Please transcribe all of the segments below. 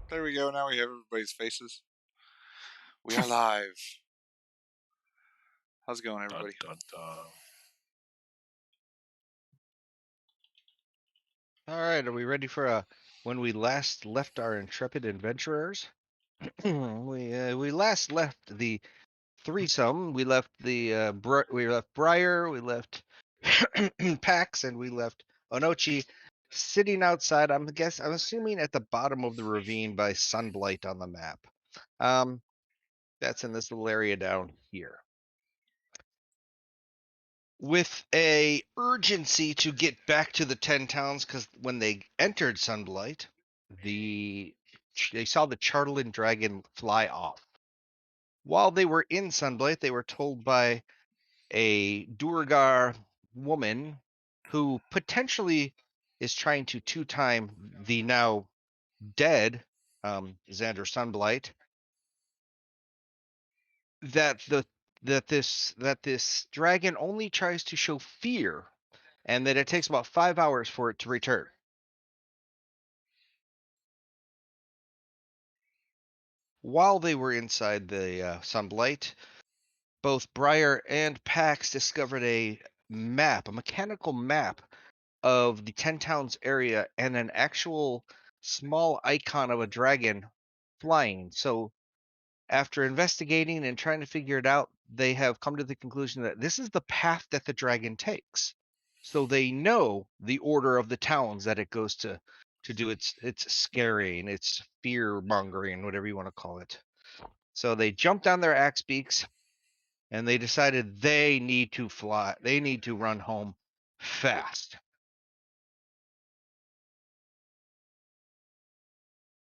There we go. Now we have everybody's faces. We are live. How's it going, Dun, everybody? dun, dun. All right, are we ready for when we last left our intrepid adventurers? we last left the threesome. We left we left Briar, we left Pax, and we left Onochi sitting outside. I'm assuming at the bottom of the ravine by Sunblight on the map. That's in this little area down here. With a urgency to get back to the 10 towns, because when they entered Sunblight, they saw the Charlton dragon fly off. While they were in Sunblight, they were told by a Durgar woman who potentially is trying to two-time the now dead Xander Sunblight that this dragon only tries to show fear, and that it takes about 5 hours for it to return. While they were inside the Sunblight, both Briar and Pax discovered a mechanical map of the 10 Towns area, and an actual small icon of a dragon flying. So after investigating and trying to figure it out, they have come to the conclusion that this is the path that the dragon takes. So they know the order of the towns that it goes to do its scaring, its fear mongering, whatever you want to call it. So they jumped on their axe beaks and they decided they need to fly. They need to run home fast.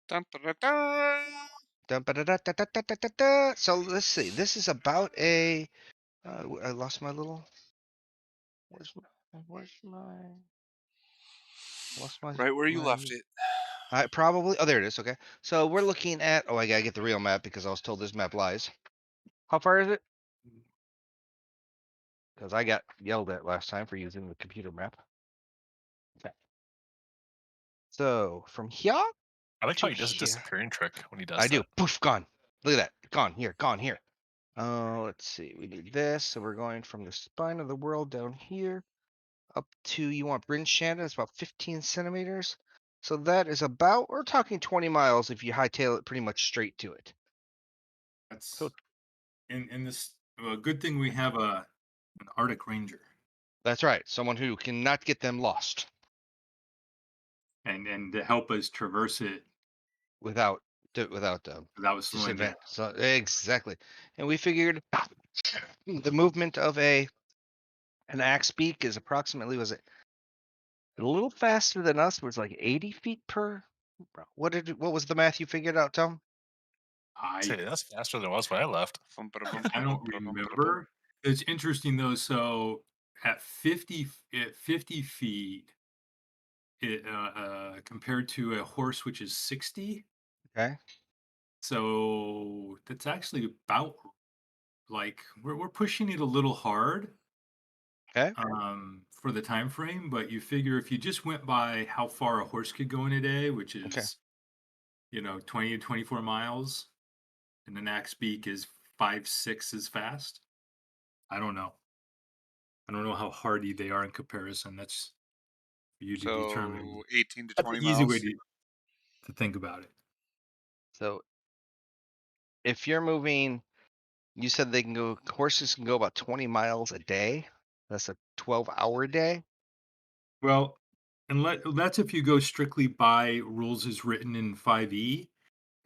Dun, dun, dun, dun. So let's see. This is about a. I lost my little. Where's my? Lost my. Right where you my left it. I probably. Oh, there it is. Okay. So we're looking at. Oh, I gotta get the real map because I was told this map lies. How far is it? Because I got yelled at last time for using the computer map. Okay. So from here I like how to he does a here. disappearing trick when he does I do. that. Poof, gone. Look at that. Gone here. Gone here. Let's see. We need this. So we're going from the spine of the world down here up to, you want Bryn Shanda, it's about 15 centimeters. So that is about, we're talking 20 miles if you hightail it pretty much straight to it. That's So in this. Good thing we have an Arctic Ranger, that's right. Someone who cannot get them lost and to help us traverse it without without slowing down. disadvantage. So exactly. And we figured the movement of an axe beak is approximately, was it a little faster than us? Was like 80 feet per. What was the math you figured out, Tom? I Say, that's faster than it was when I left. Bum, ba, bum, I bum, don't bum, bum, bum, bum. remember. It's interesting though. So at 50 feet, it compared to a horse which is 60. Okay. So that's actually about like we're pushing it a little hard Okay. for the time frame, but you figure if you just went by how far a horse could go in a day, which Okay. is 20 to 24 miles, and an axe beak is 5, 6 as fast. I don't know. I don't know how hardy they are in comparison. That's for you to determine. So 18 to That's an 20 easy way miles. to think about it. So if you're moving, you said horses can go about 20 miles a day. That's a 12-hour day. Well, and that's if you go strictly by rules as written in 5e.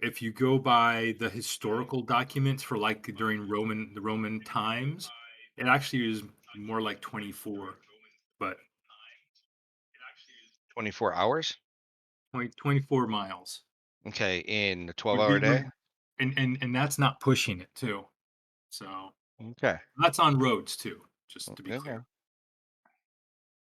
If you go by the historical documents for like during the Roman times, it actually is more like 24, but 24 hours. 24 miles Okay, in a would 12-hour be day. and that's not pushing it too. So Okay. that's on roads too, just to be Okay. clear.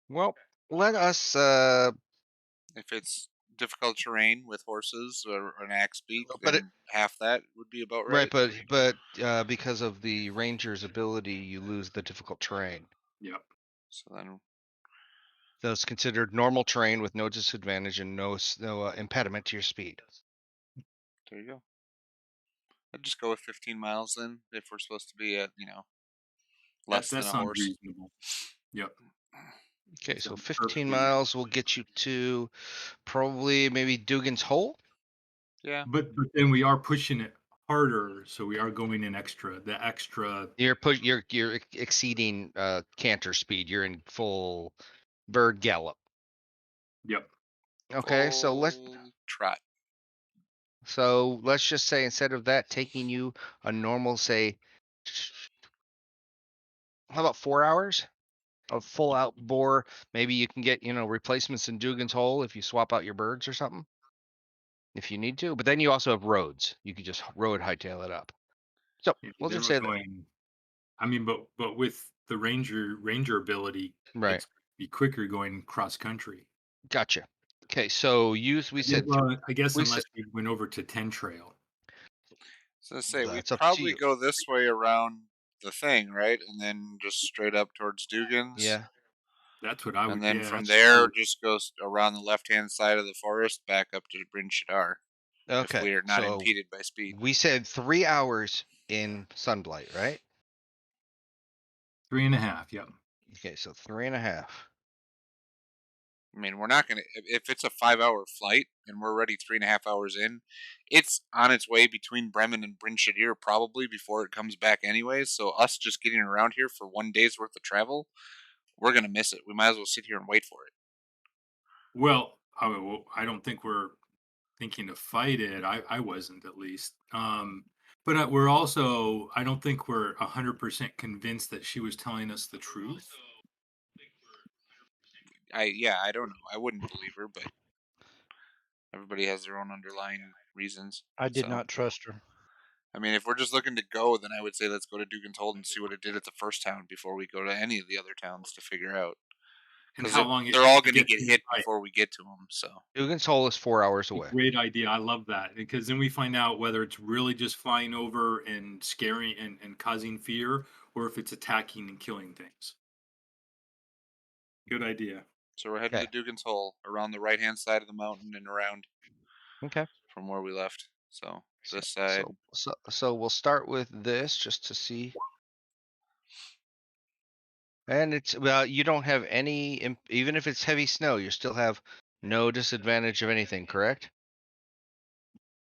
Well, let us If it's difficult terrain with horses or an axe beak, but then half that would be about right, right. but because of the ranger's ability, you lose the difficult terrain. Yep. So then, So it's considered normal terrain with no disadvantage and no impediment to your speed. There you go. I'd just go with 15 miles then, if we're supposed to be at less That than a sounds horse. reasonable. Yep. Okay, so Sounds 15 perfectly miles will get you to probably maybe Dugan's Hole. Yeah. But then we are pushing it harder, so we are going in extra. The extra. You're exceeding canter speed. You're in full bird gallop. Yep. Okay, Full trot. so let's just say instead of that taking you a normal, say, how about 4 hours of full out bore? Maybe you can get replacements in Dugan's Hole if you swap out your birds or something, if you need to. But then you also have roads. You could just road hightail it up. So Yeah, we'll then just we're say that. going. I mean, but with the ranger ability, Right. it's be quicker going cross country. Gotcha. Okay, so we Yeah, said well, I guess we said unless we went over to 10 trail. So I say we that's up to probably you. go this way around the thing, right? And then just straight up towards Dugan's. Yeah. That's what I And would. then Yeah, from that's there smart. just goes around the left hand side of the forest back up to Bryn Shadar. If Okay. we are not So impeded by speed. we said 3 hours in Sunblight, right? 3.5. Yep. Okay, so 3.5. I mean, we're not going to, if it's a 5 hour flight and we're already 3.5 hours in, it's on its way between Bremen and Bryn Shadir probably before it comes back anyways. So, us just getting around here for 1 day's worth of travel, we're going to miss it. We might as well sit here and wait for it. Well, I don't think we're thinking to fight it. I wasn't at least. But we're also. I don't think we're 100% convinced that she was telling us the truth. I don't know. I wouldn't believe her, but everybody has their own underlying reasons. I did So, not trust her. I mean, if we're just looking to go, then I would say let's go to Dugan's Hold and see what it did at the first town before we go to any of the other towns to figure out. And Because how long it they're takes all to going to get get to hit right. before we get to them. So Dugan's Hole is 4 hours away. Great idea. I love that because then we find out whether it's really just flying over and scaring and causing fear, or if it's attacking and killing things. Good idea. So we're heading to Okay. Dugan's Hole around the right hand side of the mountain and around Okay. from where we left. So So, this side. so we'll start with this just to see. And it's well, you don't have any, even if it's heavy snow, you still have no disadvantage of anything, correct?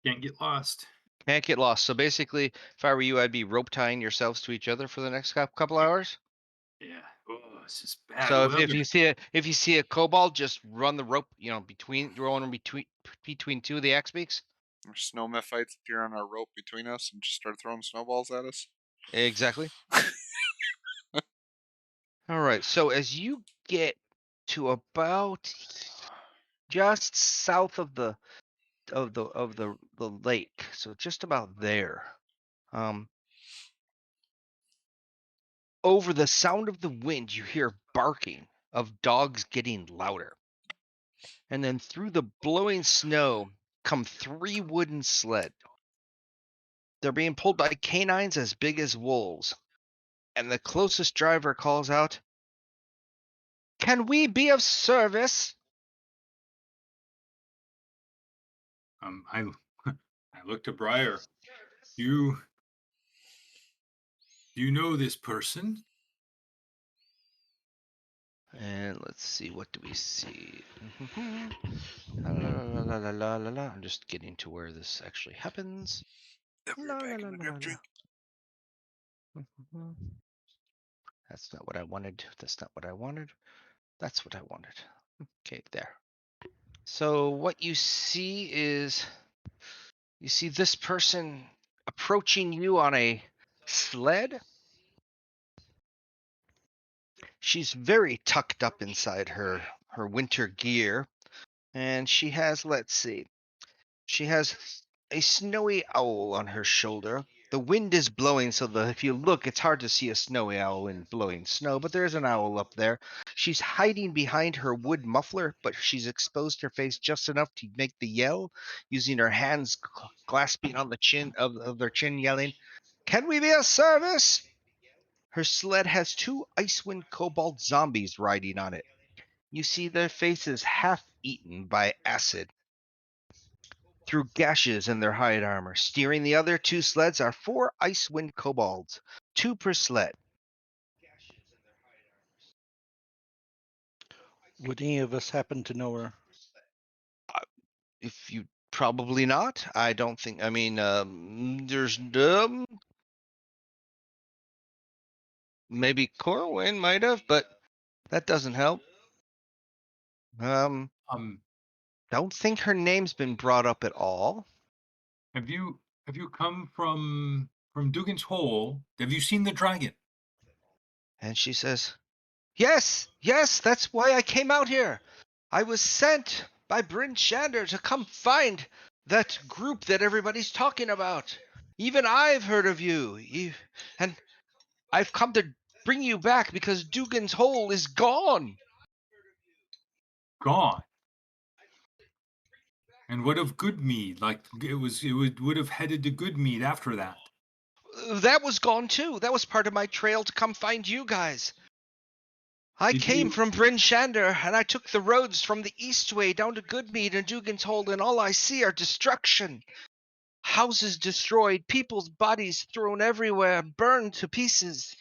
Can't get lost. Can't get lost. So basically, if I were you, I'd be rope tying yourselves to each other for the next couple hours. Yeah. Oh, this is bad. So Well, if you see a kobold, just run the rope, between two of the axe beaks. Or snowman fights appear on our rope between us and just start throwing snowballs at us. Exactly. All right. So as you get to about just south of the lake, so just about there, um, over the sound of the wind, you hear barking of dogs getting louder, and then through the blowing snow come three wooden sled. They're being pulled by canines as big as wolves, and the closest driver calls out, "Can we be of service?" I I looked to Briar. You know this person? And let's see, what do we see? La, la, la, la, la, la, la. I'm just getting to where this actually happens. I'll be La, right la, back la, in the la, grip la, drink. la. That's not what I wanted. That's not what I wanted. That's what I wanted. Okay, there. So what you see this person approaching you on a sled. She's very tucked up inside her winter gear, and she has, let's see, she has a snowy owl on her shoulder. The wind is blowing, so if you look, it's hard to see a snowy owl in blowing snow, but there's an owl up there. She's hiding behind her wood muffler, but she's exposed her face just enough to make the yell, using her hands clasping on the chin of their chin, yelling, "Can we be of service?" Her sled has two Icewind Kobold zombies riding on it. You see their faces half eaten by acid. through gashes in their hide armor. Steering the other 2 sleds are 4 Icewind kobolds, 2 per sled. Would any of us happen to know her? If you probably not, I don't think. I mean, there's maybe Corwin might have, but that doesn't help. Don't think her name's been brought up at all. Have you come from Dugan's Hole? Have you seen the dragon? And she says, yes, that's why I came out here. I was sent by Bryn Shander to come find that group that everybody's talking about. Even I've heard of you. And I've come to bring you back because Dugan's Hole is gone. Gone. And what of Goodmead? Like would have headed to Goodmead after that. That was gone too. That was part of my trail to come find you guys. I came from Bryn Shander, and I took the roads from the east way down to Goodmead and Dugan's Hole, and all I see are destruction. Houses destroyed, people's bodies thrown everywhere, burned to pieces.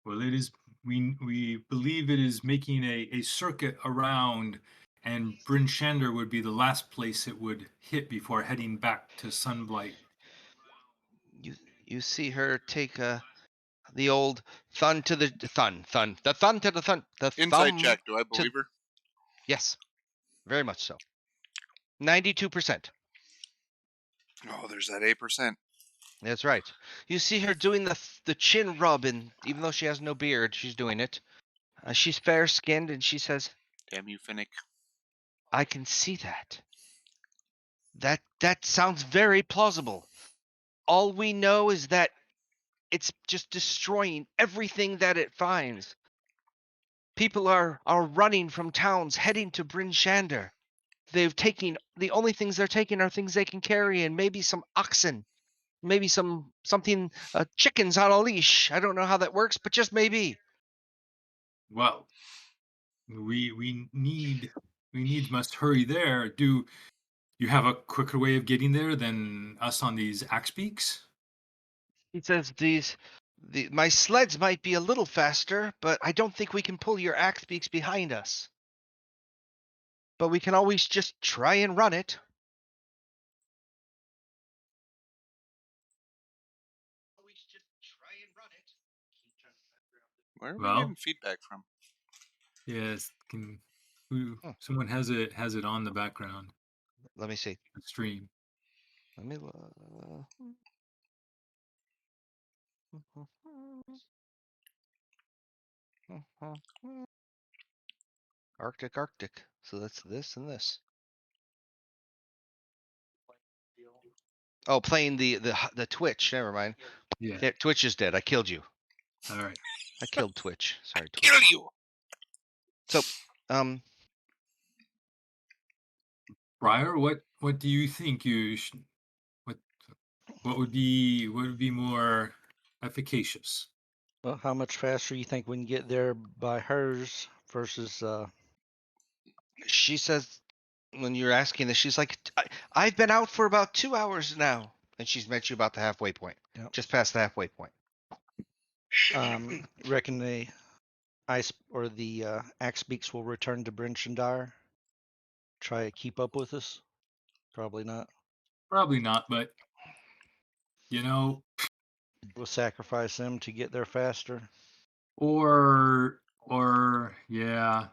Well, it is. We believe it is making a circuit around, and Bryn Shander would be the last place it would hit before heading back to Sunblight. You see her take the old thun to the thun the thun to the thun the Insight thumb check. Do I believe her? Yes, very much so. 92%. Oh, there's that 8%. That's right. You see her doing the chin rub, and even though she has no beard, she's doing it. She's fair-skinned, and she says, Damn you, Finnick. I can see that. That sounds very plausible. All we know is that it's just destroying everything that it finds. People are running from towns, heading to Bryn Shander. They've taken the only things they're taking are things they can carry, and maybe some oxen, maybe something chickens on a leash. I don't know how that works, but just maybe. Well, we must hurry there. Do you have a quicker way of getting there than us on these axe beaks? He says my sleds might be a little faster, but I don't think we can pull your axe beaks behind us. But we can always just try and run it. Where are we Well, getting feedback from? yes. Someone has it on the background Let me see. stream. Let me Arctic. So that's this and this. Oh, playing the Twitch. Never mind. Yeah. Twitch is dead. I killed you. All right. I killed Twitch. Sorry, Twitch. Kill you. So, Briar, what do you think what would be more efficacious? Well, how much faster you think we can get there by hers versus she says when you're asking this, she's like, I've been out for about 2 hours now, and she's met you about the halfway point, just past the halfway point. reckon the ice or the axe beaks will return to Bryn Shander? Try to keep up with us? Probably not. Probably not, but you know, We'll sacrifice them to get there faster. or yeah.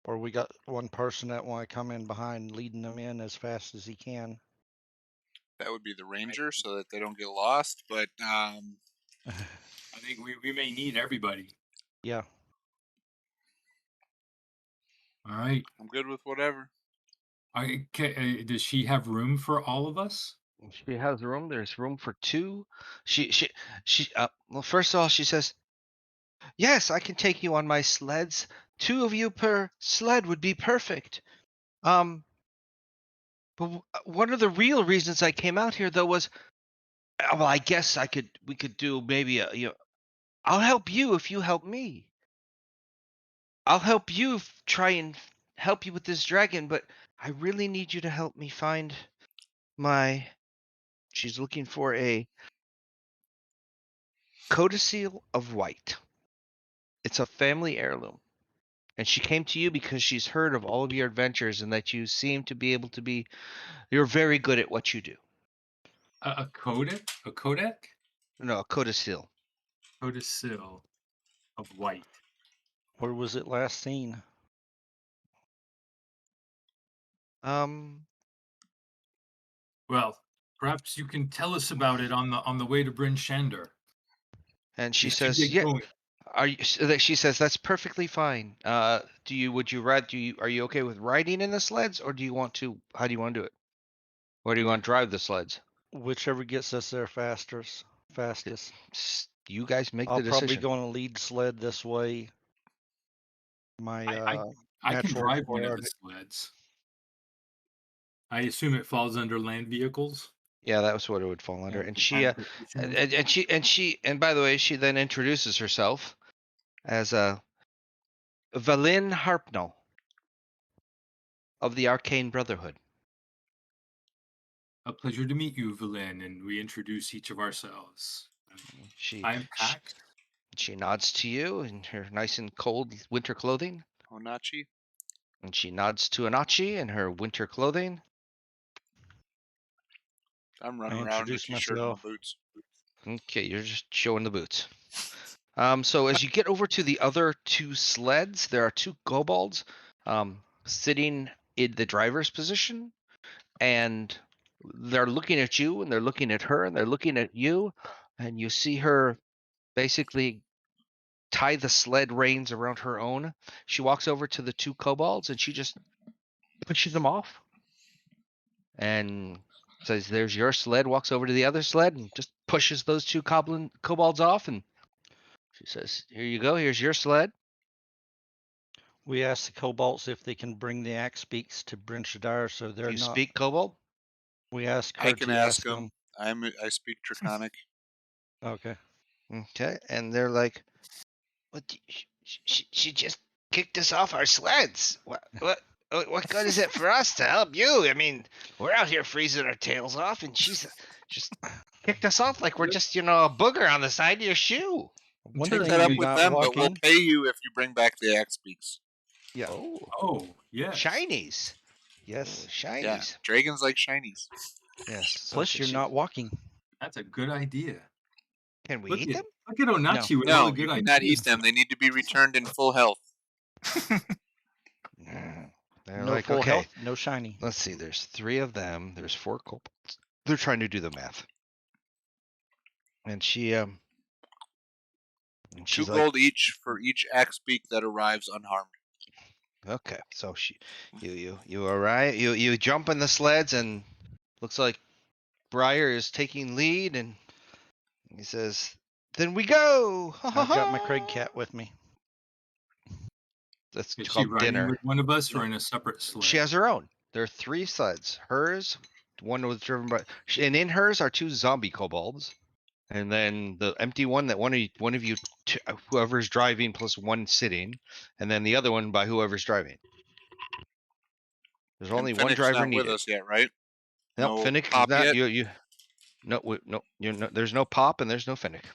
Or we got one person that want to come in behind, leading them in as fast as he can. That would be the ranger, so that they don't get lost. But I think we may need everybody. Yeah. All right. I'm good with whatever. Does she have room for all of us? She has room. There's room for 2. She well, first of all, she says, yes, I can take you on my sleds. 2 of you per sled would be perfect. But one of the real reasons I came out here, though, was, well, I guess we could do maybe I'll help you if you help me. I'll help you try and help you with this dragon, but I really need you to help me find she's looking for a codicil of white. It's a family heirloom. And she came to you because she's heard of all of your adventures and that you seem to be able to be, you're very good at what you do. A codec? A codec? No, a codicil. Codicil of white. Where was it last seen? Um, Well, perhaps you can tell us about it on the way to Bryn Shander. and she We should says, get "Yeah." going. She says that's perfectly fine. Would you ride? Are you okay with riding in the sleds, or do you want to? How do you want to do it? Or do you want to drive the sleds? Whichever gets us there fastest. You guys make I'll the probably decision. go on a lead sled this way. My I can natural drive one of the forearm. sleds. I assume it falls under land vehicles. Yeah, that was what it would fall under. Yeah, And the she, transportation. and by the way, she then introduces herself as Valin Harpnell of the Arcane Brotherhood. A pleasure to meet you, Valen, and we introduce each of ourselves. She, I'm she Pax. she nods to you in her nice and cold winter clothing, Onachi. and she nods to Anachi in her winter clothing. I'm I running around in a introduce t-shirt and my myself. boots. Okay, you're just showing the boots. So as you get over to the other two sleds, there are two kobolds sitting in the driver's position, and they're looking at you, and they're looking at her, and they're looking at you, and you see her basically tie the sled reins around her own. She walks over to the two kobolds, and she just pushes them off, and says, "There's your sled." Walks over to the other sled and just pushes those two kobolds off, and she says, "Here you go. Here's your sled." We asked the kobolds if they can bring the axe beaks to Bryn Shaddar, so Do they're you not. speak kobold? We asked I her can to ask ask them. them. I speak Draconic. Okay. Okay, and they're like, "What? She just kicked us off our sleds. What good is it for us to help you? I mean, we're out here freezing our tails off, and she's just kicked us off like we're just a booger on the side of your shoe." One Take thing that up you're Certainly. with not them, but we'll walking. pay you if you bring back the axe beaks. Yeah. Oh, yes. Shinies. Yes. Yeah, Shinies. dragons like shinies. Yes. So Plus, you're not walking. That's a good idea. Can we Look eat at them? look at Onachi with all the No, you good cannot ideas. eat them. They need to be returned in full health. They're No like, full okay, health, no shiny. let's see. There's three of them. There's four kobolds. They're trying to do the math, and Two she's like, gold each for each axe beak that arrives unharmed. okay. So you arrive. You jump in the sleds, and looks like Briar is taking lead, and he says, "Then we go." Ha, ha, I've got my ha. Craig cat with me. That's Is she called riding dinner. with one of us or No, in a separate sled? she has her own. There are three sleds. Hers, one was driven by, and in hers are two zombie kobolds, and then the empty one that one of you, whoever's driving plus one sitting, and then the other one by whoever's driving. There's And only one Finnick's driver not with needed. us yet, right? Nope, No Finnick is pop not. yet. You no there's no pop and there's no Finnick.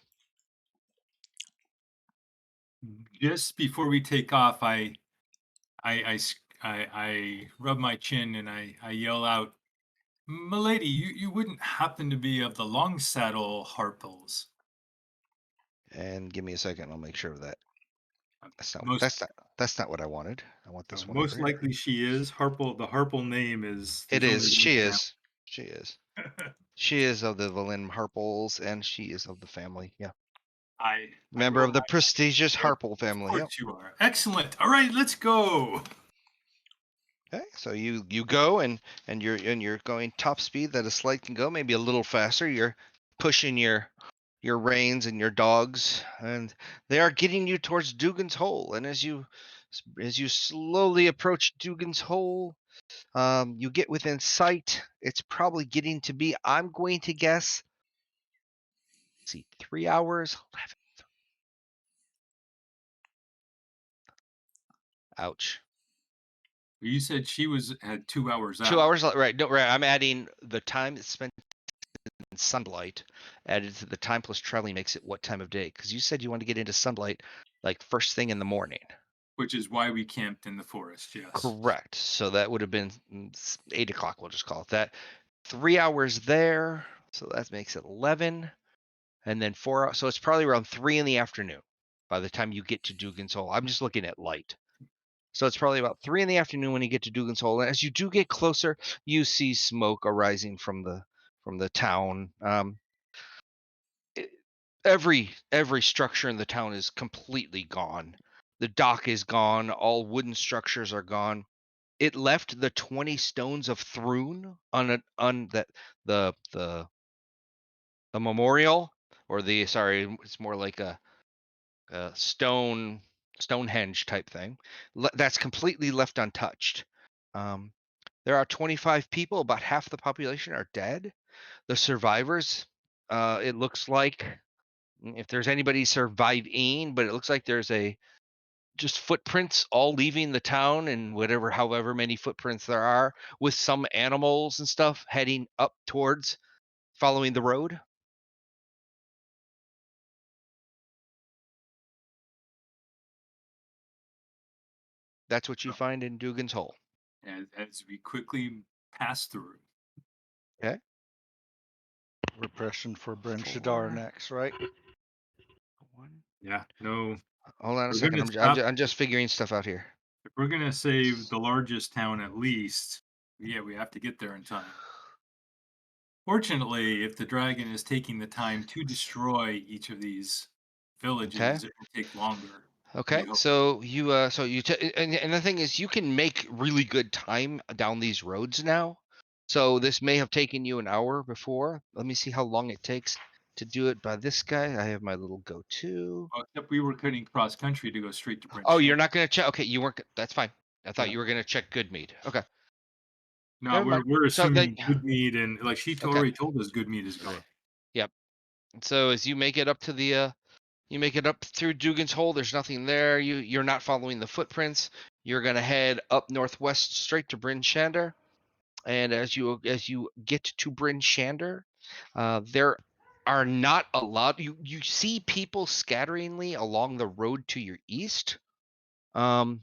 Just before we take off, I rub my chin and I yell out, "Milady, you wouldn't happen to be of the long saddle Harples?" And give me a second, I'll make sure of that. That's not Most that's not what I wanted. I want this one over most here. likely she is. Harple, the Harple name is It there's only is. one She example. is. She is. She is of the Valin Harples, and she is of the family. Yeah, I member roll of the my prestigious Yep, Harple of family. Yep. course you are. Excellent. All right, let's go. Okay, so you go and you're going top speed that a sled can go, maybe a little faster. You're pushing your reins and your dogs, and they are getting you towards Dugan's Hole. And as you slowly approach Dugan's Hole, you get within sight. It's probably getting to be, I'm going to guess, let's see, 3 hours. 11. Ouch. You said she had 2 hours 2 out, hours, right? No, right. I'm adding the time it's spent in sunlight added to the time plus traveling makes it what time of day? Because you said you want to get into sunlight like first thing in the morning. which is why we camped in the forest. Yes. Correct. So that would have been 8 o'clock. We'll just call it that. 3 hours there. So that makes it 11. And then 4 hours. So it's probably around 3 in the afternoon by the time you get to Dugan's Hole. I'm just looking at light. So it's probably about 3 in the afternoon when you get to Dugan's Hole. And as you do get closer, you see smoke arising from the town. Every structure in the town is completely gone. The dock is gone. All wooden structures are gone. It left the 20 stones of Thrun on that the memorial, or it's more like a Stonehenge type thing. That's completely left untouched. There are 25 people. About half the population are dead. The survivors, it looks like, if there's anybody surviving, but it looks like there's just footprints all leaving the town, and however many footprints there are, with some animals and stuff heading up towards following the road. That's what you find in Dugan's Hole. As we quickly pass through. Okay. We're pressing for Bryn Four. Shadar next, right? One. Yeah. No. Hold on a We're second. gonna stop. I'm just figuring stuff out here. If we're gonna save the largest town at least, yeah, we have to get there in time. Fortunately, if the dragon is taking the time to destroy each of these villages, it will take longer. Okay, We hope. so and the thing is, you can make really good time down these roads now. So this may have taken you an hour before. Let me see how long it takes to do it by this guy. I have my little go-to. Except we were cutting cross country to go straight to Bryn Oh, you're Shan. not gonna check? Okay, you weren't. That's fine. I thought Yeah. you were gonna check Goodmead. Okay, No, never mind. we're So assuming good meat, and like she okay, already told us, good meat is gone. yep. So as you make it up to you make it up through Dugan's Hole. There's nothing there. You're not following the footprints. You're gonna head up northwest straight to Bryn Shander. And as you get to Bryn Shander, there are not a lot. You see people scatteringly along the road to your east, to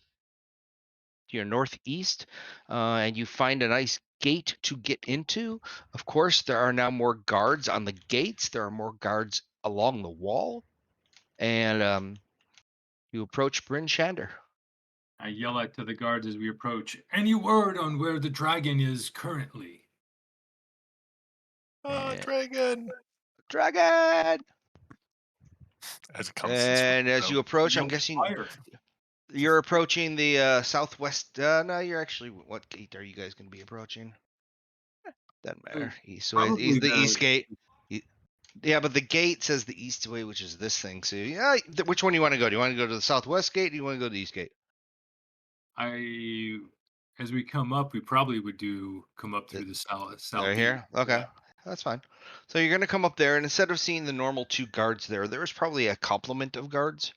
your northeast, and you find a nice gate to get into. Of course, there are now more guards on the gates. There are more guards along the wall, and you approach Bryn Shander. I yell out to the guards as we approach. Any word on where the dragon is currently? And Dragon! dragon. As it comes. And as you approach, I'm Yell guessing fire. you're approaching the southwest. No, you're actually. What gate are you guys going to be approaching? Doesn't matter. East way. Probably The east gate. Yeah, but the gate says the east way, which is this thing. So yeah, which one do you want to go? Do you want to go to the southwest gate? Or do you want to go to the east gate? As we come up, we probably would come up through the south They're gate. here. Okay, Yeah. that's fine. So you're gonna come up there, and instead of seeing the normal 2 guards there's probably a complement of guards,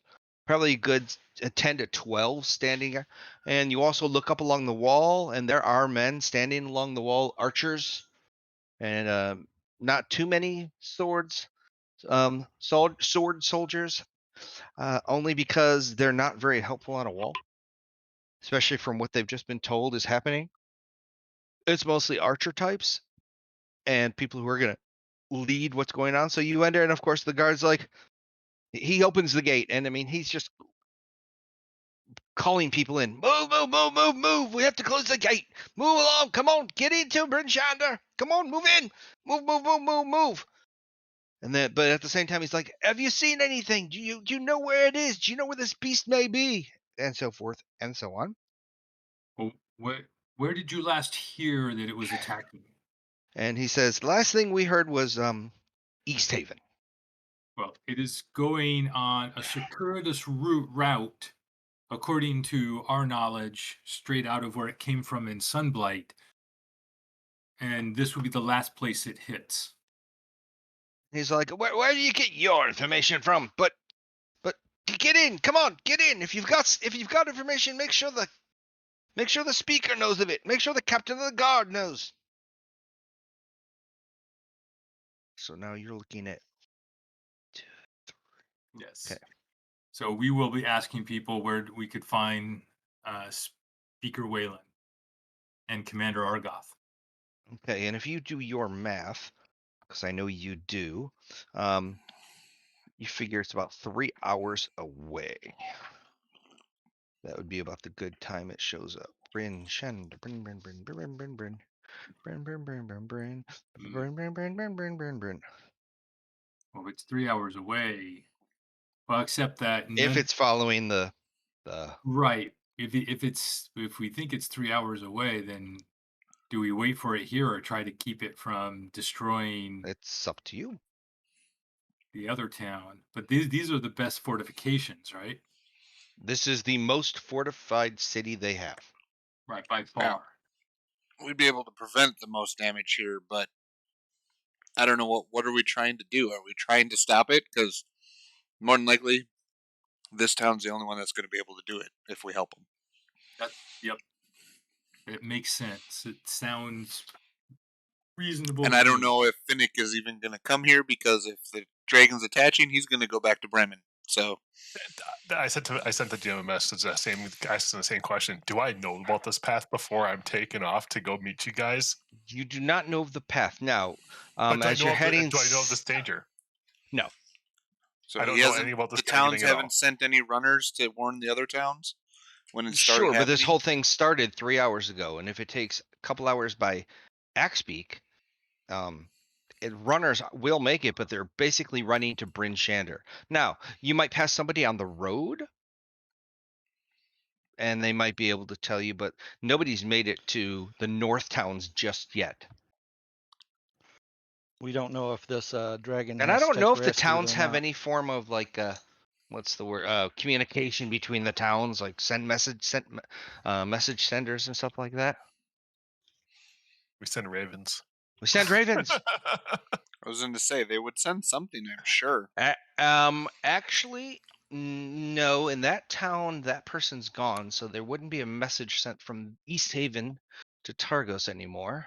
probably a good 10 to 12 standing. And you also look up along the wall, and there are men standing along the wall, archers, and not too many swords, sword soldiers, only because they're not very helpful on a wall, especially from what they've just been told is happening. It's mostly archer types and people who are gonna lead what's going on. So you enter, and of course the guard's like, he opens the gate, and I mean he's just calling people in. Move, move, move, move, move. We have to close the gate. Move along. Come on, get into Bryn Shander. Come on, move in. Move, move, move, move, move. And then, but at the same time, he's like, "Have you seen anything? Do you know where it is? Do you know where this beast may be?" And so forth and so on. Well, where did you last hear that it was attacking? And he says, "Last thing we heard was East Haven." Well, it is going on a circuitous route, according to our knowledge, straight out of where it came from in Sunblight. And this will be the last place it hits. He's like, "Where do you get your information from? But get in. Come on, get in. If you've got information, make sure Make sure the speaker knows of it. Make sure the captain of the guard knows. So now you're looking at Yes. Okay. So we will be asking people where we could find Speaker Wayland and Commander Argoth. Okay, and if you do your math, because I know you do, you figure it's about 3 hours away. That would be about the good time it shows up. Bryn, Shend, Bryn, Bryn, Bryn, Bryn, Bryn, Bryn, Bryn, Bryn, Bryn, Bryn, Bryn, Bryn, Bryn, Bryn, Bryn, Bryn, Bryn, Bryn. Well, it's 3 hours away. Well, except that If none. it's following the Right. If we think it's 3 hours away, then do we wait for it here or try to keep it from destroying it's up to you. the other town? But these are the best fortifications, right? This is the most fortified city they have. Right, by Yeah. far. We'd be able to prevent the most damage here, but I don't know what are we trying to do? Are we trying to stop it? Because more than likely, this town's the only one that's going to be able to do it if we help them. Yep. It makes sense. It sounds reasonable. And to I don't me. know if Finnick is even going to come here because if the dragon's attaching, he's going to go back to Bremen. So I sent the GM a message asking the same question. Do I know about this path before I'm taken off to go meet you guys? You do not know of the path now. But As you're heading, do I know of this danger? No. So I don't he know hasn't. anything about this The guy towns getting it all. haven't sent any runners to warn the other towns when it started Sure, but happening. this whole thing started 3 hours ago, and if it takes a couple hours by Axpeak, runners will make it, but they're basically running to Bryn Shander. Now, you might pass somebody on the road, and they might be able to tell you, but nobody's made it to the north towns just yet. We don't know if this dragon And I has don't know Tech if the rescued towns or have not. any form of like what's the word? Communication between the towns, like message senders and stuff like that. We send ravens. We send ravens. I was going to say they would send something, I'm sure. Actually, no. In that town, that person's gone, so there wouldn't be a message sent from East Haven to Targos anymore.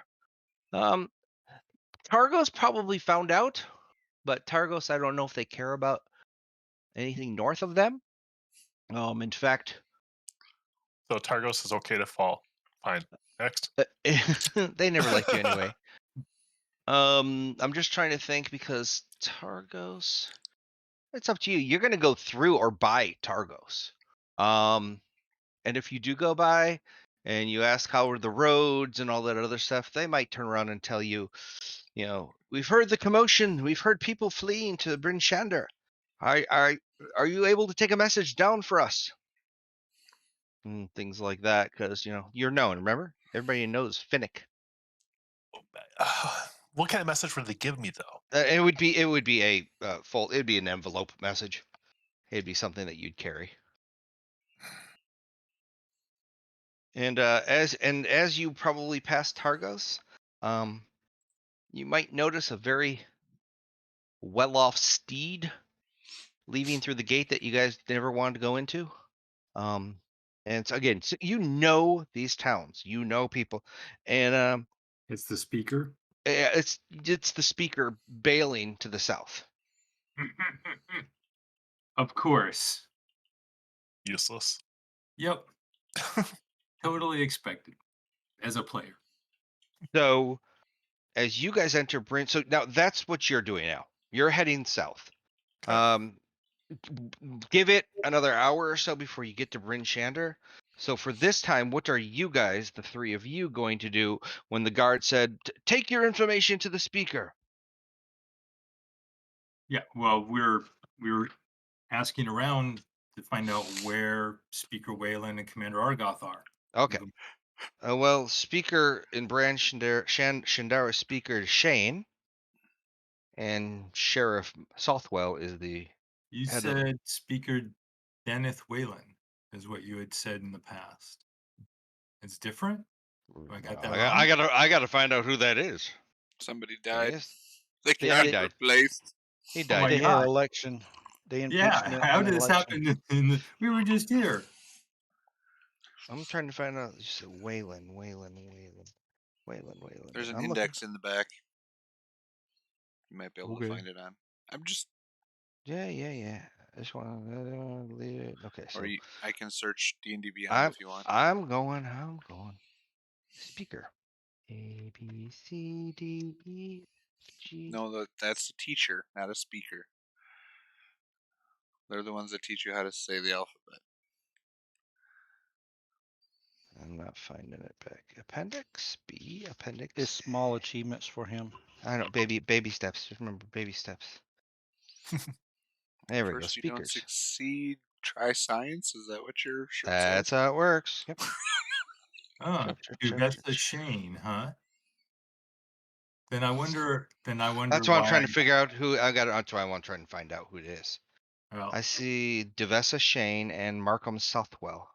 Targos probably found out, but Targos, I don't know if they care about anything north of them. In fact, So Targos is okay to fall. Fine. Next. they never liked you anyway. I'm just trying to think because Targos. It's up to you. You're gonna go through or by Targos. And if you do go by and you ask how are the roads and all that other stuff, they might turn around and tell you, we've heard the commotion. We've heard people fleeing to Bryn Shander. Are you able to take a message down for us? And things like that, because you're known. Remember, everybody knows Finnick. What kind of message would they give me though? It would be a it'd be an envelope message. It'd be something that you'd carry. And as you probably pass Targos, you might notice a very well-off steed leaving through the gate that you guys never wanted to go into. And it's, again, so these towns, people, and It's the speaker. it's the speaker bailing to the south. Of course. Useless. Yep. Totally expected as a player. So as you guys enter Bryn, so now that's what you're doing now. You're heading south. Okay. Give it another hour or so before you get to Bryn Shander. So for this time, what are you guys, the three of you, going to do when the guard said, "Take your information to the speaker"? Yeah, well, we were asking around to find out where Speaker Wayland and Commander Argoth are. Okay. Well, speaker in Bryn Shandara speaker is Shane, and Sheriff Southwell is the You head of. said Speaker Deneth Wayland is what you had said in the past. It's different? I got that wrong? I gotta find out who that is. Somebody died. Yes. They Yeah, can't he be died. replaced. He Oh died. my They had an God. election. They impeached Yeah, him how in an did this election. happen? We were just here. I'm trying to find out. You said Waylon. There's an I'm looking. index in the back. You might be able to Okay. find it on. I'm just, Yeah. I just want to leave it. Okay, so I can search D&D Beyond if you want. I'm going. Speaker. A B C D E F G. No, that's the teacher, not a speaker. They're the ones that teach you how to say the alphabet. I'm not finding it back. Appendix B. Appendix. It's small achievements for him. I know. Baby steps. Just remember, baby steps. There we go. First you don't Speakers. succeed, try science. Is that what your shirt That's says? how it works. Yep. Oh, Check. that's a Shane, huh? Then I wonder. That's why I'm why. trying to figure out who I got. That's why I'm trying to find out who it is. Well, I see Devessa Shane and Markham Southwell.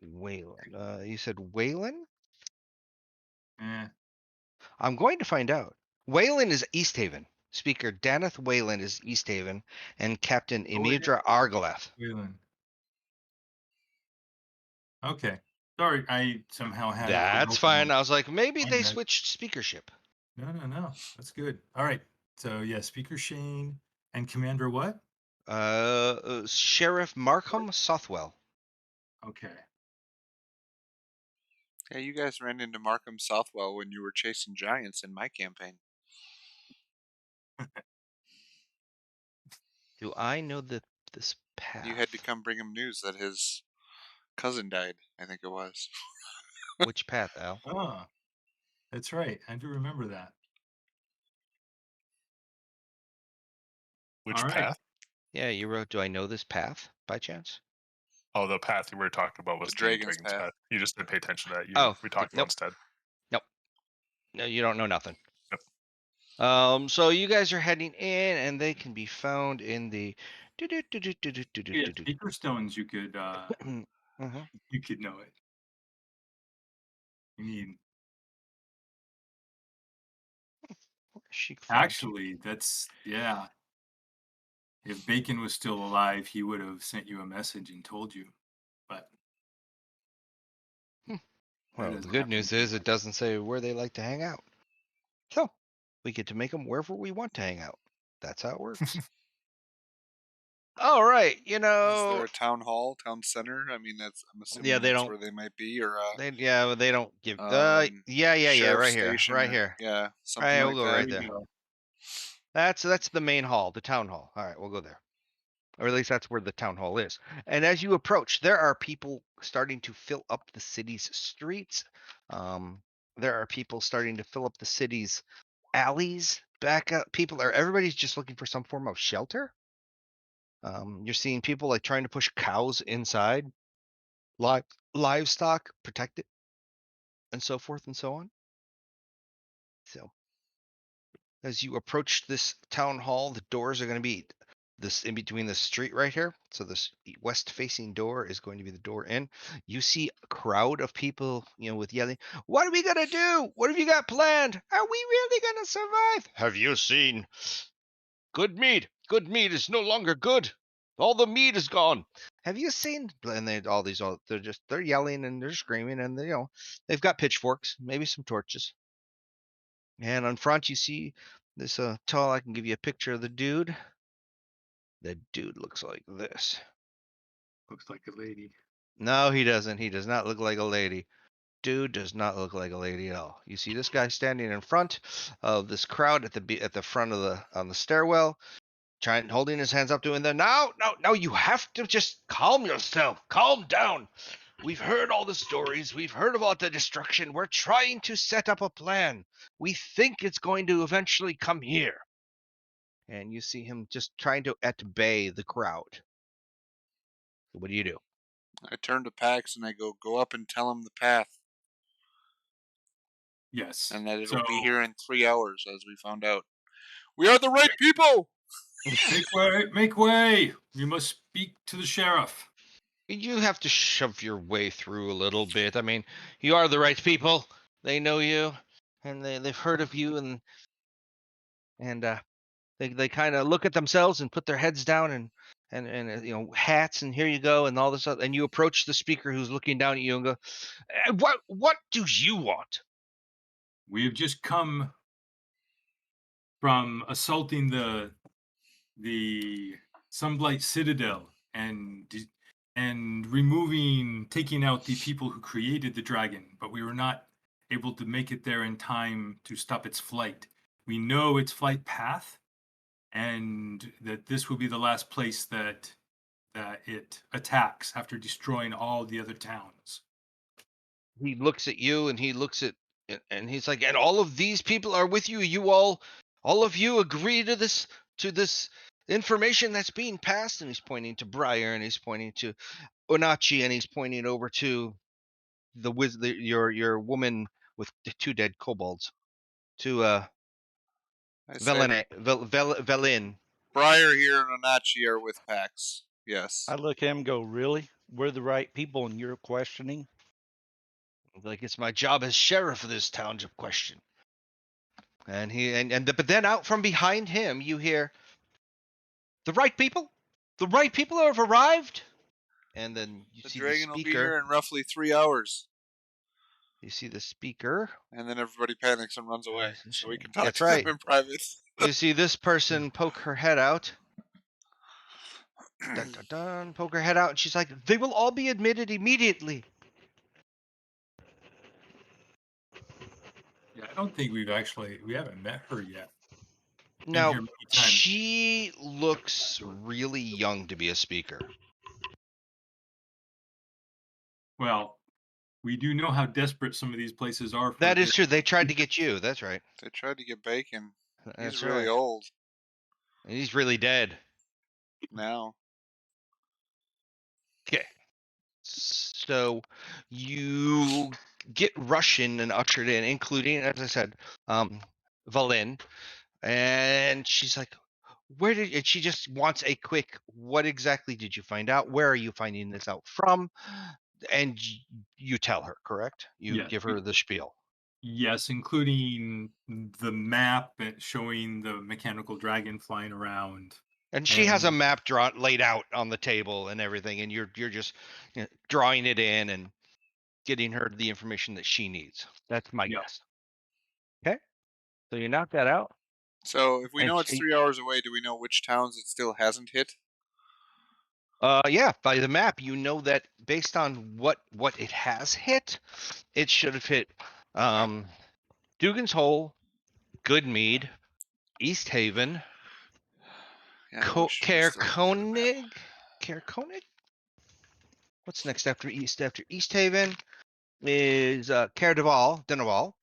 Waylon. You said Waylon? eh, I'm going to find out. Waylon is East Haven. Speaker Daneth Wayland is East Haven, and Captain Oh, it is. Imidra Argalath. Whelan. Okay. Sorry, I somehow had it. That's fine. I was like, maybe My they bad. switched speakership. No. That's good. All right. So yeah, Speaker Shane and Commander what? Sheriff Markham Southwell. Okay. Yeah, you guys ran into Markham Southwell when you were chasing giants in my campaign. Do I know this path? You had to come bring him news that his cousin died, I think it was. Which path, Al? Oh, that's right. I do remember that. Which All right. path? Yeah, you wrote, do I know this path by chance? Oh, the path you were talking about was The the Dragon's Dragon's Path. Path. You just didn't pay attention to that. Oh, we talked nope. instead. No, you don't know nothing. Yep. So you guys are heading in, and they can be found in the. Yeah, Speaker Stones. You could Mhm. you could know it. You mean Where's she from? actually? That's yeah. If Bacon was still alive, he would have sent you a message and told you. But Well, that the doesn't good happen news is it doesn't say where they like to hang out. So we get to make them wherever we want to hang out. That's how it works. All right, Is there a town hall, town center? I mean, I'm assuming yeah, they that's don't. where they might be, or They don't give. Yeah, sheriff's right here, station, right or, here. yeah, something All right, like we'll go that. right there. That's the main hall, the town hall. All right, we'll go there. Or at least that's where the town hall is. And as you approach, there are people starting to fill up the city's streets. There are people starting to fill up the city's alleys. Back up, everybody's just looking for some form of shelter. You're seeing people like trying to push cows inside, livestock, protect it, and so forth and so on. So as you approach this town hall, the doors are going to be this in between the street right here. So this west facing door is going to be the door in. You see a crowd of people, with yelling, "What are we going to do? What have you got planned? Are we really going to survive? Have you seen good meat? Good meat is no longer good. All the meat is gone. Have you seen?" And they're yelling and they're screaming, and they've got pitchforks, maybe some torches. And on front, you see this tall. I can give you a picture of the dude. The dude looks like this. Looks like a lady. No, he doesn't. He does not look like a lady. Dude does not look like a lady at all. You see this guy standing in front of this crowd at the front of on the stairwell, holding his hands up, doing the no. You have to just calm yourself. Calm down. We've heard all the stories. We've heard about the destruction. We're trying to set up a plan. We think it's going to eventually come here. And you see him just trying to at bay the crowd. So what do you do? I turn to Pax and I go up and tell him the path, Yes. and that it'll be here in 3 hours, as we found out. We are the right people. Make way! You must speak to the sheriff. You have to shove your way through a little bit. I mean, you are the right people. They know you, and they've heard of you, and they kind of look at themselves and put their heads down and hats, and here you go, and all this other, and you approach the speaker who's looking down at you and go, what do you want? We have just come from assaulting the Sunblight Citadel and taking out the people who created the dragon, but we were not able to make it there in time to stop its flight. We know its flight path, and that this will be the last place that it attacks after destroying all the other towns. He looks at you, and he looks at, and he's like, and all of these people are with you. You all of you agree to this information that's being passed. And he's pointing to Briar, and he's pointing to Onachi, and he's pointing over to your woman with the 2 dead kobolds, to I said Velin. Briar here and Onachi are with Pax. Yes. I look at him and go, really? We're the right people and you're questioning? Like, it's my job as sheriff of this town to question. And but then out from behind him, you hear, the right people? The right people have arrived? And then you The see dragon the will be speaker. here in roughly 3 hours. You see the speaker. And then everybody panics and runs away, so we can talk That's to right. them in private. You see this person poke her head out. Dun, dun, dun, poke her head out, and she's like, they will all be admitted immediately. Yeah, I don't think we haven't met her yet. Been Now, here many times. she looks really young to be a speaker. Well, we do know how desperate some of these places are for That is their- true. They tried to get you. That's right. They tried to get Bacon. That's He's really right. old And he's really dead. now. Okay. So you get Russian and ushered in, including, as I said, Valin. And she's like, and she just wants a quick, what exactly did you find out? Where are you finding this out from? And you tell her, correct? You Yes. give her the spiel. Yes, including the map showing the mechanical dragon flying around. And she has a map laid out on the table and everything, and you're just drawing it in and getting her the information that she needs. That's my guess. Okay, so you knock that out. So if we And know it's 3 hours away, do we know which towns it still hasn't hit? Yeah, by the map, you know that based on what it has hit, it should have hit Dugan's Hole, Goodmead, East Haven, Yeah, we should just still look at the map. Careconig? What's next after East? After East Haven is Denival.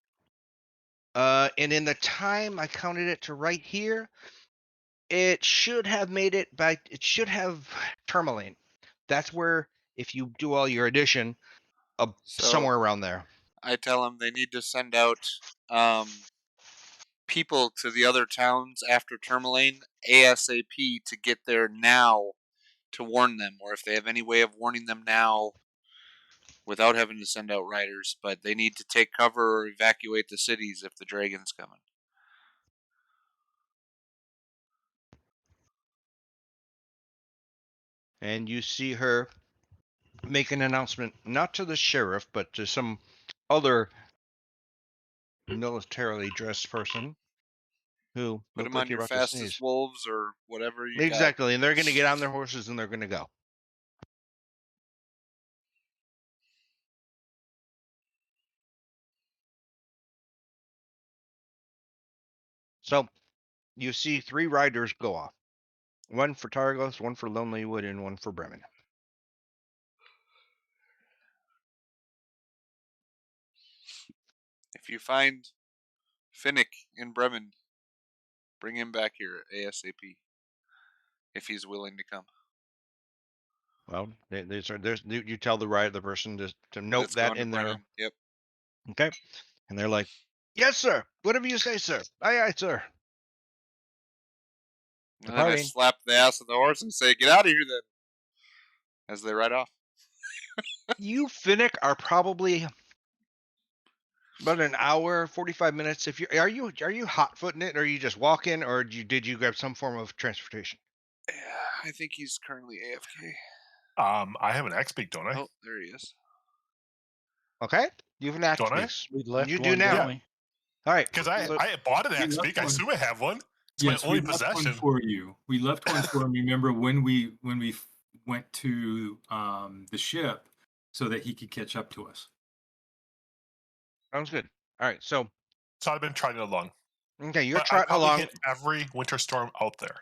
And in the time I counted it to right here, it should have made it by. It should have Tourmaline. That's where, if you do all your addition, So somewhere around there. I tell them they need to send out people to the other towns after Tourmaline ASAP to get there now to warn them, or if they have any way of warning them now without having to send out riders. But they need to take cover or evacuate the cities if the dragon's coming. And you see her make an announcement, not to the sheriff, but to some other militarily dressed person who Put looked them like on you're your about to fastest sneeze. wolves or whatever you got. Exactly, and they're going to get on their horses and they're going to go. So you see 3 riders go off. One for Targos, one for Lonelywood, and one for Bremen. If you find Finnick in Bremen, bring him back here ASAP. If he's willing to come. Well, you tell the person to note It's that going to in there. Bremen. Yep. Okay. And they're like, yes, sir. Whatever you say, sir. Aye, aye, sir. And then I slap the ass of the horse and say, get out of here then. As they ride off. You, Finnick, are probably about an hour, 45 minutes. Are you hot footing it, or are you just walking, or did you grab some form of transportation? I think he's currently AFK. I have an X speak, don't I? Oh, there he is. Okay, you have an axe Don't I? piece. We left You do one, now. didn't Yeah. we? All right. Because So I bought an We X left speak. I one. assume I have one. It's Yes, my we only left one possession. for you. We left one for him. Remember when we went to the ship so that he could catch up to us. sounds good. All right. So So I've been trotting along. okay, you're But I trotting probably along. hit every winter storm out there.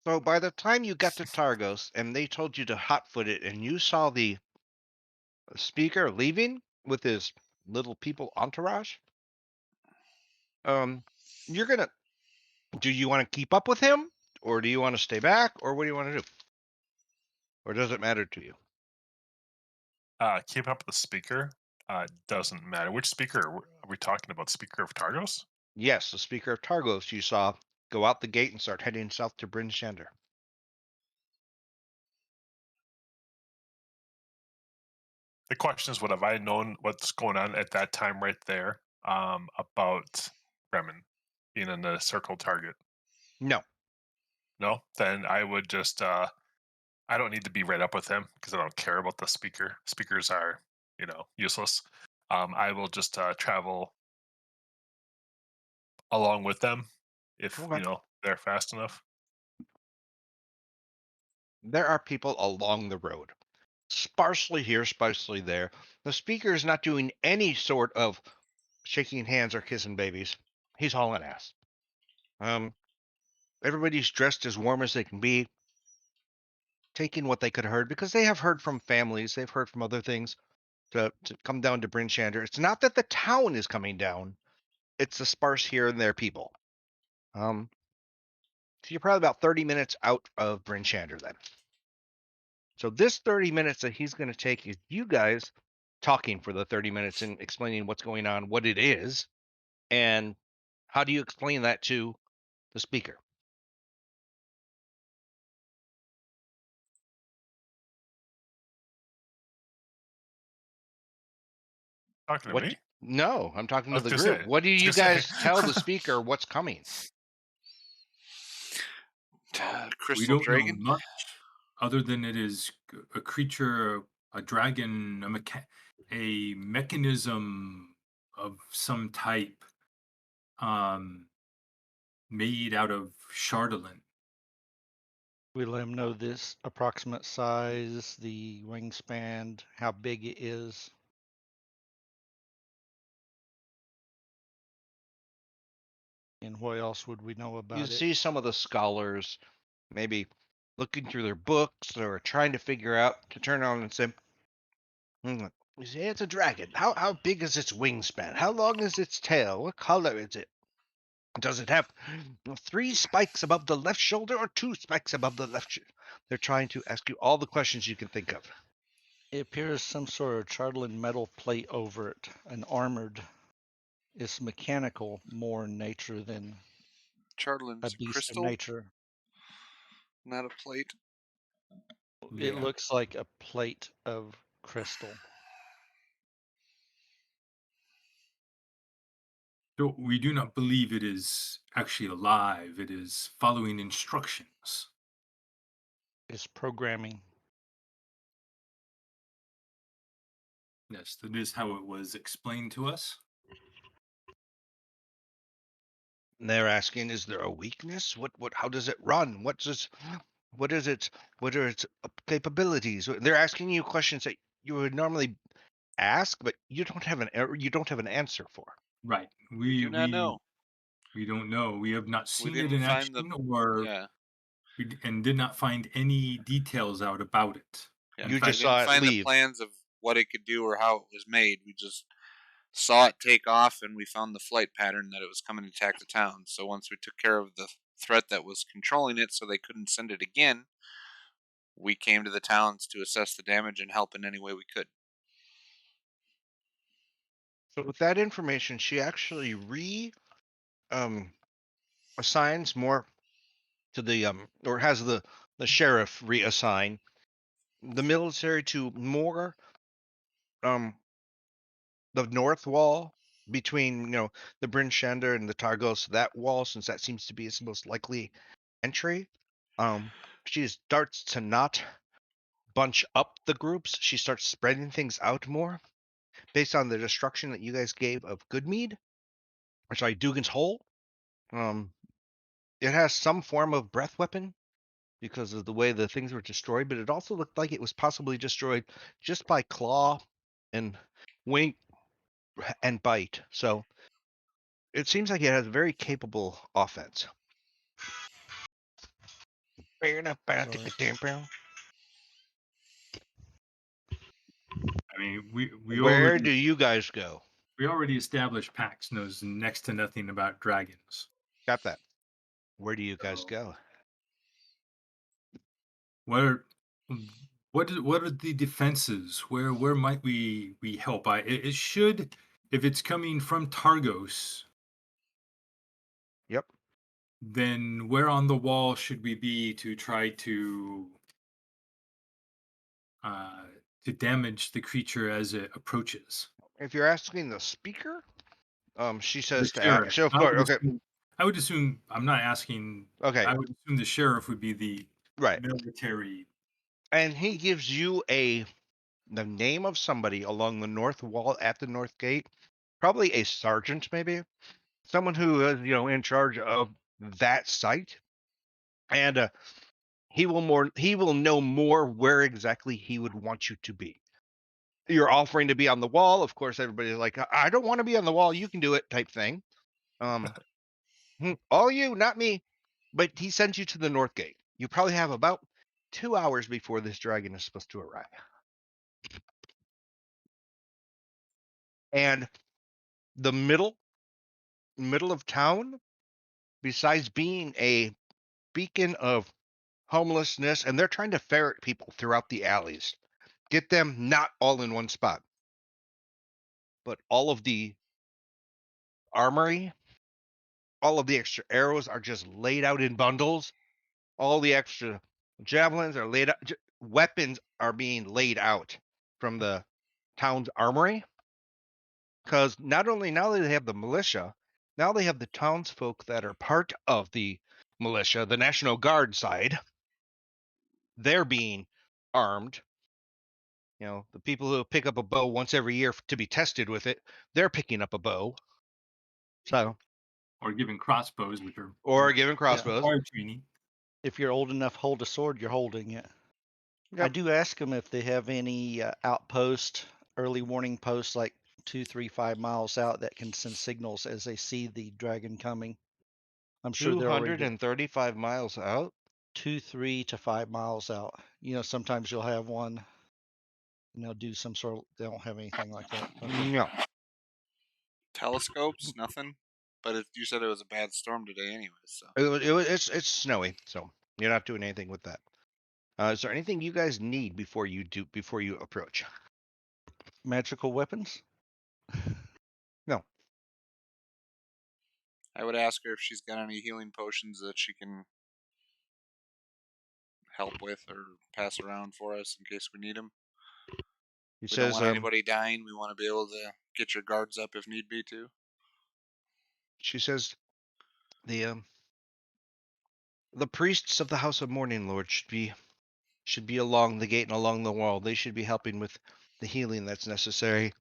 So by the time you got to Targos and they told you to hotfoot it, and you saw the speaker leaving with his little people entourage, um, you're gonna. Do you want to keep up with him, or do you want to stay back, or what do you want to do, or does it matter to you? Keep up with the speaker. Doesn't matter. Which speaker are we talking about? Speaker of Targos? Yes, the speaker of Targos you saw go out the gate and start heading south to Bryn Shander. The question is, would have I known what's going on at that time right there about Bremen being in the circle target? No, No? Then I would just, I don't need to be right up with him because I don't care about the speaker. Speakers are, useless. I will just travel along with them if, okay. they're fast enough. There are people along the road, sparsely here, sparsely there. The speaker is not doing any sort of shaking hands or kissing babies. He's hauling ass. Um, everybody's dressed as warm as they can be, taking what they could have heard because they have heard from families, they've heard from other things to come down to Bryn Shander. It's not that the town is coming down; it's the sparse here and there people. So you're probably about 30 minutes out of Bryn Shander then. So this 30 minutes that he's going to take is you guys talking for the 30 minutes and explaining what's going on, what it is, and how do you explain that to the speaker? Talking to What? me? No, I'm talking I to was the gonna group. say. What do I you was gonna guys tell the say. speaker what's coming? We Crystal don't know Dragon. much other than it is a creature, a dragon, a mechanism of some type, um, made out of Chardolin. We let him know this approximate size, the wingspan, how big it is. And what else would we know You about it? see some of the scholars maybe looking through their books or trying to figure out to turn on and say, "Hmm, you say it's a dragon. How big is its wingspan? How long is its tail? What color is it? Does it have 3 spikes above the left shoulder or 2 spikes above the left shoulder?" They're trying to ask you all the questions you can think of. It appears some sort of chartling metal plate over it, and armored. It's mechanical more in nature than a Chartlin's beast of crystal, nature. not a plate. It Yeah. looks like a plate of crystal. So we do not believe it is actually alive. It is following instructions. It's programming. Yes, that is how it was explained to us. And they're asking, is there a weakness? How does it run? What is its, what are its capabilities? They're asking you questions that you would normally ask, but you don't have an answer for. Right. We do not know. We don't know. We have not We seen it didn't in find the. action or Yeah, and did not find any details out about it. yeah. In You We just fact, didn't saw it find the leave. plans of what it could do or how it was made. We just saw it take off, and we found the flight pattern that it was coming to attack the town. So once we took care of the threat that was controlling it, so they couldn't send it again, we came to the towns to assess the damage and help in any way we could. So with that information, she actually um assigns more to the or has the sheriff reassign the military to more um the north wall, between the Bryn Shander and the Targos, that wall, since that seems to be its most likely entry. She starts to not bunch up the groups. She starts spreading things out more based on the destruction that you guys gave of Goodmead, or sorry, Dugan's Hole. It has some form of breath weapon because of the way the things were destroyed, but it also looked like it was possibly destroyed just by claw and wing and bite. So it seems like it has a very capable offense. I mean, we Where do already you guys go? established Pax knows next to nothing about dragons. Got that. Where do you guys So, go? What what are the defenses? Where might we help? It should, if it's coming from Targos, Yep. then where on the wall should we be to try uh, to damage the creature as it approaches? If you're asking the speaker, she The says to ask. sheriff. So of course, okay, I would assume. I'm not asking. okay, I would assume the sheriff would be the right. military. And he gives you the name of somebody along the north wall at the north gate, probably a sergeant, maybe someone who is in charge of that site, and he will know more where exactly he would want you to be. You're offering to be on the wall, of course. Everybody's like, I don't want to be on the wall. You can do it, type thing. All you, not me. But he sends you to the north gate. You probably have about 2 hours before this dragon is supposed to arrive. And the middle of town, besides being a beacon of homelessness, and they're trying to ferret people throughout the alleys, get them not all in one spot, but all of the armory, all of the extra arrows are just laid out in bundles. All the extra javelins are laid out. Weapons are being laid out from the town's armory. Because not only now that they have the militia, now they have the townsfolk that are part of the militia, the National Guard side. They're being armed. The people who pick up a bow once every year to be tested with it, they're picking up a bow. So, Or given crossbows, which are or given crossbows. required training. If you're old enough to hold a sword, you're holding it. I Yep. do ask them if they have any outpost, early warning posts, like 2, 3, 5 miles out that can send signals as they see the dragon coming. I'm sure they're already 235 miles out. 2, 3 to 5 miles out. Sometimes you'll have one, and they'll do some sort of. They don't have anything like that. Okay. No. Telescopes, nothing. But you said it was a bad storm today, anyway. So It's snowy, so you're not doing anything with that. Is there anything you guys need before you approach? Magical weapons? No. I would ask her if she's got any healing potions that she can help with or pass around for us in case we need them. He We says, don't want anybody dying. We want to be able to get your guards up if need be too. she says, the priests of the House of Morning Lord should be along the gate and along the wall. They should be helping with the healing that's necessary.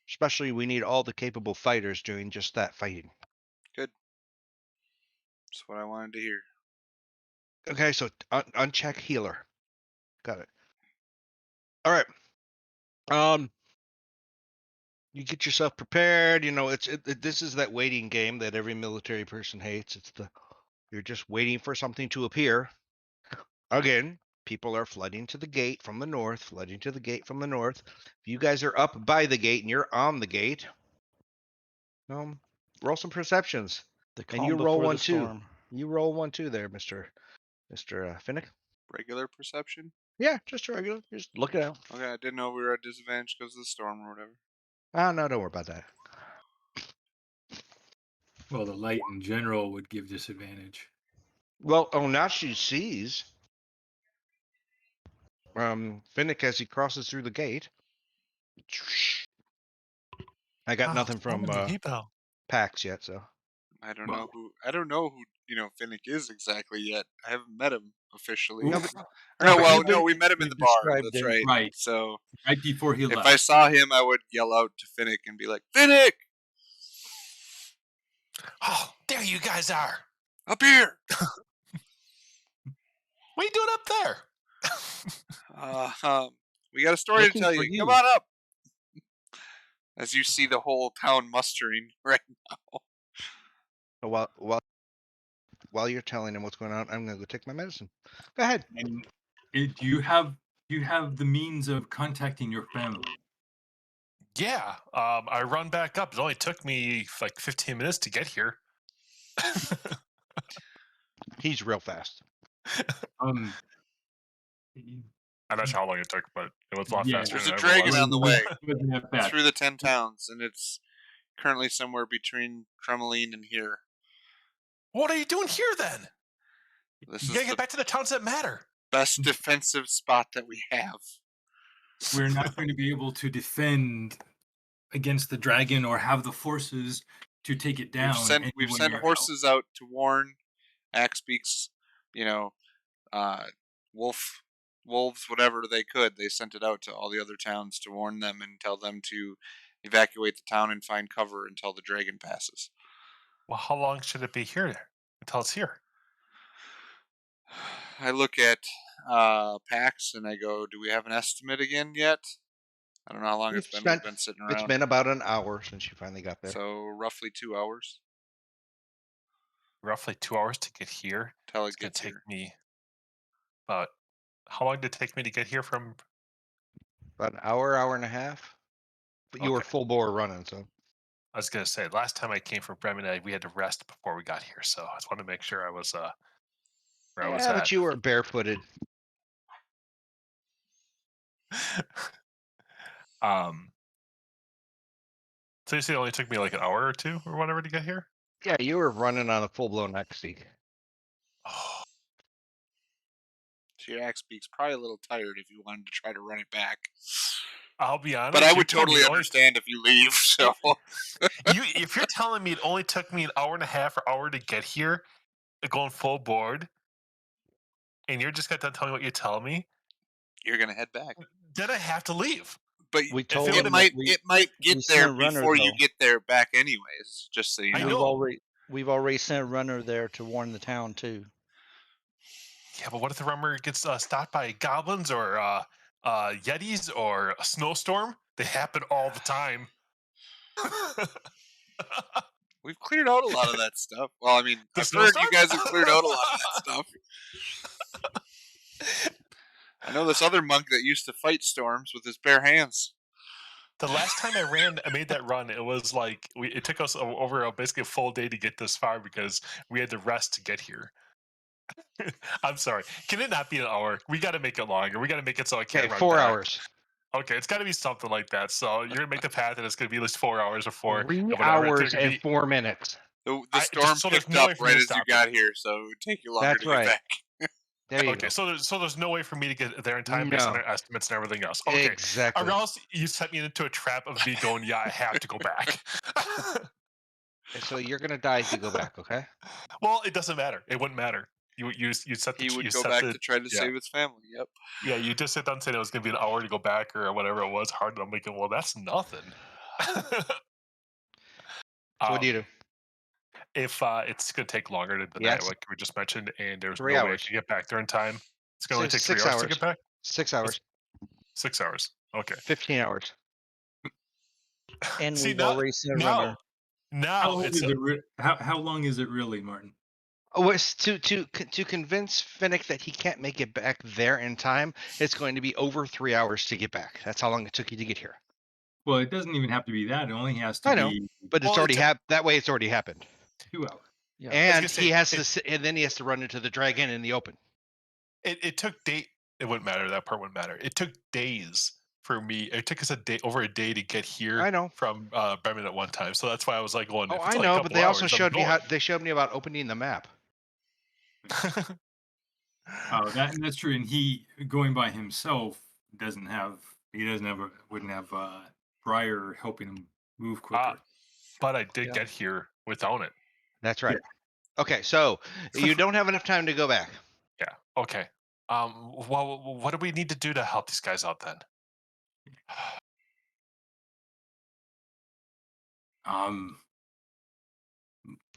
Especially, we need all the capable fighters doing just that fighting. Good. That's what I wanted to hear. Okay, so uncheck healer. Got it. All right. You get yourself prepared. This is that waiting game that every military person hates. You're just waiting for something to appear. Again, people are flooding to the gate from the north, flooding to the gate from the north. If you guys are up by the gate and you're on the gate, roll some perceptions. The And calm you roll before one the too. storm. You roll 1 too there, Mr. Finnick. Regular perception? Yeah, just regular. Just look it out. Okay, I didn't know we were at disadvantage because of the storm or whatever. Oh, no, don't worry about that. Well, the light in general would give disadvantage. Well, now she sees Finnick as he crosses through the gate. I got Oh, nothing from summon the he-bell. PAX yet, so. I don't Well, know who Finnick is exactly yet. I haven't met him officially. Ooh, No, but, Or no, no, but well, you've been. no, we met him in You've the bar. described That's him. right. right, So right before he if left. I saw him, I would yell out to Finnick and be like, "Finnick, Oh, there you guys are. up here!" What are you doing up there? We got a story to Looking tell for you. you. Come on up. As you see the whole town mustering right now. While you're telling him what's going on, I'm gonna go take my medicine. Go ahead. And do you have the means of contacting your family? Yeah, I run back up. It only took me like 15 minutes to get here. He's real fast. Um, I'm not sure how long it took, but it was a lot yeah, faster There's than a I ever dragon was. on the way wasn't that bad. through the 10 towns, and it's currently somewhere between Tremeline and here. What are you doing here then? This You is gotta the get back to the towns that matter. best defensive spot that we have. We're not going to be able to defend against the dragon or have the forces to take it down. We've sent anywhere else. horses out to warn Axbeaks, wolves, whatever they could. They sent it out to all the other towns to warn them and tell them to evacuate the town and find cover until the dragon passes. Well, how long should it be here until it's here? I look at PAX and I go, "Do we have an estimate again yet?" I don't know how long it's been. We've been sitting It's around. been about an hour since you finally got there. So roughly 2 hours Roughly 2 hours to get here. till it It's gonna gets take here. me about how long did it take me to get here from? About an hour and a half. But you were Okay. full bore running, so. I was gonna say last time I came from Bremen, we had to rest before we got here, so I just wanted to make sure I was where I was Yeah, at. but you were barefooted. um, so you say it only took me like an hour or two or whatever to get here. Yeah, you were running on a full blown X-Seek. Oh, So your Axbeak's probably a little tired if you wanted to try to run it back. I'll be honest. But I you're would telling me totally it only- understand if you leave. So if you're telling me it only took me an hour and a half or hour to get here, going full board, and you're just got done telling me what you're telling me, you're gonna head back. then I have to leave. But We told it it him might that we get sent there a runner, before you though. get there back anyways, just so you I know. know. We've already sent a runner there to warn the town too. Yeah, but what if the rummer gets stopped by goblins or yetis or a snowstorm? They happen all the time. We've cleared out a lot of that stuff. Well, I mean, The I've heard you snowstorm? guys have cleared out a lot of that stuff. I know this other monk that used to fight storms with his bare hands. The last time I made that run, it was like it took us over basically a full day to get this far because we had to rest to get here. I'm sorry. Can it not be an hour? We got to make it longer. We got to make it so I can't Okay, run 4 back. hours. Okay, it's got to be something like that. So you're gonna make the path, and it's gonna be at least 4 hours before 3 whatever. hours and 4 minutes. The Just storm so there's picked no up way for me right to as you stop got here, so it would take you longer That's to get right. back. There you Okay, go. so there's no way for me to get there in time based on No. our estimates and everything else. Okay, Exactly. or else you set me into a trap of me going, yeah, I have to go back. So you're gonna die if you go back, okay? Well, it doesn't matter. It wouldn't matter. You set the He would you go set back the to try to yeah. save his family. Yep. Yeah, you just sit down and said it was gonna be an hour to go back or whatever it was hard. I'm thinking, well, that's nothing. So what do you do? If it's gonna take longer than that, Yes. like we just mentioned, and there's 3 no way I hours. can get back there in time, it's gonna only take 3 6 hours to hours. get back. 6 hours. 6 hours. Okay. 15 hours. And See, we've already sent a runner. How long it's is it? How long is it really, Martin? Oh, it's to convince Finnick that he can't make it back there in time. It's going to be over 3 hours to get back. That's how long it took you to get here. Well, it doesn't even have to be that. It only has to I know, be but it's Well, already it's- happened. That way, it's already happened. 2 hours. Yeah. And gonna say, he has to, and then he has to run into the dragon in the open. it took day. It wouldn't matter. That part wouldn't matter. It took days for me. It took us over a day to get here. I know. From Bremen at one time, so that's why I was like, going. Oh, if I it's only a know, couple but they also hours, I'm showed me going. how they showed me about opening the map. Oh, that's true. And he going by himself wouldn't have Briar helping him Move Ah, quicker. but I did Yeah. get here without it. That's right. Okay, so you don't have enough time to go back. Yeah. Okay. Well, what do we need to do to help these guys out then? Um,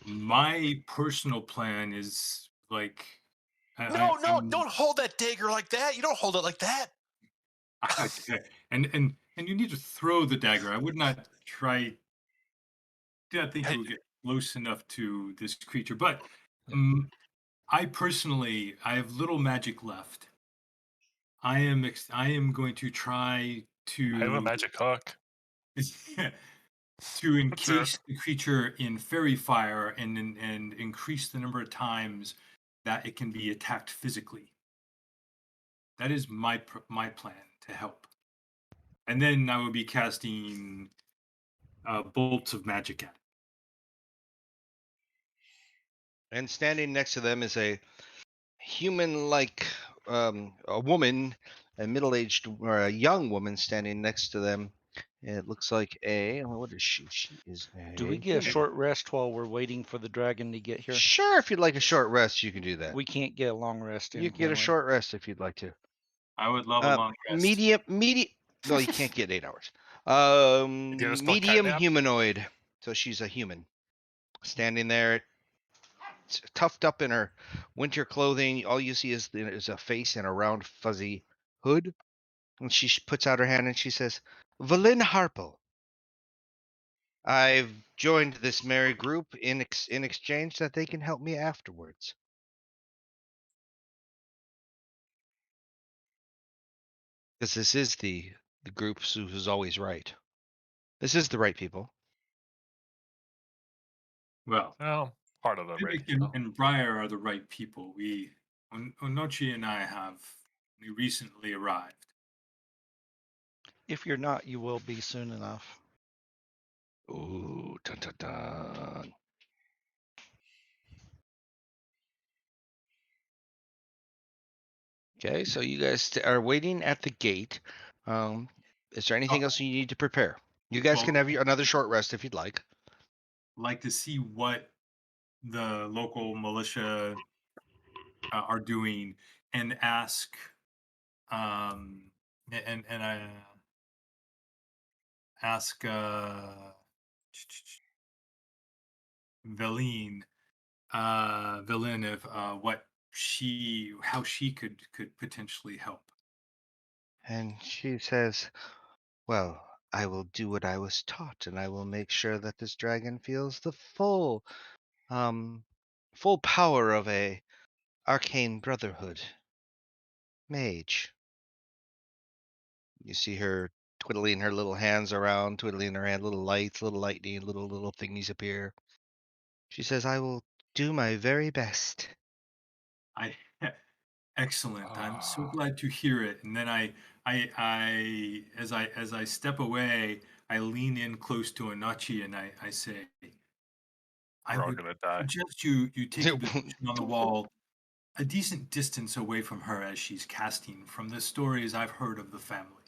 my personal plan is like, No, I'm don't hold that dagger like that. You don't hold it like that. and you need to throw the dagger. I would not try. Did think Hey, you would get close enough to this creature, but Yeah. um, I have little magic left. I am going to try I have a to magic hook. to That's it. encase the creature in fairy fire and increase the number of times that it can be attacked physically. That is my plan to help. And then I will be casting bolts of magic at it. And standing next to them is a human-like a woman, a middle-aged or a young woman standing next to them. It looks like what is she? She is Do we a get a human. short rest while we're waiting for the dragon to get here? Sure, if you'd like a short rest, you can do that. We can't get a long rest in. You can get a we? short rest if you'd like to. I would love a long rest. Medium. No, you can't get 8 hours. You just spell Medium catnap? humanoid. So she's a human, standing there, tucked up in her winter clothing. All you see is a face and a round fuzzy hood. And she puts out her hand and she says, "Valin Harple. I've joined this merry group in exchange that they can help me afterwards." Because this is the group who's always right. This is the right people. Well, Well, part of the right Finnick people. and Briar are the right people. Onochi and I have recently arrived. If you're not, you will be soon enough. Ooh, dun dun dun. Okay, so you guys are waiting at the gate. Is there anything else you need to prepare? You guys can Well, have another short rest if you'd like. like to see what the local militia are doing and ask and I ask Veline Velin if what she how she could potentially help. And she says, "Well, I will do what I was taught, and I will make sure that this dragon feels the um, full power of a arcane brotherhood mage." You see her twiddling her little hands around, twiddling her hand, little lights, little lightning, little thingies appear. She says, "I will do my very best." I excellent. I'm so Ah, glad to hear it. And then as I step away, I lean in close to Anachi and I say, I we're all would gonna die. suggest you take a position on the wall a decent distance away from her as she's casting from the stories I've heard of the family.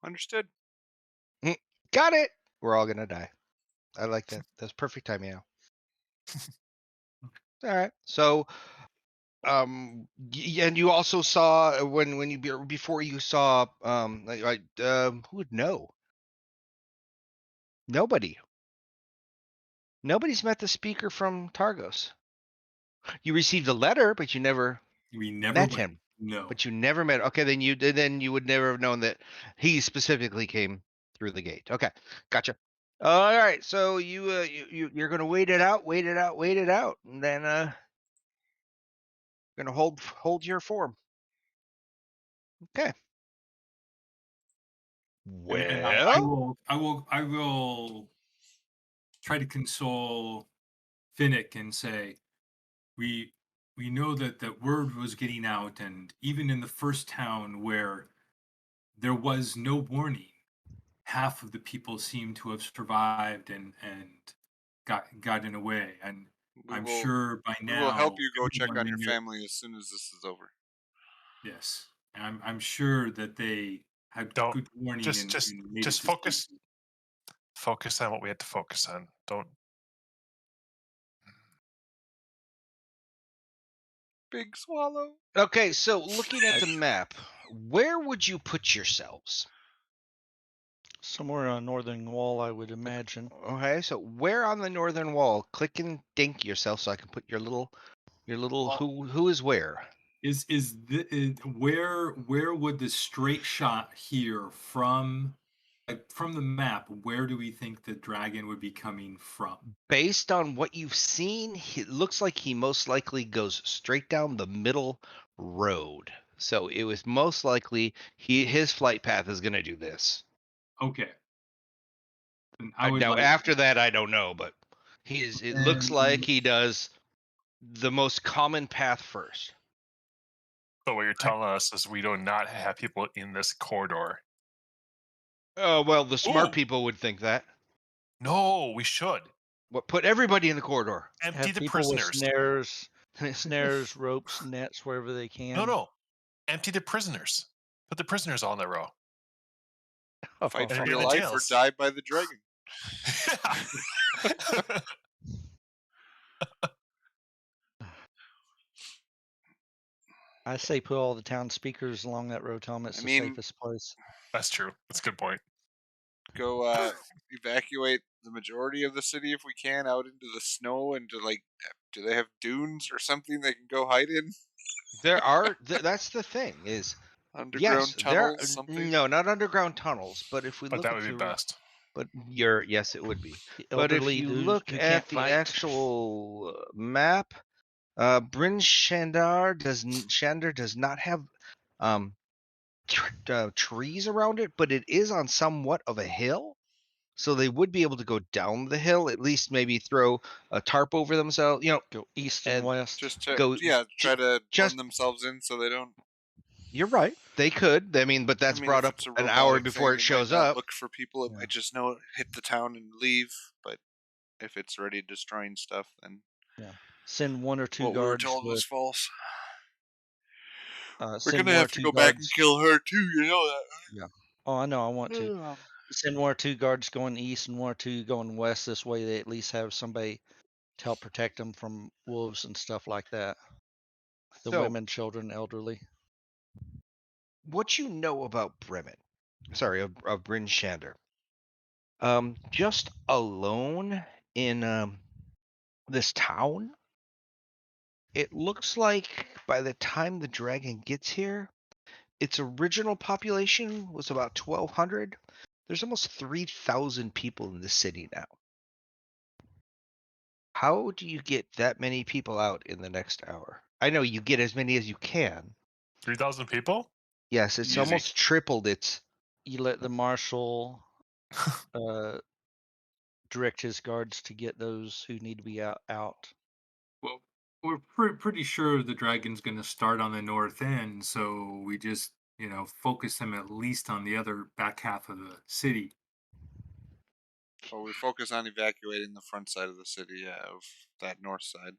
Understood. Got it. We're all gonna die. I like that. That's perfect timing now. All right. So, and you also saw when you before you saw who would know? Nobody. Nobody's met the speaker from Targos. You received a letter, but you never We never met went. him. No. But you never met. Okay, then you would never have known that he specifically came through the gate. Okay, gotcha. All right, so you're gonna wait it out, wait it out, and then gonna hold your form. Okay. And Well, I will try to console Finnick and say we we know that that word was getting out, and even in the first town where there was no warning, half of the people seem to have survived and gotten away. And We I'm will sure by we will help now you go check everyone on your in there. family as soon as this is over. Yes, and I'm sure that they had Don't good warning just just and made it just to focus safety. Focus on what we had to focus on. Don't. Big swallow. Okay, so looking at the map, where would you put yourselves? Somewhere on northern wall, I would imagine. Okay, so where on the northern wall? Click and dink yourself so I can put your little who is where? Where would the straight shot here from, like from the map, where do we think the dragon would be coming from? Based on what you've seen, it looks like he most likely goes straight down the middle road. So it was most likely his flight path is going to do this. Okay. And I would Now like after that, I don't know, but it looks like he does the most common path first. So what you're telling us is we do not have people in this corridor. Oh well, the smart Ooh. people would think that. No, we should What put everybody in the corridor? empty Have the people with prisoners. snares, ropes, nets, wherever they can. No, empty the prisoners. Put the prisoners all in a row. Fight And for be your in the life or jails. die by the dragon. I say put all the town speakers along that road. Tell them it's I the mean- safest place. That's true. That's a good point. Go evacuate the majority of the city if we can out into the snow and to do they have dunes or something they can go hide in? There are. That's the thing is. Underground Yes, there. tunnels, something. No, not underground tunnels. But if we But look that at would be the best. But yes, it would be. The But if elderly you who look can't at the fight. actual map, Bryn Shandar does not have trees around it, but it is on somewhat of a hill. So they would be able to go down the hill, at least maybe throw a tarp over themselves, Go east and and west. Just to go try to just- blend themselves in so they don't. You're right. They could. I mean, but that's brought if up it's a an hour robotic before thing, it shows might not up. look for people. It Yeah. might just know hit the town and leave. But if it's already destroying stuff, then Send one or two what we were guards told with. was false. We're Send gonna one or have to two go guards. back and kill her too. You know that. Oh, I know. I want to send one or two guards going east and one or two going west. This way, they at least have somebody to help protect them from wolves and stuff like that. The So, women, children, elderly. what you know about Bremen? Sorry, of Bryn Shander. Just alone in this town, it looks like by the time the dragon gets here, its original population was about 1,200. There's almost 3,000 people in the city now. How do you get that many people out in the next hour? I know you get as many as you can. 3,000 people? Yes, it's Easy. almost tripled its. You let the marshal direct his guards to get those who need to be out. Well, we're pretty sure the dragon's going to start on the north end, so we just, focus him at least on the other back half of the city. Well, we focus on evacuating the front side of the city, of that north side.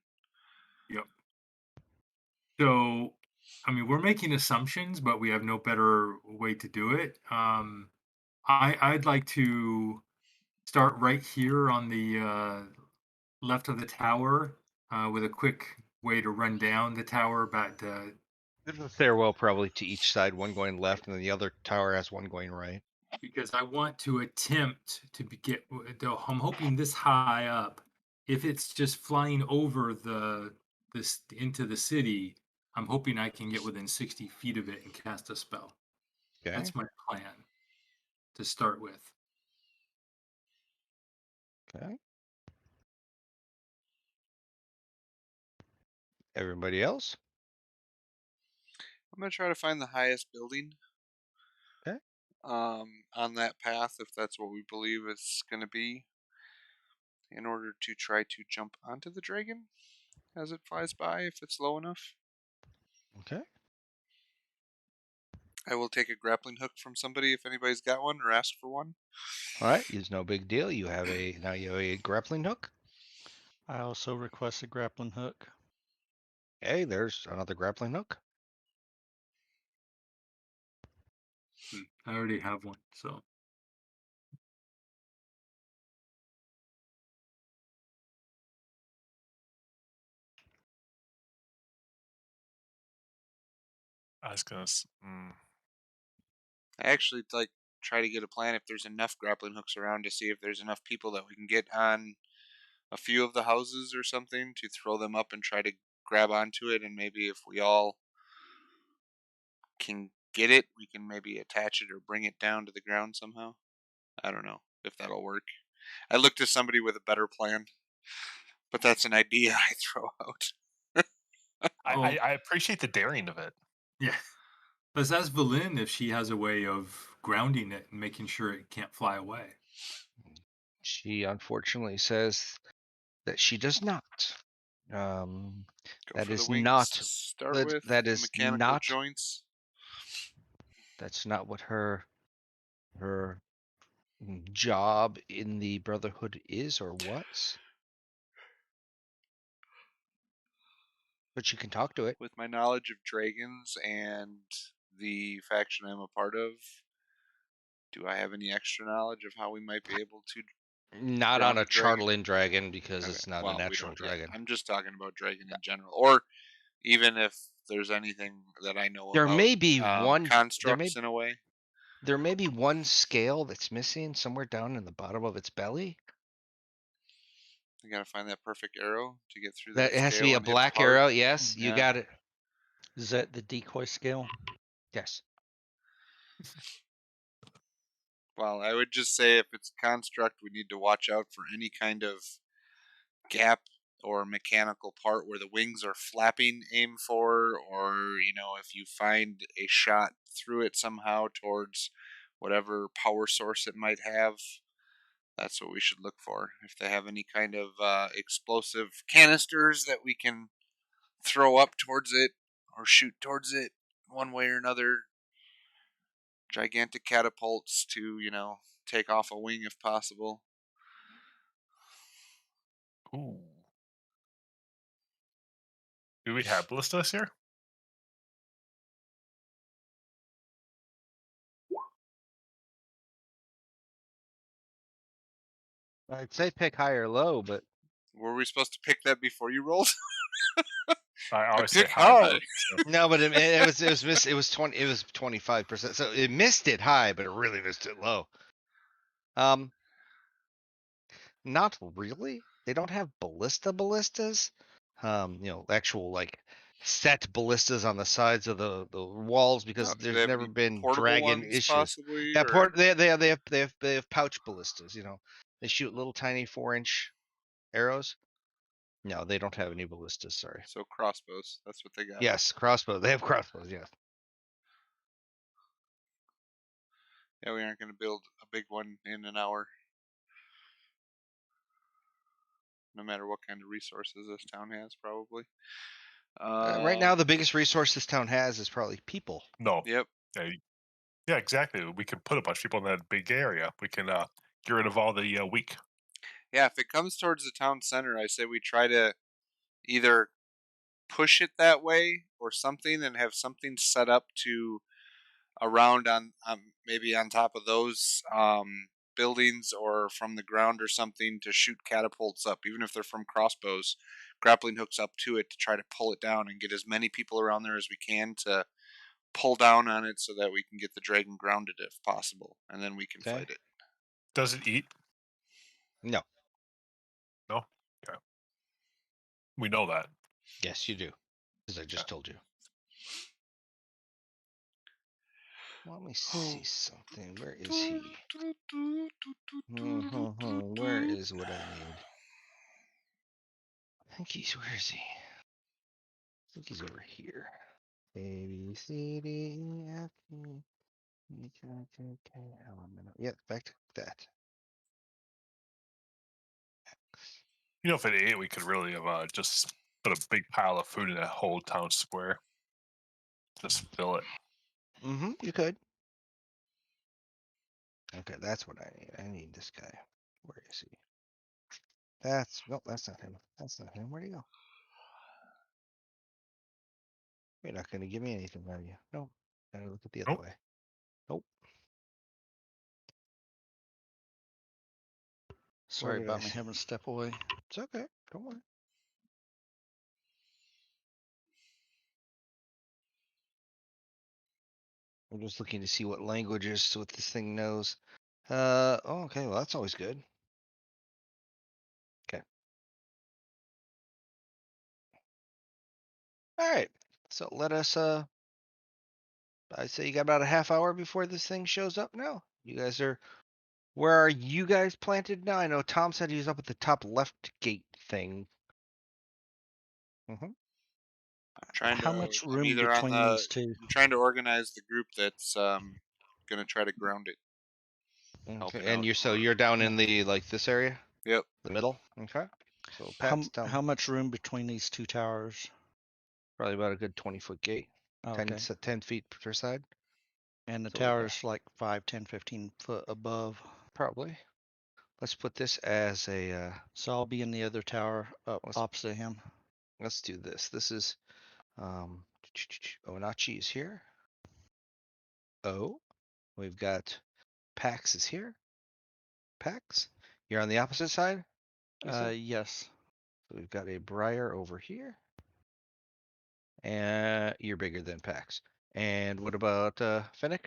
Yep. So, I mean, we're making assumptions, but we have no better way to do it. I'd like to start right here on the left of the tower with a quick way to run down the tower about There's a stairwell probably to each side, one going left, and then the other tower has one going right. because I want to attempt to get. I'm hoping this high up. If it's just flying over this into the city, I'm hoping I can get within 60 feet of it and cast a spell. Okay. That's my plan to start with. Okay. Everybody else? I'm gonna try to find the highest building. Okay. On that path, if that's what we believe it's gonna be, in order to try to jump onto the dragon as it flies by, if it's low enough. Okay. I will take a grappling hook from somebody if anybody's got one or ask for one. All right. It's no big deal. You have a grappling hook. I also request a grappling hook. Hey, there's another grappling hook. I already have one, so I was gonna. I actually like try to get a plan if there's enough grappling hooks around to see if there's enough people that we can get on a few of the houses or something to throw them up and try to grab onto it, and maybe if we all can get it, we can maybe attach it or bring it down to the ground somehow. I don't know if that'll work. I look to somebody with a better plan, but that's an idea I throw out. I appreciate the daring of it. Yeah. Let's ask Valin if she has a way of grounding it and making sure it can't fly away. She unfortunately says that she does not. Go That for the is wings not. to start That with. that The is mechanical not. joints. That's not what her job in the Brotherhood is or was. But you can talk to it. With my knowledge of dragons and the faction I'm a part of, do I have any extra knowledge of how we might be able to Not on ground a a dragon? Charlin dragon because Okay. it's not a Well, we natural don't. Yeah, dragon. I'm just talking about dragon in general, or even if there's anything that I know There about may be one. constructs in a way. There may be one scale that's missing somewhere down in the bottom of its belly. I gotta find that perfect arrow to get through That that it has to be scale a and hit the black heart. arrow. Yes, you Yeah. got it. Is that the decoy scale? Yes. Well, I would just say if it's a construct, we need to watch out for any kind of gap or mechanical part where the wings are flapping. Aim for, or if you find a shot through it somehow towards whatever power source it might have, that's what we should look for. If they have any kind of explosive canisters that we can throw up towards it or shoot towards it one way or another, gigantic catapults to, take off a wing if possible. Ooh. Do we have ballistas here? I'd say pick high or low, but Were we supposed to pick that before you rolled? I always say pick high. high. So no, but it was 25%. So it missed it high, but it really missed it low. Not really. They don't have ballistas. Actual like set ballistas on the sides of the walls because Do they there's have never any been portable dragon ones, issues. possibly? Yeah, Or they have pouch ballistas. They shoot little tiny 4-inch arrows. No, they don't have any ballistas. Sorry. so crossbows. That's what they got. Yes, crossbow. They have crossbows. Yes. Yeah, we aren't going to build a big one in an hour. No matter what kind of resources this town has, probably. Right now, the biggest resource this town has is probably people. no. Yep. Yeah, exactly. We can put a bunch of people in that big area. We can get rid of all the weak. Yeah, if it comes towards the town center, I say we try to either push it that way or something, and have something set up to around on maybe on top of those buildings or from the ground or something to shoot catapults up, even if they're from crossbows, grappling hooks up to it to try to pull it down and get as many people around there as we can to pull down on it so that we can get the dragon grounded if possible, and then we can Okay. fight it. Does it eat? No. No. Okay. We know that. Yes, you do, because I just told you. Let me see something. Where is he? Where is what I need? Where is he? I think he's over here. A, B, C, D, E, F, G, H, I, J, K, L, M, N, O. Yeah, back to that. If it ate, we could really have just put a big pile of food in that whole town square. Just fill it. You could. Okay, that's what I need. I need this guy. Where is he? Nope, that's not him. That's not him. Where'd he go? You're not gonna give me anything, are you? Nope. Gotta look at the other Nope. way. Nope. Sorry Where did I about me see? having to step away. It's okay. Don't worry. I'm just looking to see what languages what this thing knows. Okay, well that's always good. Okay. All right. So let us I say you got about a half hour before this thing shows up now. Where are you guys planted now? I know Tom said he was up at the top left gate thing. Trying How to. much I'm room either on between the. these two? I'm trying to organize the group that's gonna try to ground it. Okay. Helping And out. you're down in the like this area, Yep. the middle. Okay. So How, Pat's down how much room between these two towers? probably about a good 20-foot gate, Okay. 10 feet per side. And the So we got- tower's like 5, 10, 15 foot above. Probably. Let's put this as a. So I'll be in the other tower up Let's- opposite him. Let's do this. This is Onachi is here. Oh, we've got Pax is here. Pax, you're on the opposite side. You said? Yes. So we've got a Briar over here, and you're bigger than Pax. And what about Finnick?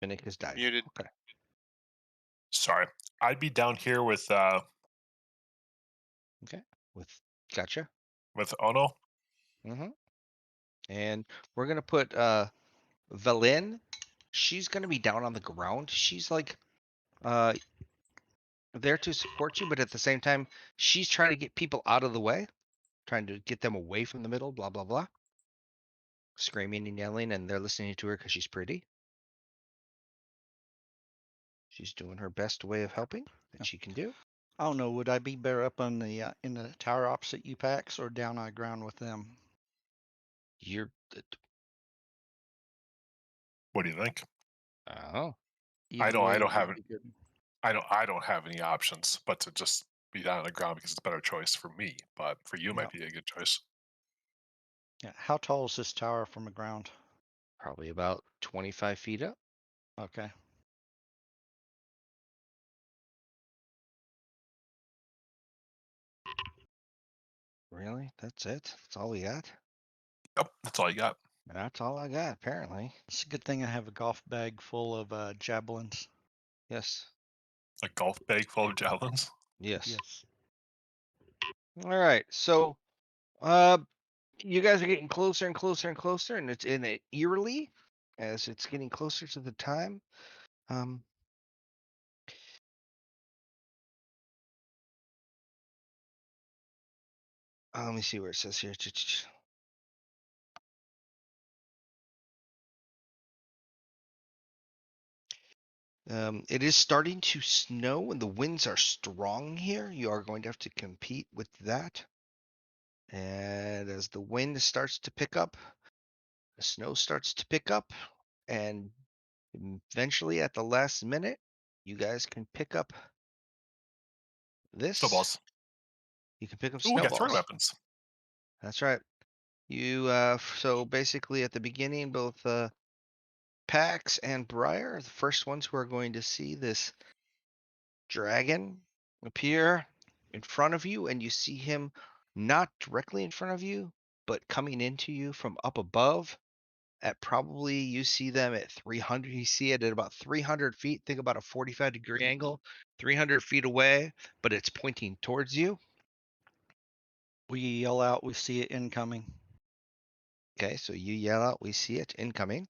Finnick has died. Muted. Okay. Sorry, I'd be down here with Gotcha. Ono. And we're gonna put Valin. She's gonna be down on the ground. She's like uh there to support you, but at the same time, she's trying to get people out of the way, trying to get them away from the middle. Blah blah blah. Screaming and yelling, and they're listening to her because she's pretty. She's doing her best way of helping that she can do. I don't know. Would I be better up on the in the tower opposite you, Pax, or down on the ground with them? You're. What do you think? Oh. Either I way don't have would be good. I don't have any options but to just be down on the ground because it's a better choice for me. But for you, it might be a good choice. Yeah. How tall is this tower from the ground? Probably about 25 feet up. Okay. Really? That's it? That's all we got? Yep, that's all you got. That's all I got, apparently. It's a good thing I have a golf bag full of javelins. Yes. A golf bag full of javelins. Yes. Yes. All right. So, you guys are getting closer and closer and closer, and it's in it eerily as it's getting closer to the time. Um, let me see where it says here. It is starting to snow and the winds are strong here. You are going to have to compete with that. And as the wind starts to pick up, the snow starts to pick up, and eventually at the last minute, you guys can pick up this. Snowballs. You can pick up Oh, we got throwing snowballs. weapons. That's right. You so basically at the beginning, both Pax and Briar are the first ones who are going to see this dragon appear in front of you, and you see him not directly in front of you, but coming into you from up above. At probably you see them at 300. You see it at about 300 feet. Think about a 45-degree angle, 300 feet away, but it's pointing towards you. We yell out, we see it incoming. Okay, so you yell out, "We see it incoming,"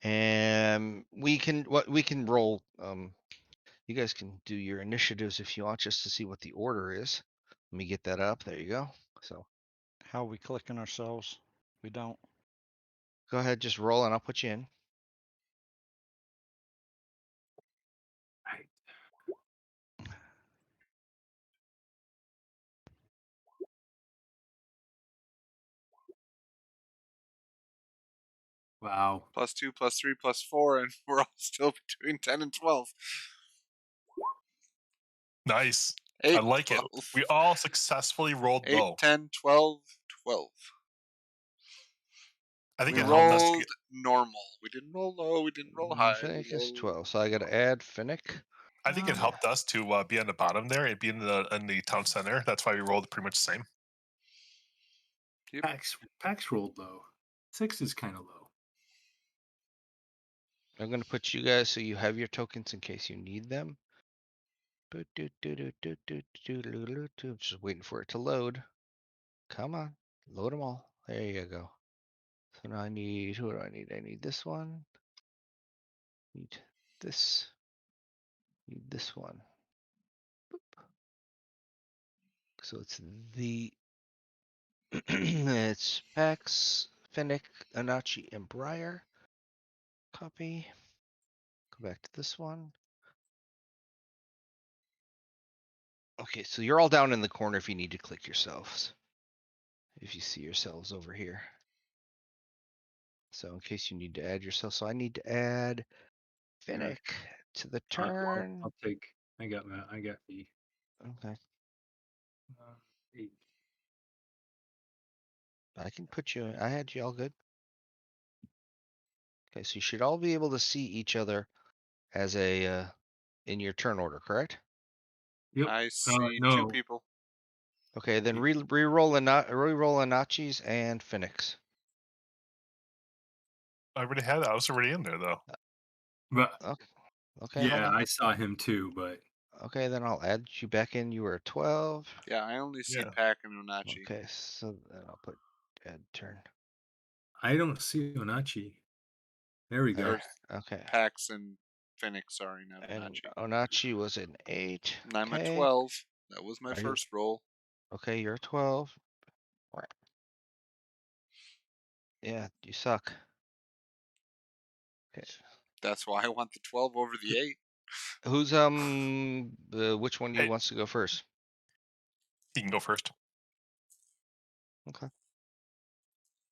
and we can roll. You guys can do your initiatives if you want, just to see what the order is. Let me get that up. There you go. So How are we clicking ourselves? We don't. go ahead, just roll, and I'll put you in. Right. Wow. +2, +3, +4, and we're all still between 10 and 12. Nice. 8, I like 12. it. We all successfully rolled 8, low. 10, 12, 12. I think We it helped us to rolled get normal. We didn't roll low. We didn't roll high. We Finnick is rolled 12, so I got to add Finnick. I think it helped us to be on the bottom there and be in the town center. That's why we rolled pretty much the same. Yep. Pax rolled low. 6 is kind of low. I'm gonna put you guys so you have your tokens in case you need them. I'm just waiting for it to load. Come on, load them all. There you go. So now who do I need? I need this one. Need this. Need this one. Boop. So it's it's Pax, Finnick, Anachi, and Briar. Copy. Go back to this one. Okay, so you're all down in the corner if you need to click yourselves. If you see yourselves over here. So in case you need to add yourself, so I need to add Finnick to the turn. I'll take. I got me. Okay, 8. I can put you. I had you all good. Okay, so you should all be able to see each other as a in your turn order, correct? Yep. I see 2 No. people. Okay, then re-roll Anachi's and Finnick's. I already had it. I was already in there though. But Okay. Okay, hold yeah, on. I saw him too. But Okay, then I'll add you back in. You were 12. Yeah, I only see Yeah. Pack and Onachi. Okay, so then I'll put add turn. I don't see Onachi. There we go. Or Okay. Pax and Finnick, sorry, not And Onachi. Onachi was an 8. And I'm at Okay. 12. That was my Are you- first roll. Okay, you're 12. Yeah, you suck. Okay. That's why I want the 12 over the 8. Who's which one of you Hey. wants to go first? You can go first. Okay.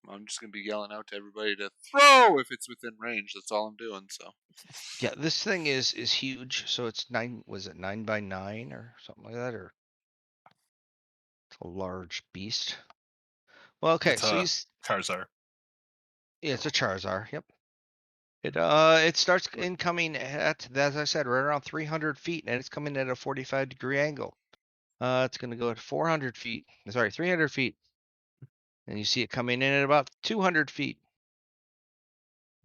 I'm just gonna be yelling out to everybody to throw if it's within range. That's all I'm doing. So Yeah, this thing is huge. So it's 9. Was it 9 by 9 or something like that, or it's a large beast? Well, okay. It's So a he's Charizard. yeah, it's a Charizard. Yep. It starts What? incoming at, as I said, right around 300 feet, and it's coming at a 45-degree angle. It's gonna go at 400 feet. Sorry, 300 feet, and you see it coming in at about 200 feet.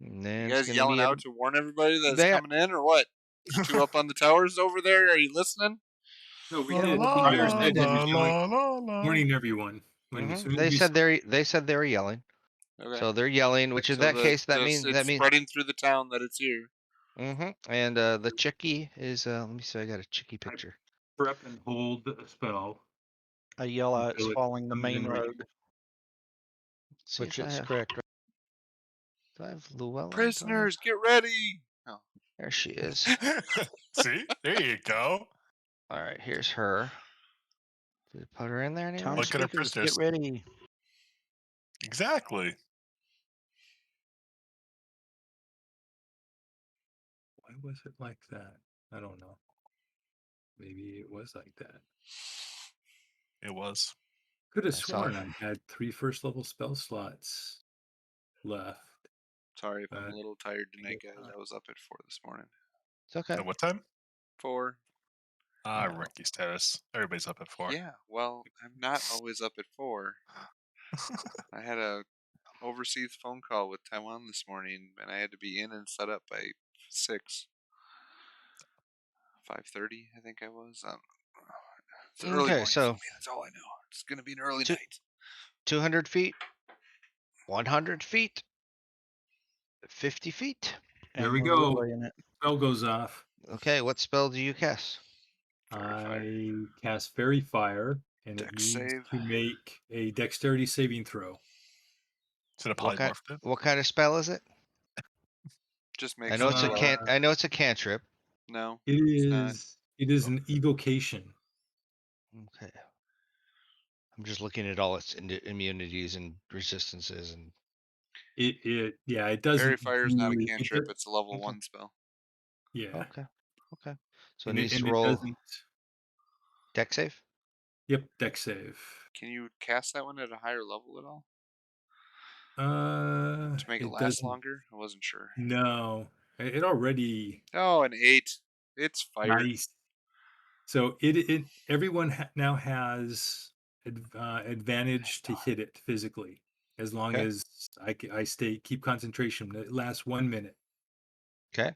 And then you it's guys gonna yelling be out to warn everybody that it's that. coming in, or what? You 2 up on the towers over there? Are you listening? No, we La, did. la, Briar la, said he was la, yelling, la, la. warning everyone. When as soon as They we said they said they were yelling. Okay. So they're yelling, which in So that case it's that means. spreading through the town that it's here. And the chickie is let me see. I got a chickie picture. prep and hold a spell. I yell out, it's until it following the comes main in range. road, See which if I it's have. correct. Right? Do I have Llewellyn? Prisoners, get ready! Oh, There she is. See? There you go. All right, here's her. Did it put her in there anywhere? Town Look at our speakers, prisoners. get ready. Exactly. Why was it like that? I don't know. Maybe it was like that. It was. Could have I saw sworn it. I had 3 first level spell slots left. sorry if I'm a little tired tonight, guess guys. not. I was up at 4 this morning. It's okay. At what time? 4. Rookie status. Everybody's up at 4. Yeah, well, I'm not always up at 4. I had a overseas phone call with Taiwan this morning, and I had to be in and set up by 6. 5:30, I think I was. It's early Okay, morning for so me. That's all I know. It's gonna be an early Two- night. 200 feet, 100 feet, 50 feet. There And we we're go. relaying it. Spell goes off. Okay, what spell do you cast? Fairy fire. I cast Fairy Fire, and it Dex needs save. to make a dexterity saving throw. Is it a What kind? polymorph then? What kind of spell is it? Just I makes know it it's a glow. I know it's a cantrip. No, It it's not. is an evocation. Okay. I'm just looking at all its immunities and resistances and. It Fairy doesn't fire is not a do cantrip. It's a level Okay. 1 spell. yeah. Okay. So it And needs to it roll doesn't. deck save. Yep, dex save. Can you cast that one at a higher level at all to make it It last doesn't. longer? I wasn't sure. No, it already. Oh, an 8. It's fire. Nice. So everyone now has advantage to hit it physically, as long Okay. as I keep concentration. It lasts 1 minute. Okay.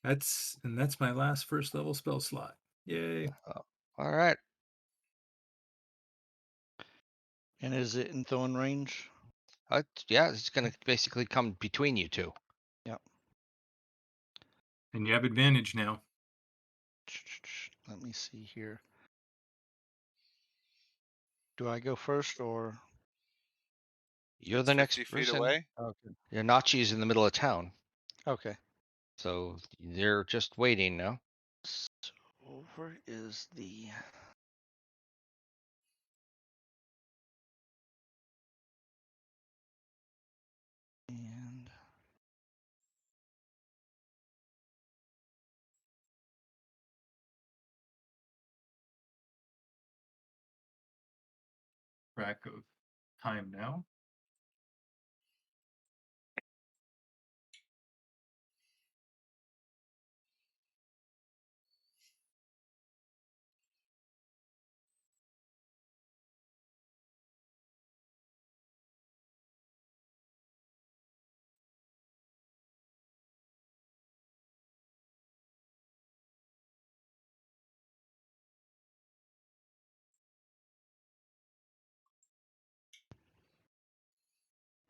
That's my last first level spell slot. Yay! All right. And is it in throwing range? Yeah, it's gonna basically come between you two. Yep. And you have advantage now. Let me see here. Do I go first or? You're It's the next 50 feet person. away. Okay. Yeah, Nachi's in the middle of town, Okay. so they're just waiting now. So where is the? And Track of time now.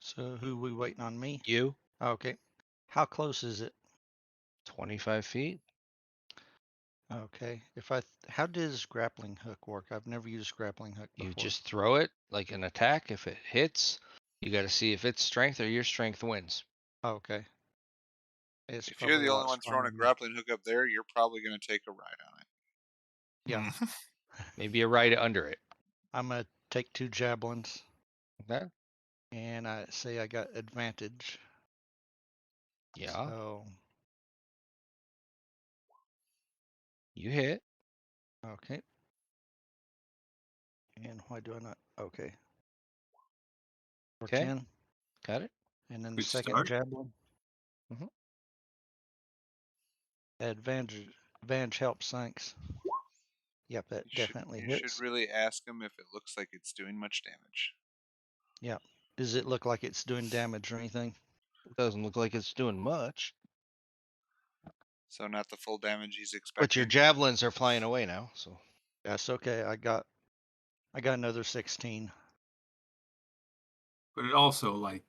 so who we waiting on me? You, Okay. How close is it? 25 feet. Okay. How does grappling hook work? I've never used grappling hook You before. just throw it like an attack. If it hits, you got to see if it's strength or your strength wins. Okay. It's If you're probably the a only lot one throwing a stronger. grappling hook up there, you're probably going to take a ride on it. Yeah. Maybe a ride under it. I'm gonna take 2 javelins, Okay. and I say I got advantage. Yeah. So You hit. okay. And why do I not? Okay. For Okay. 10, Got it. and then the Good second start. javelin. Mhm. Advantage helps. Thanks. Yep, that definitely You should hits. really ask him if it looks like it's doing much damage. Yep. Does it look like it's doing damage or anything? Doesn't look like it's doing much. So not the full damage he's But your expecting. javelins are flying away now, so That's okay. I got another 16. But it also, like,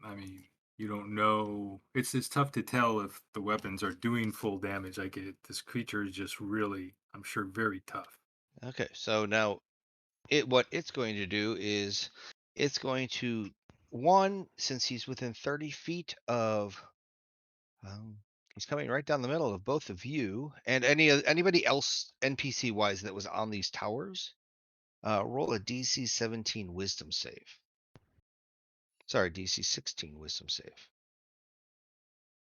I mean, you don't know. It's tough to tell if the weapons are doing full damage. Like this creature is just really, I'm sure, very tough. okay. So now what it's going to do is it's going to since he's within 30 feet of he's coming right down the middle of both of you and anybody else NPC wise that was on these towers. Roll a DC 17 Wisdom save. Sorry, DC 16 Wisdom save.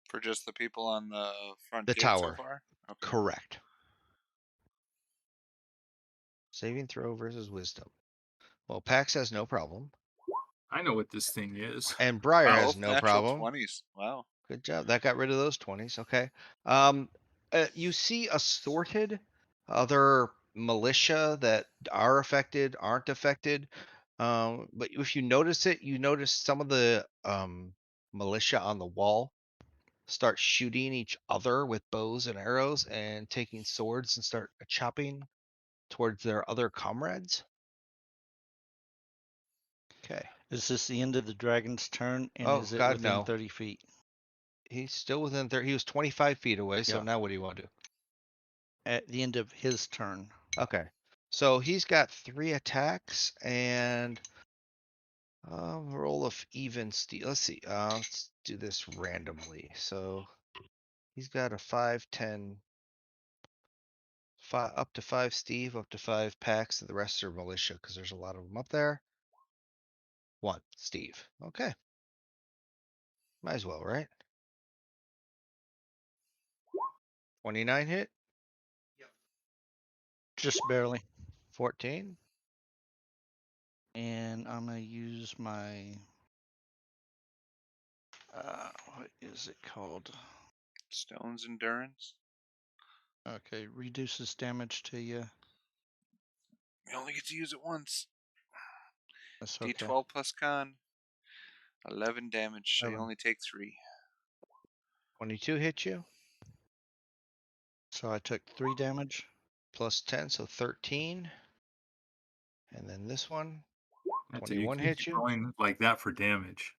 For just the people on the front The gate so tower. far? Okay. Correct. Saving throw versus Wisdom. Well, Pax has no problem, I know what this thing is. and Briar has Both no natural problem. 20s. Wow. Good job. That got rid of those 20s. Okay. You see assorted other militia that are affected, aren't affected. But if you notice it, you notice some of the militia on the wall start shooting each other with bows and arrows and taking swords and start chopping towards their other comrades. Okay. Is this the end of the dragon's turn? And Oh, is it God, within no. 30 feet? He's still within 30. He was 25 feet away. So Yeah. now what do you want to do? At the end of his turn. Okay. So he's got 3 attacks and roll of even steel. Let's see. Let's do this randomly. So he's got a 5, 10, 5, up to 5 Steve, up to 5 Pax, and the rest are militia because there's a lot of them up there. 1 Steve. Okay. Might as well, right? 29 hit, Just barely. 14. And I'm gonna use my what is it called? Stone's endurance. Okay, reduces damage to you. You only get to use it once. That's okay. D12 plus con. 11 damage, so you 11. only take 3. 22 hit you. So I took 3 damage. Plus 10, so 13. And then this one, That's it. You 21 can hit keep you. rolling like that for damage.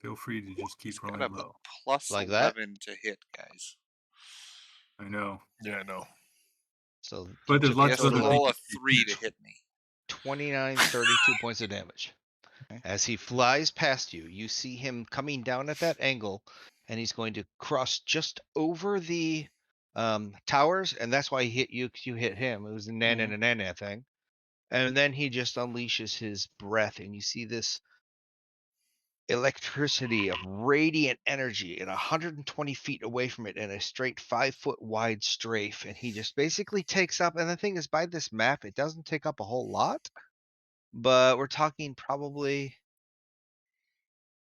Feel free to just He's keep got rolling a low. plus Like that? 11 to hit, guys. I know. Yeah, I know. So But there's took a lots He of has to total other of roll a things. 3 to hit me. 29, 32 points of damage. Okay. As he flies past you, you see him coming down at that angle, and he's going to cross just over the towers, and that's why he hit you, 'cause you hit him. It was a na thing. And then he just unleashes his breath, and you see this electricity of radiant energy at 120 feet away from it in a straight 5-foot wide strafe. And he just basically takes up, and the thing is, by this map, it doesn't take up a whole lot, but we're talking probably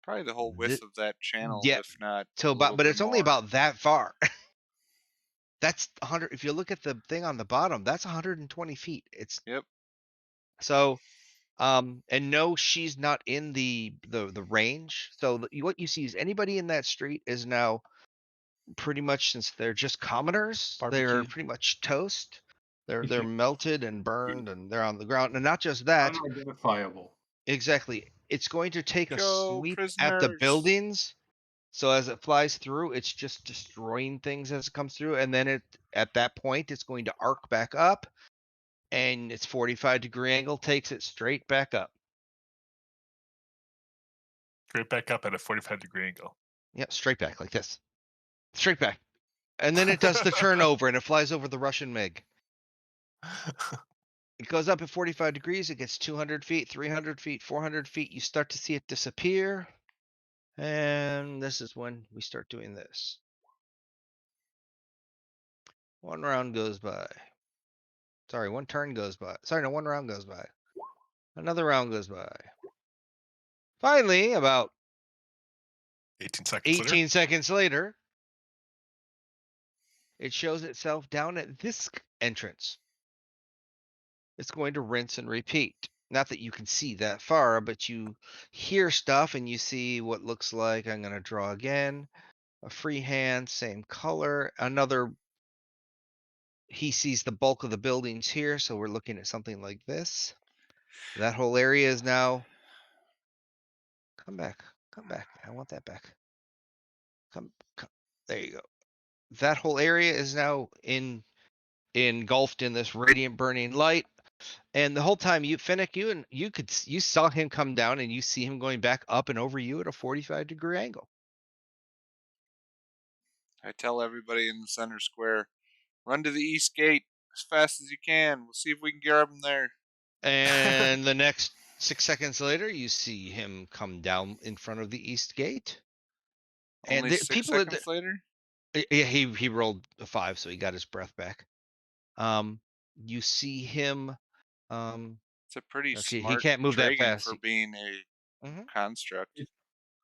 Probably the whole width of that channel, yeah, if not so a little but bit it's only more. about that far. That's 100. If you look at the thing on the bottom, that's 120 feet. It's Yep. so and no, she's not in the range. So what you see is anybody in that street is now pretty much, since they're just commoners, they're Barbecue. pretty much toast. They're melted and burned, and they're on the ground. And not just that, Unidentifiable. exactly. It's going to take a Go, sweep at the prisoners. buildings. So as it flies through, it's just destroying things as it comes through, and then at that point it's going to arc back up, and its 45-degree angle takes it straight back up. Straight back up at a 45-degree angle. Yep, straight back like this. Straight back. And then it does the turnover and it flies over the Russian MiG. It goes up at 45 degrees, it gets 200 feet, 300 feet, 400 feet. You start to see it disappear. And this is when we start doing this. One round goes by. Sorry, one turn goes by. Sorry, no, one round goes by. Another round goes by. Finally, about 18 seconds 18 later. seconds later, it shows itself down at this entrance. It's going to rinse and repeat. Not that you can see that far, but you hear stuff and you see what looks like, I'm going to draw again, a free hand, same color, another. He sees the bulk of the buildings here, so we're looking at something like this. That whole area is now. Come back. I want that back. Come. There you go. That whole area is now engulfed in this radiant burning light. And the whole time Finnick, you saw him come down, and you see him going back up and over you at a 45-degree angle. I tell everybody in the center square, run to the east gate as fast as you can. We'll see if we can grab them there. And the next 6 seconds later, you see him come down in front of the east gate. Only And 6 seconds later? Yeah, he rolled a 5, so he got his breath back. You see him. It's a pretty Actually, he smart can't move that dragon fast. for being a construct.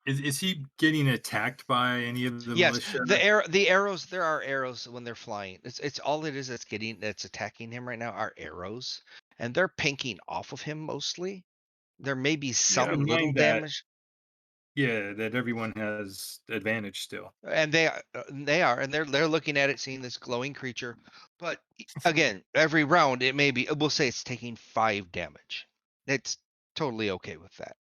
Is he getting attacked by any of the Yes, militia? the arrows. There are arrows when they're flying. It's all it is that's attacking him right now are arrows, and they're pinking off of him mostly. There may be some in little mind that- damage, Yeah, that everyone has advantage still. and they are, and they're looking at it, seeing this glowing creature. But again, every round it may be. We'll say it's taking 5 damage. It's totally okay with that.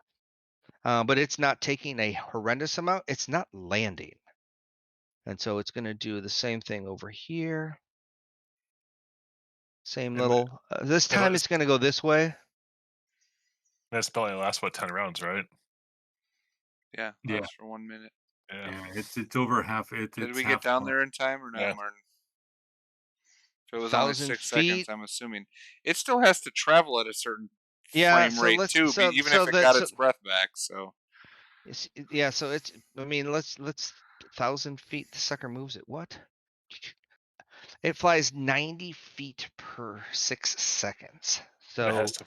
But it's not taking a horrendous amount. It's not landing. And so it's going to do the same thing over here. Same And little. This time it's going to go this way. That spell only lasts, 10 rounds, right? Yeah, Yeah. lasts for 1 minute. Yeah. It's over half. Did we get down there in time or not, Yeah. Martin? If it was only 1,000 6 feet. seconds, I'm assuming it still has to travel at a certain frame so rate let's too, so even so if it that got so, its breath back. So yeah. So it's. I mean, let's 1,000 feet. The sucker moves at what? It flies 90 feet per 6 seconds. It has So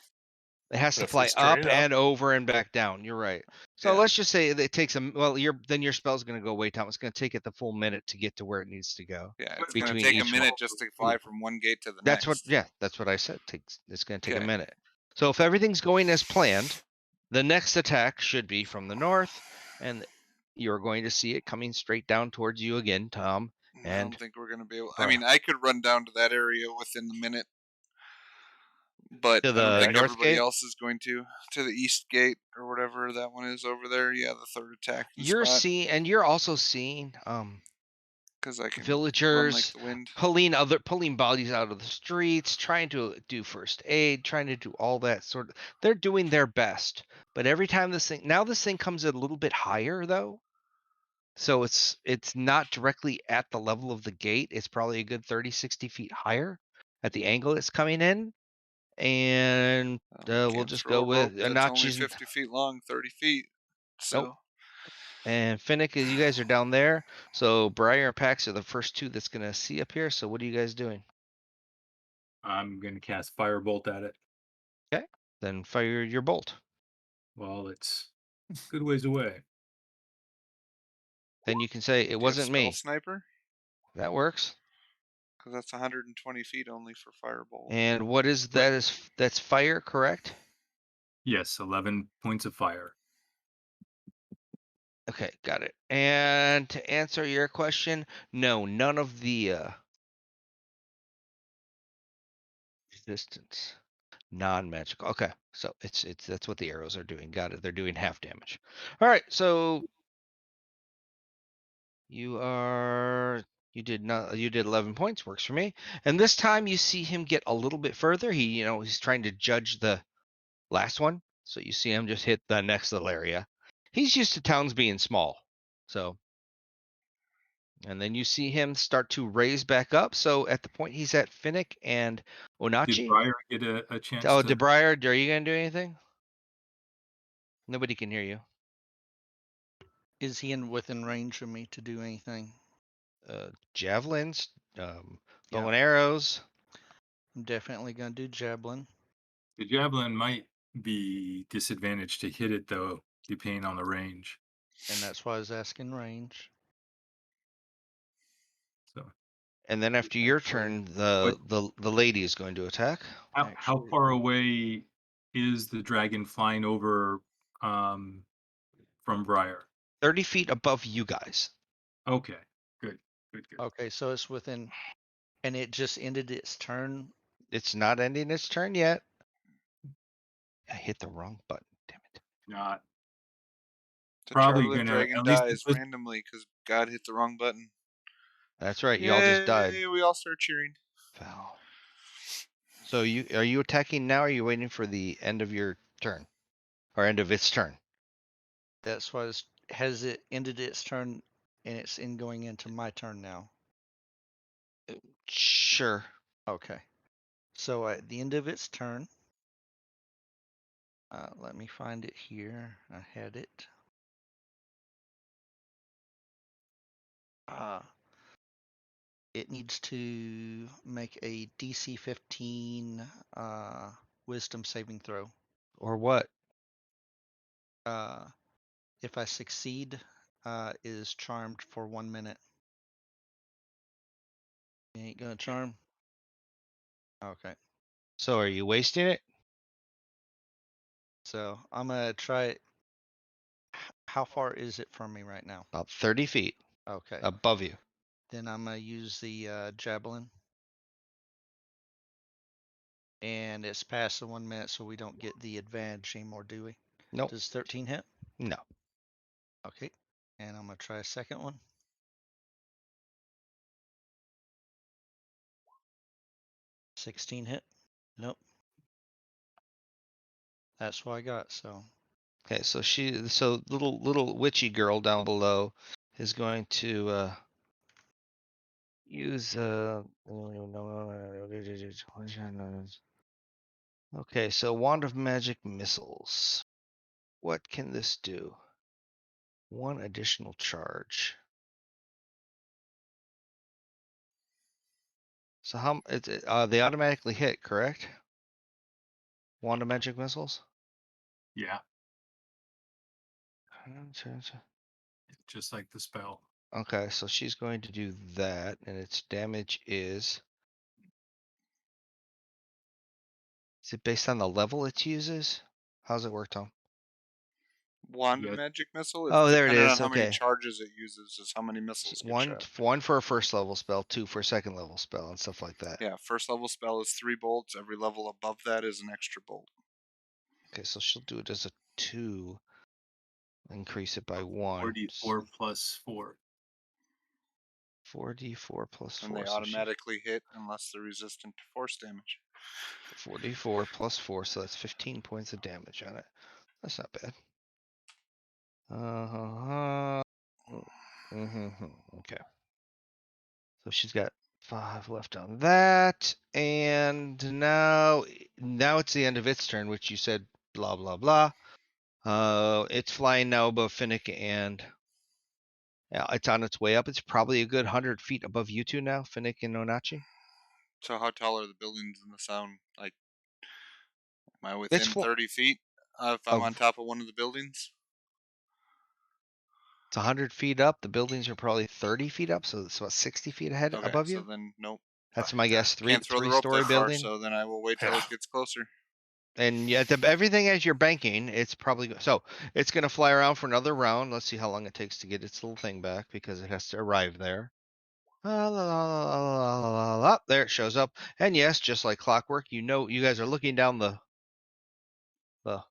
to. It has to If fly it's up straight and over and back down. You're right. So Yeah. let's just say it takes then your spell's going to go way down. It's going to take it the full minute to get to where it needs to go. Yeah, it's Between going to take a each one. minute just to fly from one gate to the That's next. that's what I said. It's going to take a Okay. minute. So if everything's going as planned, the next attack should be from the north, and you're going to see it coming straight down towards you again, Tom. I And don't think we're going to be able. I mean, I could run down to that area within the minute, but To I don't the think north everybody gate? else is going to the east gate or whatever that one is over there. Yeah, the third attacking you're spot. seeing, you're also seeing Because I can run like villagers the wind. pulling bodies out of the streets, trying to do first aid, trying to do all that sort of. They're doing their best, but every time this thing comes a little bit higher though, so it's not directly at the level of the gate. It's probably a good 30-60 feet higher at the angle it's coming in, and we'll Can't just throw go a rope with that's only Anachi's. 50 feet long, 30 feet. So. Nope. And Finnick, you guys are down there. So Briar and Pax are the first two that's gonna see up here. So what are you guys doing? I'm going to cast Firebolt at it. Okay. Then fire your bolt. Well, it's a good ways away. Then you can say it Do you have wasn't spell me. sniper? That works. Because that's 120 feet only for firebolt. And what is that? That's fire, correct? Yes, 11 points of fire. Okay, got it. And to answer your question, no, none of the resistance, non-magical. Okay, so it's that's what the arrows are doing. Got it. They're doing half damage. All right, so you did 11 points. Works for me. And this time you see him get a little bit further. He's trying to judge the last one. So you see him just hit the next little area. He's used to towns being small. So, and then you see him start to raise back up. So at the point he's at, Finnick and Did Onachi. Briar get a chance Oh, to? DeBrier, are you going to do anything? Nobody can hear you. Is he within range of me to do anything? Javelins, bow Yeah. and arrows. I'm definitely gonna do javelin. The javelin might be disadvantaged to hit it, though, depending on the range. And that's why I was asking range. So, And then after your turn, the lady is going to attack. how far away is the dragon flying over from Briar? 30 feet above you guys. Okay, good. Okay, so it's within, and it just ended its turn. It's not ending its turn yet. I hit the wrong button. Damn it. Not The probably Charlotte gonna Dragon at least dies randomly because God hit the wrong button. That's right. Y'all just died. We all start cheering. Foul. So are you attacking now? Or are you waiting for the end of your turn, or end of its turn? That's why has it ended its turn, and it's going into my turn now. Sure. Okay. So at the end of its turn, let me find it here. I had it. It needs to make a DC 15 Wisdom saving throw. Or what? If I succeed, is charmed for 1 minute. You ain't gonna charm? Okay. So are you wasting it? So I'm gonna try it. How far is it from me right now? About 30 feet Okay. above you. Then I'm gonna use the javelin. And it's past the 1 minute, so we don't get the advantage anymore, do we? Nope. Does 13 hit? No. Okay. And I'm gonna try a second one. 16 hit? Nope. That's what I got, so. Okay, so little witchy girl down below is going to use okay, so Wand of Magic missiles. What can this do? One additional charge. So how they automatically hit, correct? Wand of magic missiles. Yeah, Okay, just like the spell. okay, so she's going to do that, and its damage is. Is it based on the level it uses? How's it work, Tom? Wand of Yeah. magic missile. It's Oh, there it dependent is. on how many Okay. charges it uses, is how many missiles get One shot. one for a first level spell, 2 for a second level spell, and stuff like that. Yeah, first level spell is 3 bolts. Every level above that is an extra bolt. Okay, so she'll do it as a 2. Increase it by 1. 4d4 plus 4. 4d4 plus And 4. they So she automatically hit unless they're resistant to force damage. 4d4 plus 4, so that's 15 points of damage on it. That's not bad. Okay. So she's got 5 left on that, and now it's the end of its turn, which you said blah blah blah. It's flying now above Finnick, and yeah, it's on its way up. It's probably a good 100 feet above you two now, Finnick and Onachi. So how tall are the buildings in the sound? Like, am I It's within 30 feet if I'm on of top of one of the buildings? It's 100 feet up. The buildings are probably 30 feet up, so it's about 60 feet ahead Okay, above so you. then nope. That's my guess. Can't throw the rope Three-story that far, building, so then I will wait till Yeah. it gets closer. and yet everything as you're banking, it's probably so it's gonna fly around for another round. Let's see how long it takes to get its little thing back because it has to arrive there. La, la, la, la, la, la, la. There it shows up, and yes, just like clockwork, you guys are looking down the the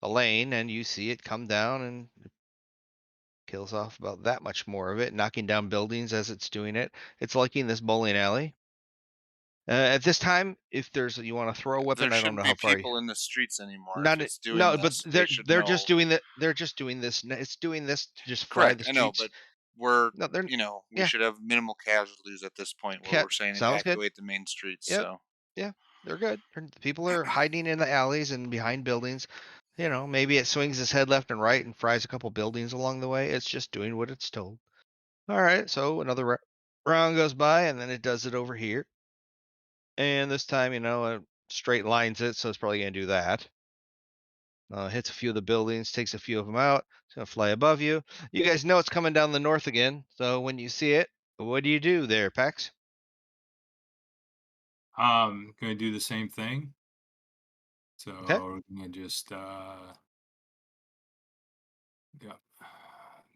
lane, and you see it come down and kills off about that much more of it, knocking down buildings as it's doing it. It's liking this bowling alley. At this time, if you want to throw a weapon, There I don't know shouldn't be how far. people in the streets anymore. If Not it's doing no, but this, they they're should they're know. just doing that. They're just doing this. It's doing this to just fry Correct, the I know, streets. but we're, No, they're we yeah. should have minimal casualties at this point where Cat we're saying sounds good. evacuate the main streets. Yep. So Yeah, they're good. People are hiding in the alleys and behind buildings. Maybe it swings its head left and right and fries a couple buildings along the way. It's just doing what it's told. All right, so another round goes by, and then it does it over here. And this time, it straight lines it, so it's probably gonna do that. Hits a few of the buildings, takes a few of them out. It's gonna fly above you. You guys know it's coming down the north again. So when you see it, what do you do there, Pax? Gonna do the same thing. So Okay. we're gonna just yeah.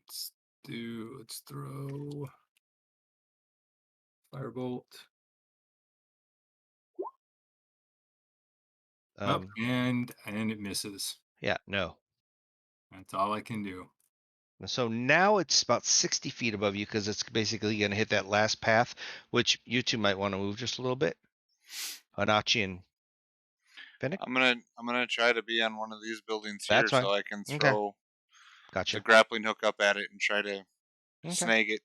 Let's throw firebolt. Up and it misses. Yeah, no. That's all I can do. So now it's about 60 feet above you because it's basically going to hit that last path, which you two might want to move just a little bit. Hanachi and Finnick. I'm gonna try to be on one of these buildings here That's fine. so I can Okay. throw the Gotcha. grappling hook up at it and try to Okay. snag it.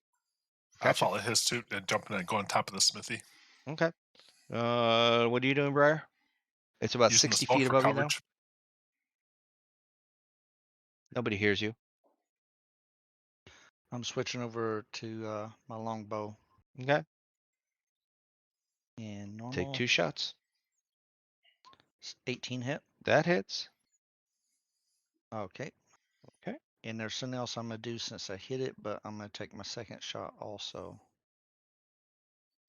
I Gotcha. follow his suit and jumping and go on top of the smithy. Okay. What are you doing, Briar? It's about Using the 60 smoke feet for above you now. coverage. Nobody hears you. I'm switching over to my longbow Okay. and Take normal. 2 shots. 18 hit. That hits. Okay. Okay. And there's something else I'm gonna do since I hit it, but I'm gonna take my second shot also.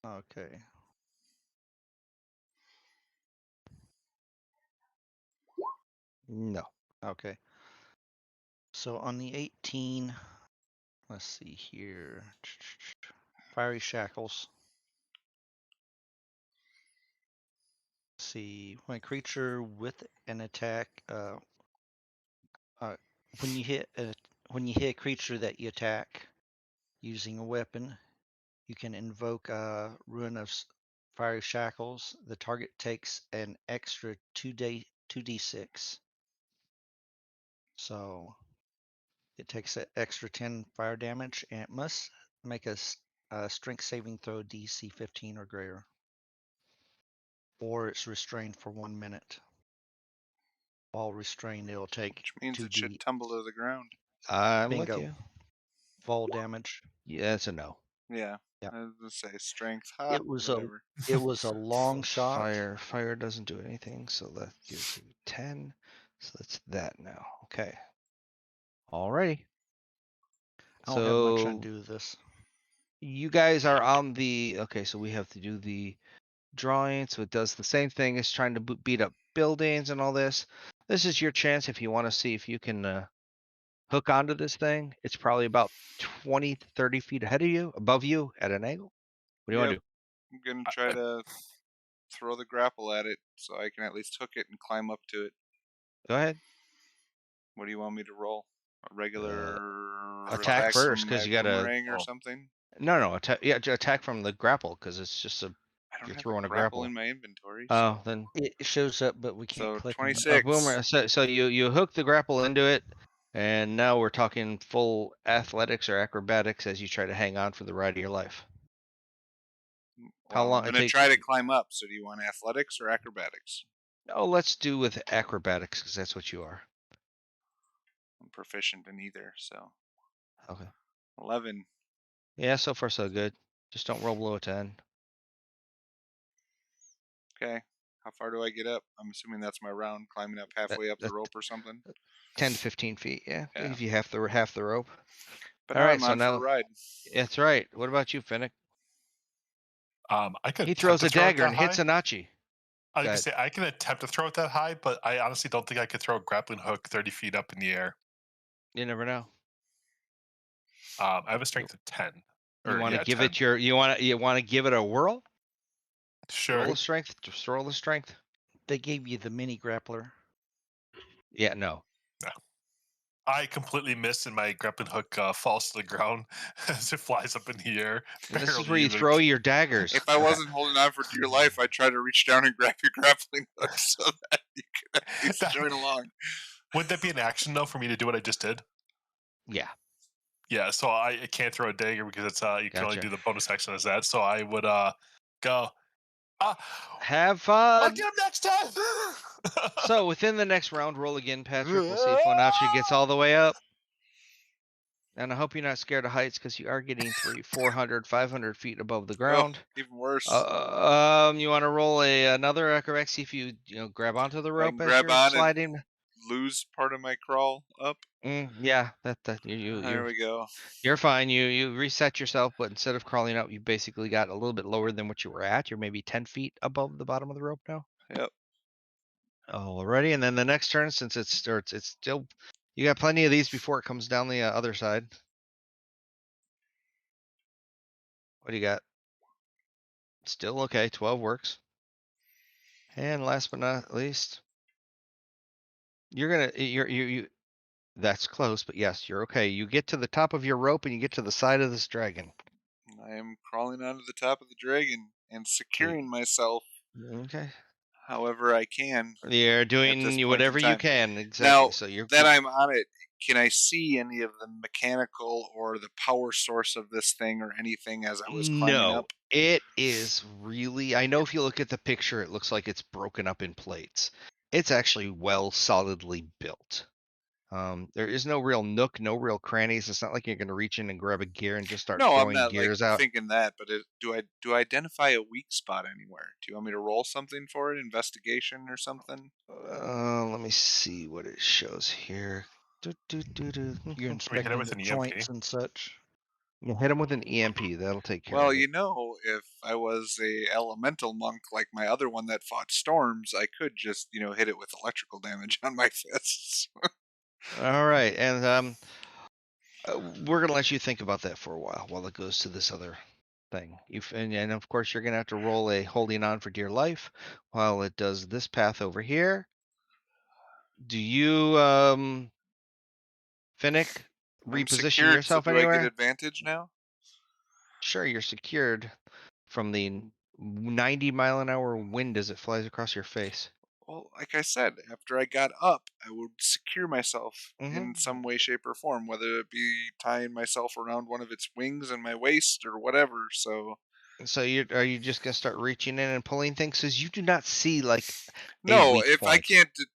Okay. No. Okay. So on the 18, let's see here. Fiery shackles. See, when a creature with an attack, when you hit a creature that you attack using a weapon, you can invoke a Ruin of Fiery Shackles. The target takes an extra 2d6. So it takes an extra 10 fire damage, and it must make a strength saving throw DC 15 or greater, or it's restrained for 1 minute. While restrained, it'll take Which means it 2d. should tumble to the ground. I'm with Bingo. you. Fall damage. Yeah, that's a no. Yeah. Yeah. I was gonna say strength. It was Whatever. a long shot. Fire doesn't do anything, so that gives you 10. So that's that now. Okay. Alrighty. I don't have much So on do with this. you guys are on the okay. So we have to do the drawing. So it does the same thing as trying to beat up buildings and all this. This is your chance if you want to see if you can hook onto this thing. It's probably about 20 to 30 feet ahead of you, above you at an angle. What do you want to Yep. do? I'm gonna try to throw the grapple at it so I can at least hook it and climb up to it. Go ahead. What do you want me to roll? A regular Attack attack first, from 'cause my you gotta- boomerang or Oh. something? No, attack. Yeah, attack from the grapple because it's just a. I don't You're have throwing a grapple grapple. in my inventory. Oh, So. then It shows up, but we can't So click on it. 26. boomer. So you hook the grapple into it, and now we're talking full athletics or acrobatics as you try to hang on for the ride of your life. How Well, long I'm it gonna takes? try to climb up. So do you want athletics or acrobatics? Oh, let's do with acrobatics because that's what you are. I'm proficient in either. So Okay. 11. Yeah, so far so good. Just don't roll below a 10. Okay. How far do I get up? I'm assuming that's my round, climbing up halfway up the that- rope or something. 10 to 15 feet. Yeah, Yeah. if you half the rope. But All now right, I'm so on for a now ride. that's right. What about you, Finnick? I could He attempt throws to a throw it dagger that and hits high. Anachi. I was Go gonna ahead. say I can attempt to throw it that high, but I honestly don't think I could throw a grappling hook 30 feet up in the air. You never know. I have a strength of 10. You want to give 10. it your you want to give it a whirl? Sure. Roll a strength. Just roll a strength. They gave you the mini grappler. Yeah, no. I completely miss and my grappling hook falls to the ground as it flies up in the air. This is barely where you even- throw your daggers. If I wasn't holding on for dear life, I'd try to reach down and grab your grappling hook so that you could at least That- join along. Would that be an action though for me to do what I just did? Yeah. Yeah, so I can't throw a dagger because it's you can only Gotcha. do the bonus action as that. So I would go. Have I'll fun. get him next time. So within the next round, roll again, Patrick. We'll see if Onachi gets all the way up. And I hope you're not scared of heights because you are getting 400, 500 feet above the ground. Even worse. You want to roll another acrobatic? See if you grab onto the I rope can as grab you're on sliding. and lose part of my crawl up. Yeah, that There we go. you're fine. You reset yourself, but instead of crawling up, you basically got a little bit lower than what you were at. You're maybe 10 feet above the bottom of the rope now. Yep. Alrighty, and then the next turn, since it starts, it's still you got plenty of these before it comes down the other side. What do you got? Still okay. 12 works. And last but not least, you. That's close, but yes, you're okay. You get to the top of your rope and you get to the side of this dragon. I am crawling onto the top of the dragon and securing myself Okay. however I can. You're this doing point in whatever you time. can. Exactly. Now, So you're that I'm on it, can I see any of the mechanical or the power source of this thing or anything as I was climbing No, up? it is really. I know if you look at the picture, it looks like it's broken up in plates. It's actually well solidly built. There is no real nook, no real crannies. It's not like you're going to reach in and grab a gear and just start No, I'm throwing not gears out. thinking that, but do I identify a weak spot anywhere? Do you want me to roll something for it, investigation or something? Let me see what it shows here. You're We hit it inspecting with the an EMP. joints and such. You hit him with an EMP. That'll take care Well, of it. if I was a elemental monk like my other one that fought storms, I could just, hit it with electrical damage on my fists. All right, and we're gonna let you think about that for a while it goes to this other thing. And of course you're gonna have to roll a holding on for dear life while it does this path over here. Do you Finnick I'm reposition secured, so yourself do I get anywhere? advantage now? Sure, you're secured from the 90-mile-an-hour wind as it flies across your face. Well, like I said, after I got up, I would secure myself in Mhm. some way, shape, or form, whether it be tying myself around one of its wings and my waist or whatever. So So are you just gonna start reaching in and pulling things? Because you do not see like a No, weak point,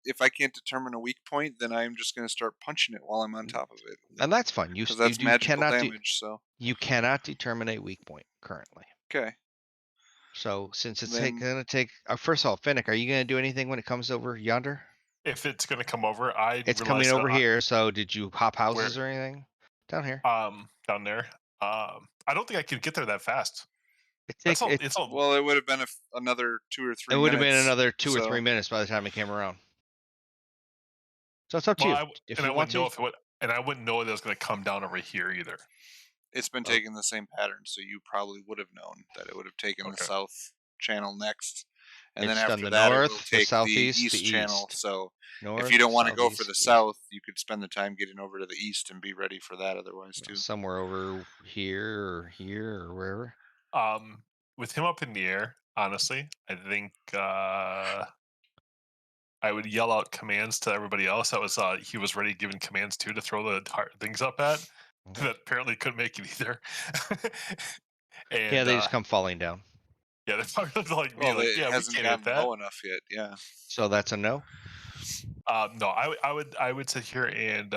if I can't determine a weak point, then I'm just going to start punching it while I'm on top of it. and that's fine. Because that's magical damage. So you cannot determine a weak point currently. okay, So since it's Then- gonna take, first of all, Finnick, are you gonna do anything when it comes over yonder? If it's gonna come over, I It's coming realized over here. So did you hop houses where or anything down here? down there. I don't think I could get there that fast. It It's all. well, it would have been another 2 or 3 would have minutes. been another 2 or so- 3 minutes by the time it came around. So it's up to Well, you. If and I you want wouldn't know to, if it would, and I wouldn't know that it was gonna come down over here either. It's been taking the same pattern, so you probably would have known that it would have taken the Okay. south channel next, and It's then done after the that it will north, the take the southeast, east the channel. east. So north, if you don't want to go for southeast, the east. south, you could spend the time getting over to the east and be ready for that. Otherwise, too. Somewhere over here or wherever. With him up in the air, honestly, I think I would yell out commands to everybody else. That was he was ready giving commands too to throw the things up at. Okay. That apparently couldn't make it either. And Yeah, they just come falling down. yeah, they're probably like me, Well, like, it yeah, we hasn't can't hit gotten that. low enough yet. Yeah. So that's a no. No, I would sit here and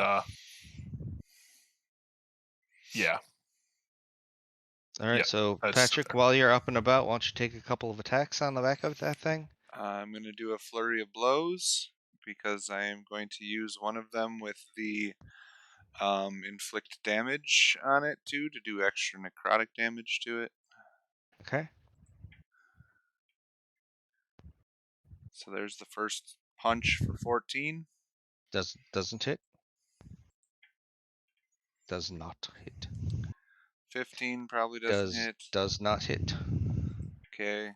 yeah. All right, Yeah, so that's Patrick, fair. while you're up and about, why don't you take a couple of attacks on the back of that thing? I'm going to do a flurry of blows because I am going to use one of them with the inflict damage on it too to do extra necrotic damage to it. Okay. So there's the first punch for 14. Doesn't hit. Does not hit. 15 probably doesn't hit. Does not hit. Okay.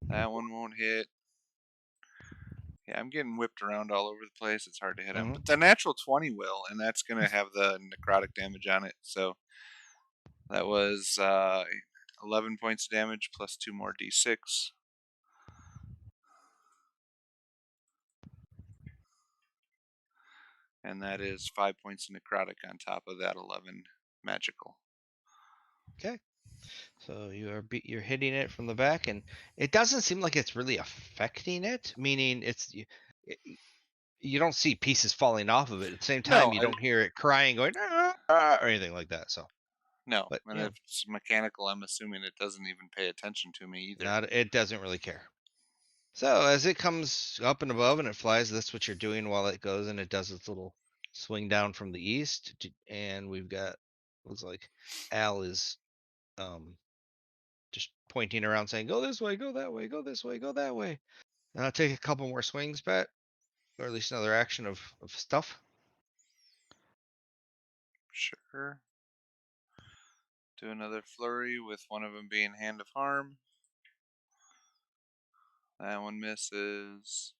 That one won't hit. Yeah, I'm getting whipped around all over the place. It's hard to hit him. But the natural 20 will, and that's going to have the necrotic damage on it. So that was 11 points of damage plus 2 more d6. And that is 5 points of necrotic on top of that 11 magical. Okay. So you're hitting it from the back, and it doesn't seem like it's really affecting it. Meaning, you don't see pieces falling off of it. At the same time, you don't hear it crying, going or anything like that. So no, but, and if it's mechanical, I'm assuming it doesn't even pay attention to me either. it doesn't really care. So as it comes up and above and it flies, that's what you're doing while it goes, and it does its little swing down from the east. And we've got, looks like Al is just pointing around saying, go this way, go that way, go this way, go that way. And I'll take a couple more swings, Pat, or at least another action of stuff. Sure. Do another flurry with one of them being Hand of Harm. That one misses.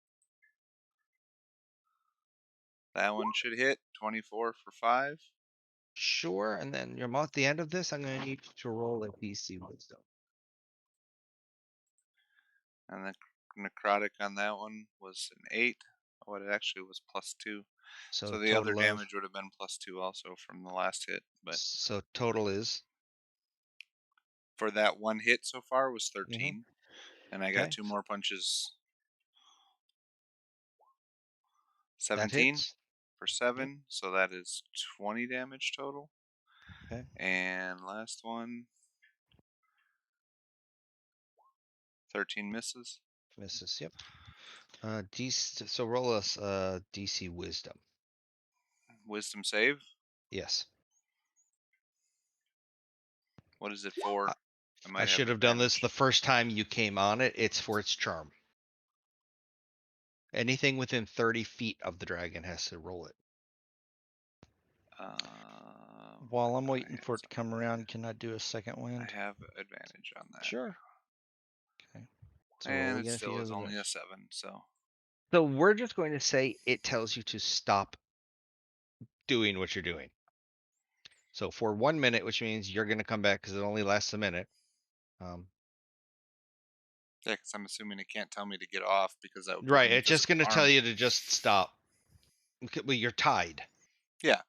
That one should hit. 24 for 5. Sure, and then you're at the end of this, I'm going to need you to roll a DC Wisdom. And the necrotic on that one was an 8. Oh, it actually was +2. So the other damage would have been +2 also from the last hit. But so total is? For that one hit so far was 13. And I got 2 more punches. 17 for 7. Yep. So that is 20 damage total. Okay. And last one, 13 misses. Misses, yep. So roll us DC Wisdom. Wisdom save? Yes. What is it for? I should have done this the first time you came on it. It's for its charm. Anything within 30 feet of the dragon has to roll it. While I'm waiting for it to come around, can I do a second wind? I have advantage on that. Sure. Okay. So and it still is only a 7, so. So we're just going to say it tells you to stop doing what you're doing. So for 1 minute, which means you're going to come back because it only lasts a minute. Yeah, because I'm assuming it can't tell me to get off because that would right. It's just going to tell you to just stop. Well, you're tied. Yeah.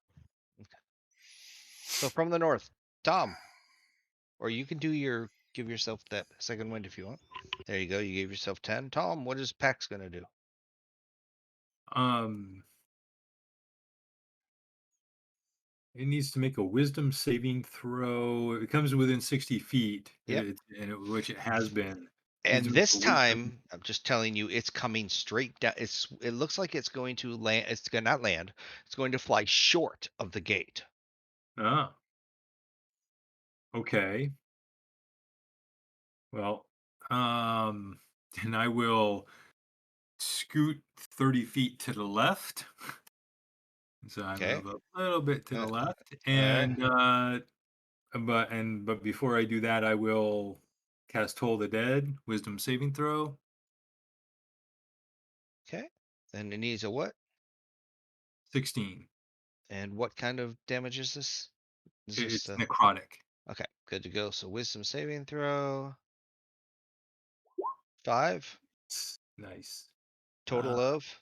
Okay. So from the north, Tom. Or you can give yourself that second wind if you want. There you go. You gave yourself 10. Tom, what is Pax gonna do? Um, it needs to make a wisdom saving throw. It comes within 60 feet, Yep. which it has been. Needs And to make this a wisdom. time, I'm just telling you, it's coming straight down. It looks like it's going to land. It's gonna not land. It's going to fly short of the gate. Ah, okay. Well, then I will scoot 30 feet to the left. So I Okay. move a little bit to the Uh, left, all right. but before I do that, I will cast Toll the Dead, Wisdom saving throw, Okay. And it needs a what? 16. And what kind of damage is this? It's just It's necrotic. okay. Good to go. So wisdom saving throw. 5 Nice. total of.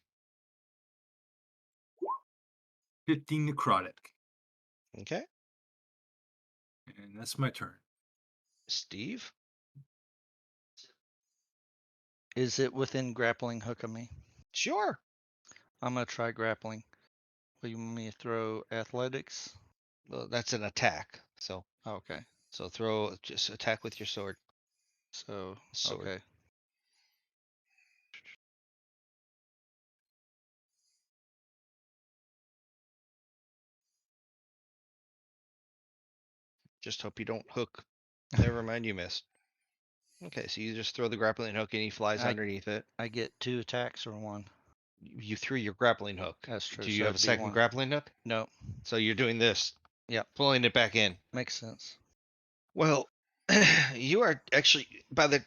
15 necrotic, Okay. and that's my turn. Steve. Is it within grappling hook of me? Sure. I'm gonna try grappling. Will you want me to throw athletics? Well, that's an attack. So Okay. just attack with your sword. So Sword. okay. Just hope you don't hook. Never mind, you missed. Okay, so you just throw the grappling hook and he flies I underneath it. I get 2 attacks or 1. You threw your grappling hook. That's true. Do So you have a that'd be second 1. grappling hook? No. So you're doing this, Yep. pulling it back in. Makes sense. Well, you are actually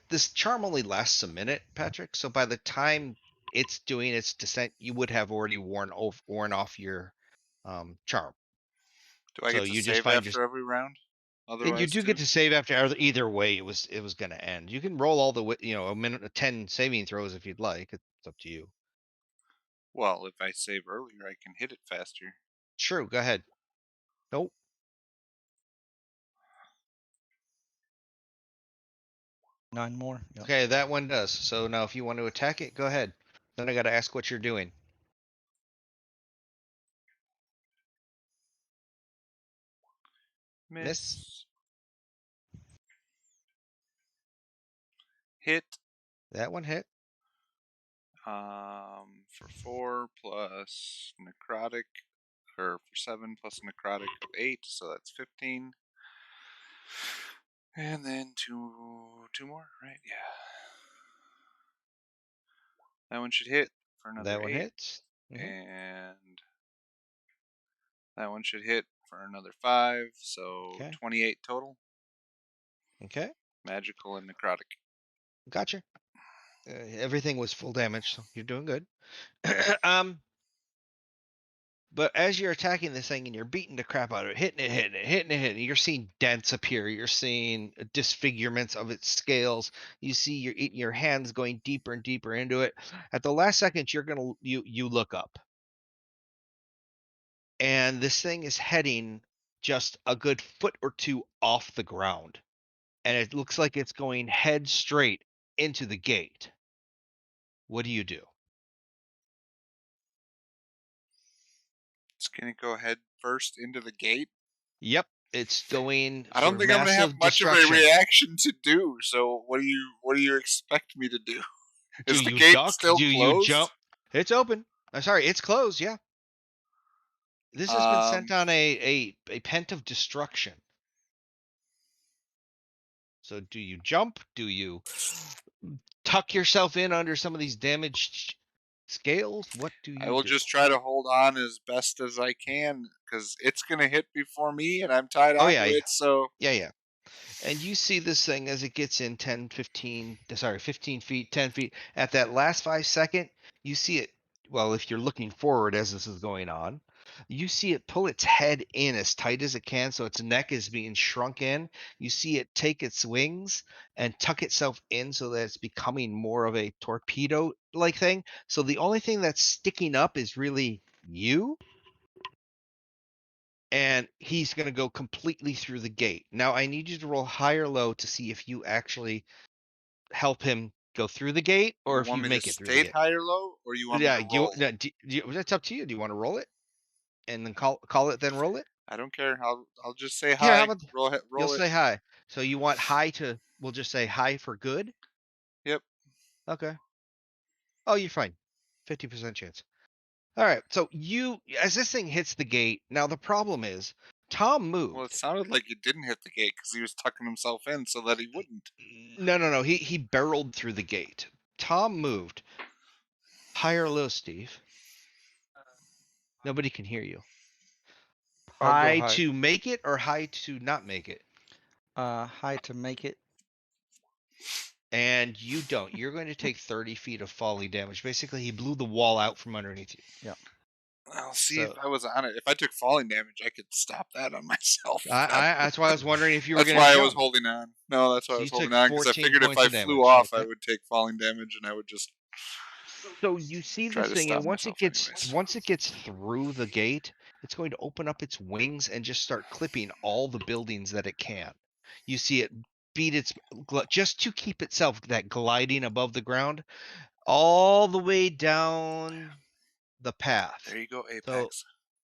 this charm only lasts a minute, Patrick. So by the time it's doing its descent, you would have already worn off your charm. Do I So get to you just save find your after every round? and you Otherwise, do get too. to save after either way. It was going to end. You can roll all a minute 10 saving throws if you'd like. It's up to you. Well, if I save earlier, I can hit it faster. True. Go ahead. Nope. 9 more. Yep. Okay, that one does. So now if you want to attack it, go ahead. Then I got to ask what you're doing. Miss. Miss. Hit. That one hit. For 4 plus necrotic, or for 7 plus necrotic of 8, so that's 15. And then two more, right? Yeah. That one should hit for another That one 8, hits. Mhm. and that one should hit for another 5, so Okay. 28 total. Okay. Magical and necrotic. Gotcha. Everything was full damage, so you're doing good. um, but as you're attacking this thing and you're beating the crap out of it, hitting it, you're seeing dents appear. You're seeing disfigurements of its scales. You see your hands going deeper and deeper into it. At the last second, you look up, and this thing is heading just a good foot or two off the ground, and it looks like it's going head straight into the gate. What do you do? It's gonna go head first into the gate. Yep, it's going I don't for think I'm gonna have massive much of a destruction. reaction to do. So what do you expect me to do? Do Is the you gate duck? still Do you jump? closed? It's open. I'm sorry, it's closed. Yeah, this has been sent Um, on a pent of destruction. So do you jump? Do you tuck yourself in under some of these damaged scales? What do I you will do? just try to hold on as best as I can because it's gonna hit before me, and I'm tied Oh onto yeah, it. So yeah. And you see this thing as it gets in 10, 15, sorry, 15 feet, 10 feet. At that last 5 second, you see it. Well, if you're looking forward as this is going on, you see it pull its head in as tight as it can. So its neck is being shrunk in. You see it take its wings and tuck itself in so that it's becoming more of a torpedo like thing. So the only thing that's sticking up is really you. and he's going to go completely through the gate. Now I need you to roll high or low to see if you actually help him go through the gate or You if want you me to make it through the state gate. high or low, or you want me Yeah, to roll? that's up to you. Do you want to roll it and then call it, then roll it? I don't care. I'll just say Here, how high. about you'll Roll it. say high. So you want high to, we'll just say high for good. Yep. Okay. Oh, you're fine. 50% chance. All right. So as this thing hits the gate, now the problem is Tom Well, it moved. sounded like he didn't hit the gate because he was tucking himself in so that he wouldn't. No. He barreled through the gate. Tom moved. High or low, Steve? Nobody can hear you. I'll go High high. to make it or high to not make it? High to make it. And you don't. You're going to take 30 feet of falling damage. Basically, he blew the wall out from underneath you. Yeah. Well, see, if So I was on it, if I took falling damage, I could stop that on myself. that's why I was wondering if you were That's going to why I was jump. holding on. No, that's why I So was you took holding on because I 14 figured if points I of flew damage. off, I Okay. would take falling damage and I would just So you see try this to thing, and stop myself anyways. once it gets through the gate, it's going to open up its wings and just start clipping all the buildings that it can. You see it beat its just to keep itself that gliding above the ground all the way down the path. There you go, So Apex.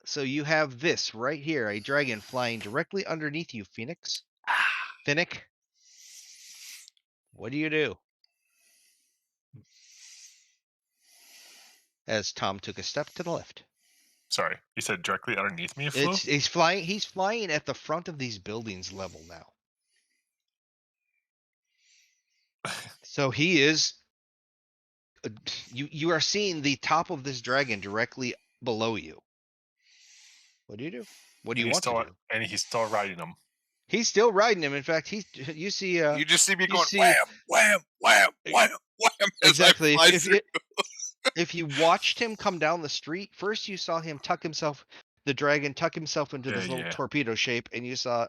so you have this right here, a dragon flying directly underneath you, Phoenix. Finnick, what do you do? As Tom took a step to the left. Sorry, you said directly underneath me it flew? He's flying at the front of these buildings level now. So he is you are seeing the top of this dragon directly below you. What do you do? What do And you he's want to still do? and he's still riding him. He's still riding him. In fact, you see You just see me you going see wham, wham, wham, wham, wham as I exactly fly through. if you watched him come down the street, first you saw him the dragon tuck himself into this little Yeah. torpedo shape, and you saw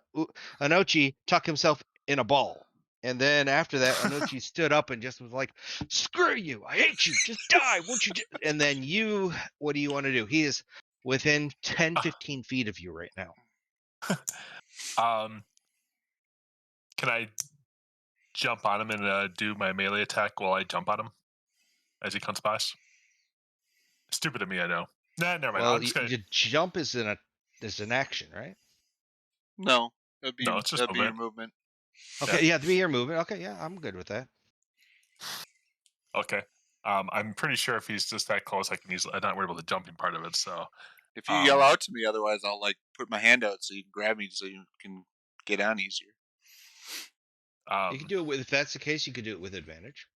Anochi tuck himself in a ball. And then after that, Anochi stood up and just was like, "Screw you! I hate you! Just die! Won't you?" And then what do you want to do? He is within 10, 15 feet of you right now. Can I jump on him and do my melee attack while I jump on him as he comes past? Stupid of me, I know. Nah, never mind. Well, I'm just gonna. the jump is an action, right? No, No, it's just that'd be your movement. movement. Okay, yeah, to be your movement. Okay, yeah, I'm good with that. Okay. I'm pretty sure if he's just that close, I can easily. I'm not worried about the jumping part of it. So If you yell out to me, otherwise I'll like put my hand out so you can grab me so you can get on easier. You can do it if that's the case. You could do it with advantage.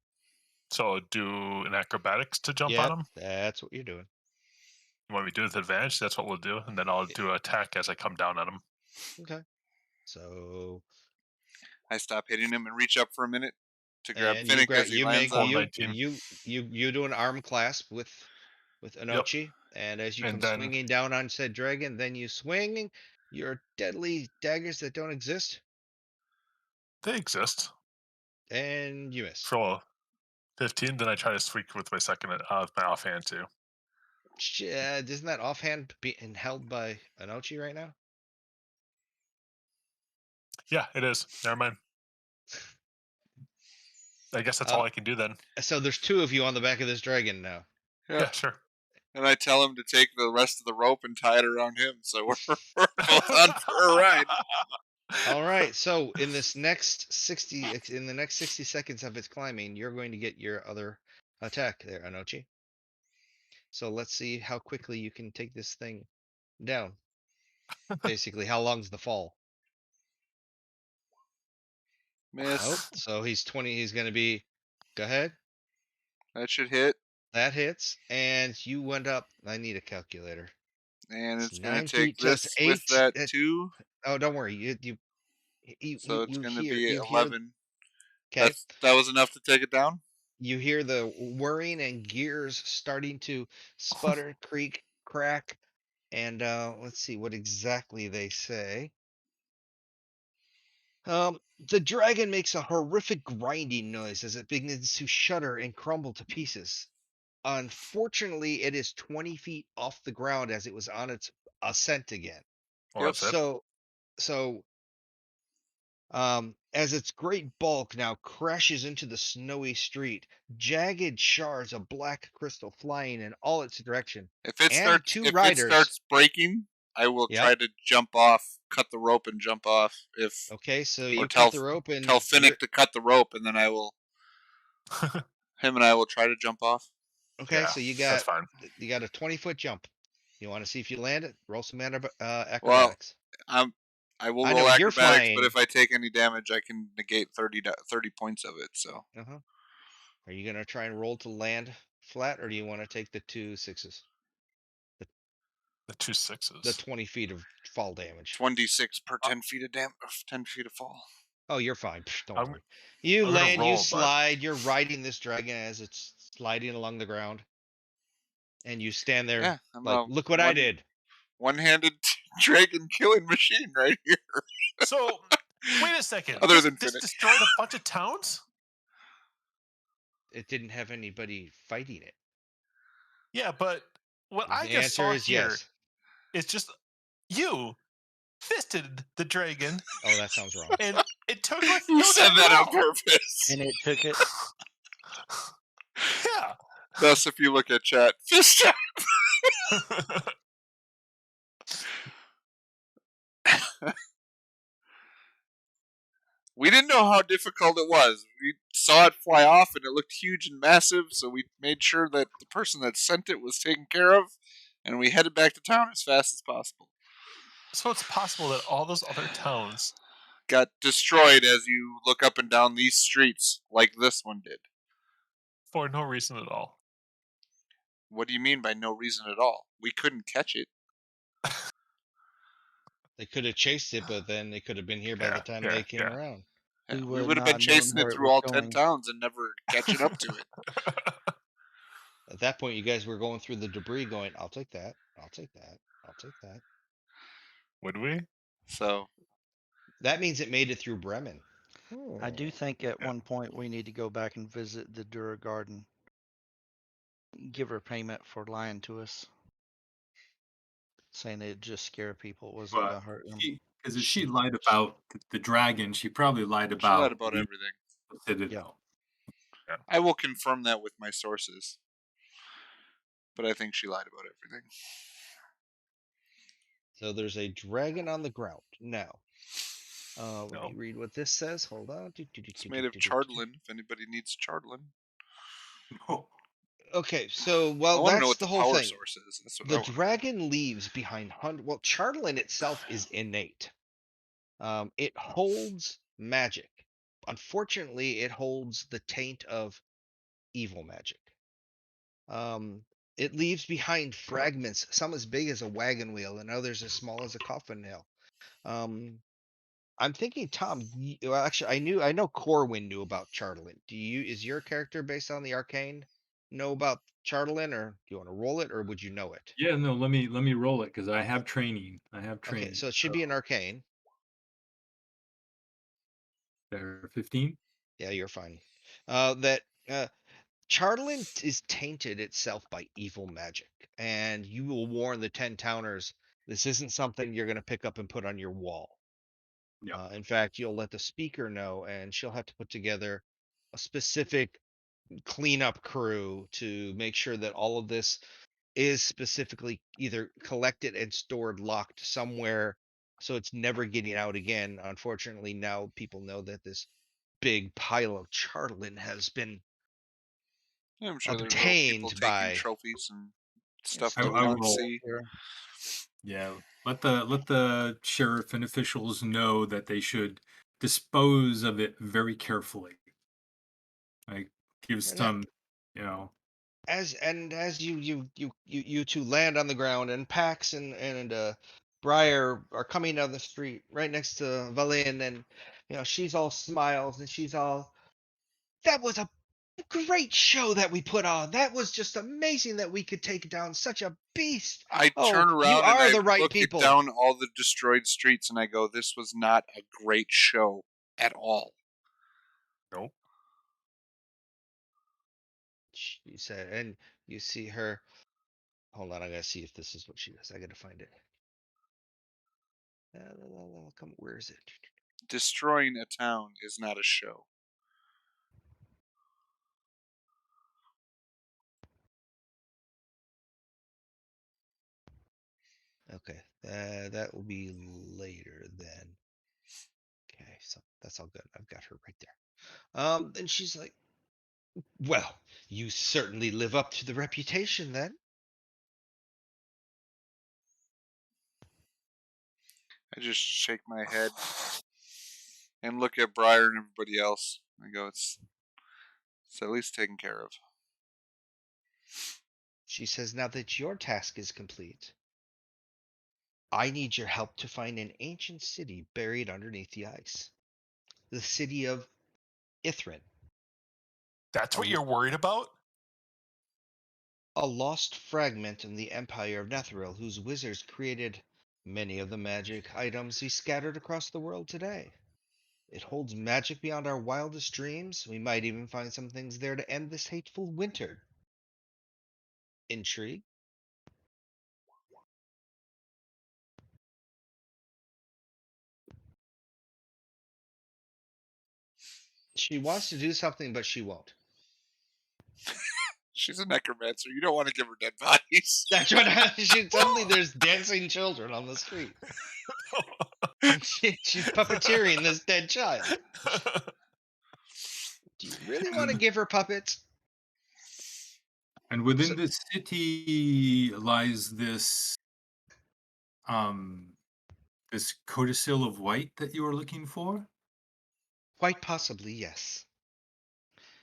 So do an acrobatics to jump on him. That's what you're doing. You want me to do it with advantage? That's what we'll do, and then I'll do an attack as I come down on him. Okay. So I stop hitting him and reach up for a minute to grab and Finnick as he lands on me. you do an arm clasp with Yep. Anochi, and as you And come then swinging down on said dragon, then you swing your deadly daggers that don't exist, they exist and you miss. for 15. Then I try to sweep with my my offhand too. Isn't that offhand being held by Anochi right now? Yeah, it is. Never mind. I guess that's all I can do then. So there's two of you on the back of this dragon now. Yeah, sure. And I tell him to take the rest of the rope and tie it around him, so we're both on for a ride. All right. So in the next 60 seconds of its climbing, you're going to get your other attack there, Anochi. So let's see how quickly you can take this thing down. Basically, how long's the fall? Miss. Oh, so he's 20. He's going to be. Go ahead. That should hit. That hits, and you went up. I need a calculator. And it's going 9 to take feet. So it's this 8. with that 2. Oh, don't worry. So it's going to hear be 11. Okay. That was enough to take it down? You hear the whirring and gears starting to sputter, creak, crack, and let's see what exactly they say. The dragon makes a horrific grinding noise as it begins to shudder and crumble to pieces. Unfortunately, it is 20 feet off the ground as it was on its ascent again. Well, that's it. So as its great bulk now crashes into the snowy street, jagged shards of black crystal flying in all its direction, and two If it riders. starts breaking, I will Yep. try to jump off, cut the rope, and jump off. If Okay, so or you cut tell the rope tell and Finnick to cut the rope, and then him and I will try to jump off. okay, Yeah, so that's fine. you got a 20-foot jump. You want to see if you land it? Roll some Well, acrobatics. I will I know roll you're acrobatics, but flying. if I take any damage, I can negate 30 points of it. So Uh-huh. Are you gonna try and roll to land flat, or do you want to take the 2 6s? The 2 The 6s. 20 feet of fall damage. 1d6 per Uh, 10 feet of 10 feet of fall. Oh, you're fine. Don't I'm worry. You I'm gonna land, you roll, but slide, you're riding this dragon as it's sliding along the ground, and you stand there Yeah, I'm like, a look what I did. one-handed dragon killing machine right here. so wait a second. Other This than this Finnick. destroyed a bunch of towns. It didn't have anybody fighting it. Yeah, but what I The just answer saw is here yes. is just you fisted the dragon, Oh, that sounds wrong. and it took like Who no said damage that at on all. purpose? And it took it. Yeah. Thus, if you look at chat, fist we didn't know how difficult it was. We saw it fly off and it looked huge and massive, so we made sure that the person that sent it was taken care of, and we headed back to town as fast as possible. So it's possible that all those other towns Got destroyed as you look up and down these streets, like this one did. for no reason at all. What do you mean by no reason at all? We couldn't catch it. They could have chased it, but then they could have been here by the Yeah, time yeah, they came yeah. around. Yeah, We we would would have been not known chasing it where it through was all 10 going. towns and never catching up to it. At that point, you guys were going through the debris going, I'll take that. I'll take that. I'll take that. Would we? So, That means it made it through Bremen. I do think at Yeah. one point we need to go back and visit the Dura Garden. Give her payment for lying to us, saying it'd just scare people. It wasn't But gonna hurt them. because if she lied about the dragon, she probably lied she lied about about the everything. Yep. Citadel. I will confirm that with my sources. But I think she lied about everything. So there's a dragon on the ground. Now, let No. me read what this says. Hold on. It's made of chardlin, if anybody needs chardlin. No. Okay, so, I well, want to know that's what the the whole power thing. source is. That's what I The want to know. dragon leaves behind well, Charlin itself is innate. It holds magic. Unfortunately, it holds the taint of evil magic. It leaves behind fragments, some as big as a wagon wheel, and others as small as a coffin nail. Um, I'm thinking, Tom. Well, actually, I know Corwin knew about Charlin. Is your character based on the arcane? Know about Charlin, or do you want to roll it, or would you know it? Yeah, no. Let me roll it because I have training. I have Okay, training. so it should So be an arcane. there, 15. Yeah, you're fine. That Charlin is tainted itself by evil magic, and you will warn the 10 towners this isn't something you're going to pick up and put on your wall. Yeah. In fact, you'll let the speaker know, and she'll have to put together a specific cleanup crew to make sure that all of this is specifically either collected and stored locked somewhere so it's never getting out again. Unfortunately, now people know that this big pile of charlin has been Yeah, I'm sure there's little people obtained taking by trophies and It's stuff I, that we I don't will. see. here. Yeah. Let the sheriff and officials know that they should dispose of it very carefully. Like give and that, some, you know. as you two land on the ground, and Pax and Briar are coming down the street right next to Valin, and she's all smiles, and she's all, that was a great show that we put on. That was just amazing that we could take down such a beast. I Oh, turn you around and are I the right look it people. down all the destroyed streets and I go, this was not a great show at all. No. She said, and you see her. Hold on, I gotta see if this is what she does. I gotta find it. Come, where is it? Destroying a town is not a show. Okay, that will be later then. Okay, so that's all good. I've got her right there. And she's like, "Well, you certainly live up to the reputation then." I just shake my head and look at Briar and everybody else. I go, it's at least taken care of. She says, "Now that your task is complete, I need your help to find an ancient city buried underneath the ice. The city of Ithrin. That's Are what you you're worried about? a lost fragment in the empire of Netheril whose wizards created many of the magic items we scattered across the world today? It holds magic beyond our wildest dreams. We might even find some things there to end this hateful winter. Intrigue?" She wants to do something, but she won't. She's a necromancer. You don't want to give her dead bodies. That's what suddenly there's dancing children on the street. And she's puppeteering this dead child. Do you really want to And give her puppets? and within So, the city lies um this codicil of white that you are looking for. quite possibly, yes.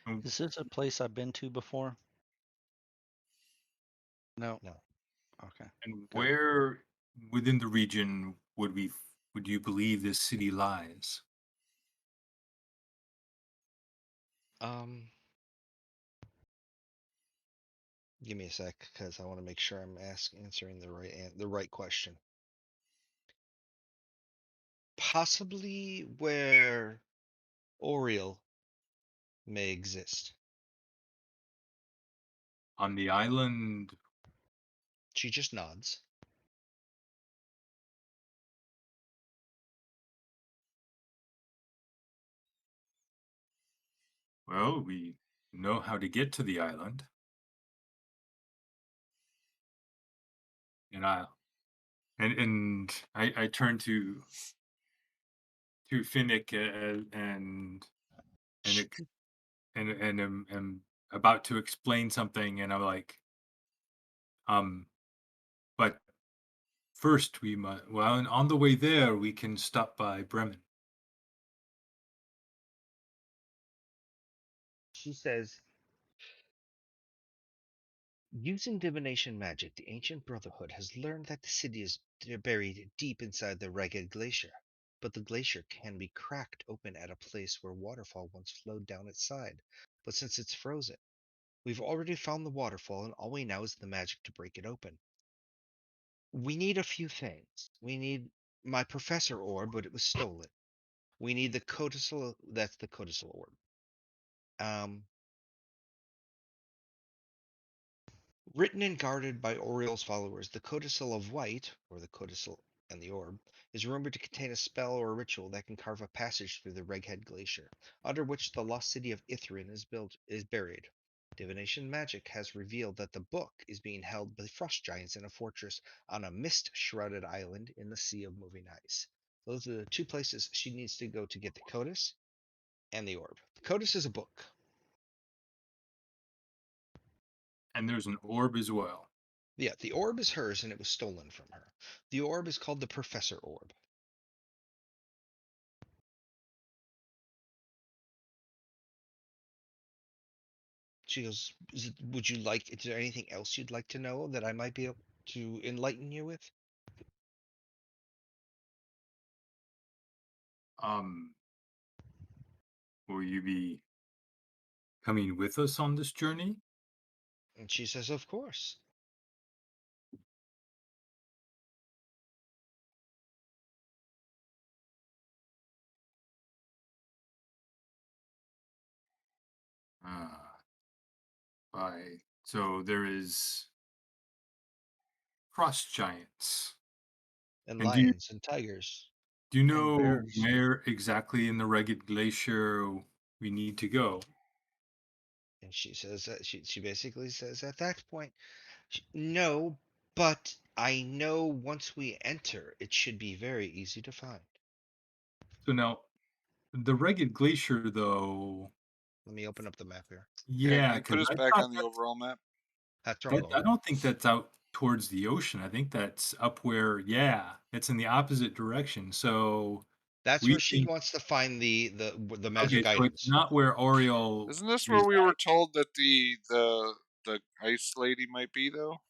And Is this a place I've been to before? No. No. Okay. and Good. where within the region would you believe this city lies? Um, Give me a sec because I want to make sure I'm answering the right question. Possibly where Oriel may exist. On the island. She just nods. Well, we know how to get to the island. And I turn to Finnick, and am about to explain something, and I'm like, um, but first we must. Well, and on the way there, we can stop by Bremen. She says, "Using divination magic, the ancient brotherhood has learned that the city is buried deep inside the ragged glacier. But the glacier can be cracked open at a place where waterfall once flowed down its side. But since it's frozen, we've already found the waterfall, and all we know is the magic to break it open. We need a few things. We need my professor orb, but it was stolen. We need the codicil. That's the codicil orb. Um, Written and guarded by Oriel's followers, the Codicil of White, or the Codicil and the Orb, is rumored to contain a spell or a ritual that can carve a passage through the Reghed Glacier, under which the lost city of Ithrin is buried. Divination magic has revealed that the book is being held by frost giants in a fortress on a mist-shrouded island in the Sea of Moving Ice. Those are the two places she needs to go to get the Codice and the Orb. The Codice is a book. And there's an orb as well. Yeah, the orb is hers and it was stolen from her. The orb is called the Professor Orb. She goes, would you like, is there anything else you'd like to know that I might be able to enlighten you with? Um, will you be coming with us on this journey? And she says, of course. Uh, so there is frost giants and And lions and tigers do you and know bears. where exactly in the Ragged Glacier we need to go? And she says that she basically says at that point, no, but I know once we enter, it should be very easy to find. So now, the Ragged Glacier, though, Let me open up the map here. Yeah, can yeah, you because put us I back thought on the overall map? That's I all. don't think that's out towards the ocean. I think that's up where, yeah, it's in the opposite direction. So That's we where she think, wants to find the okay, magic so it's items. not where Oriole Isn't this where resides. we were told that the ice lady might be though?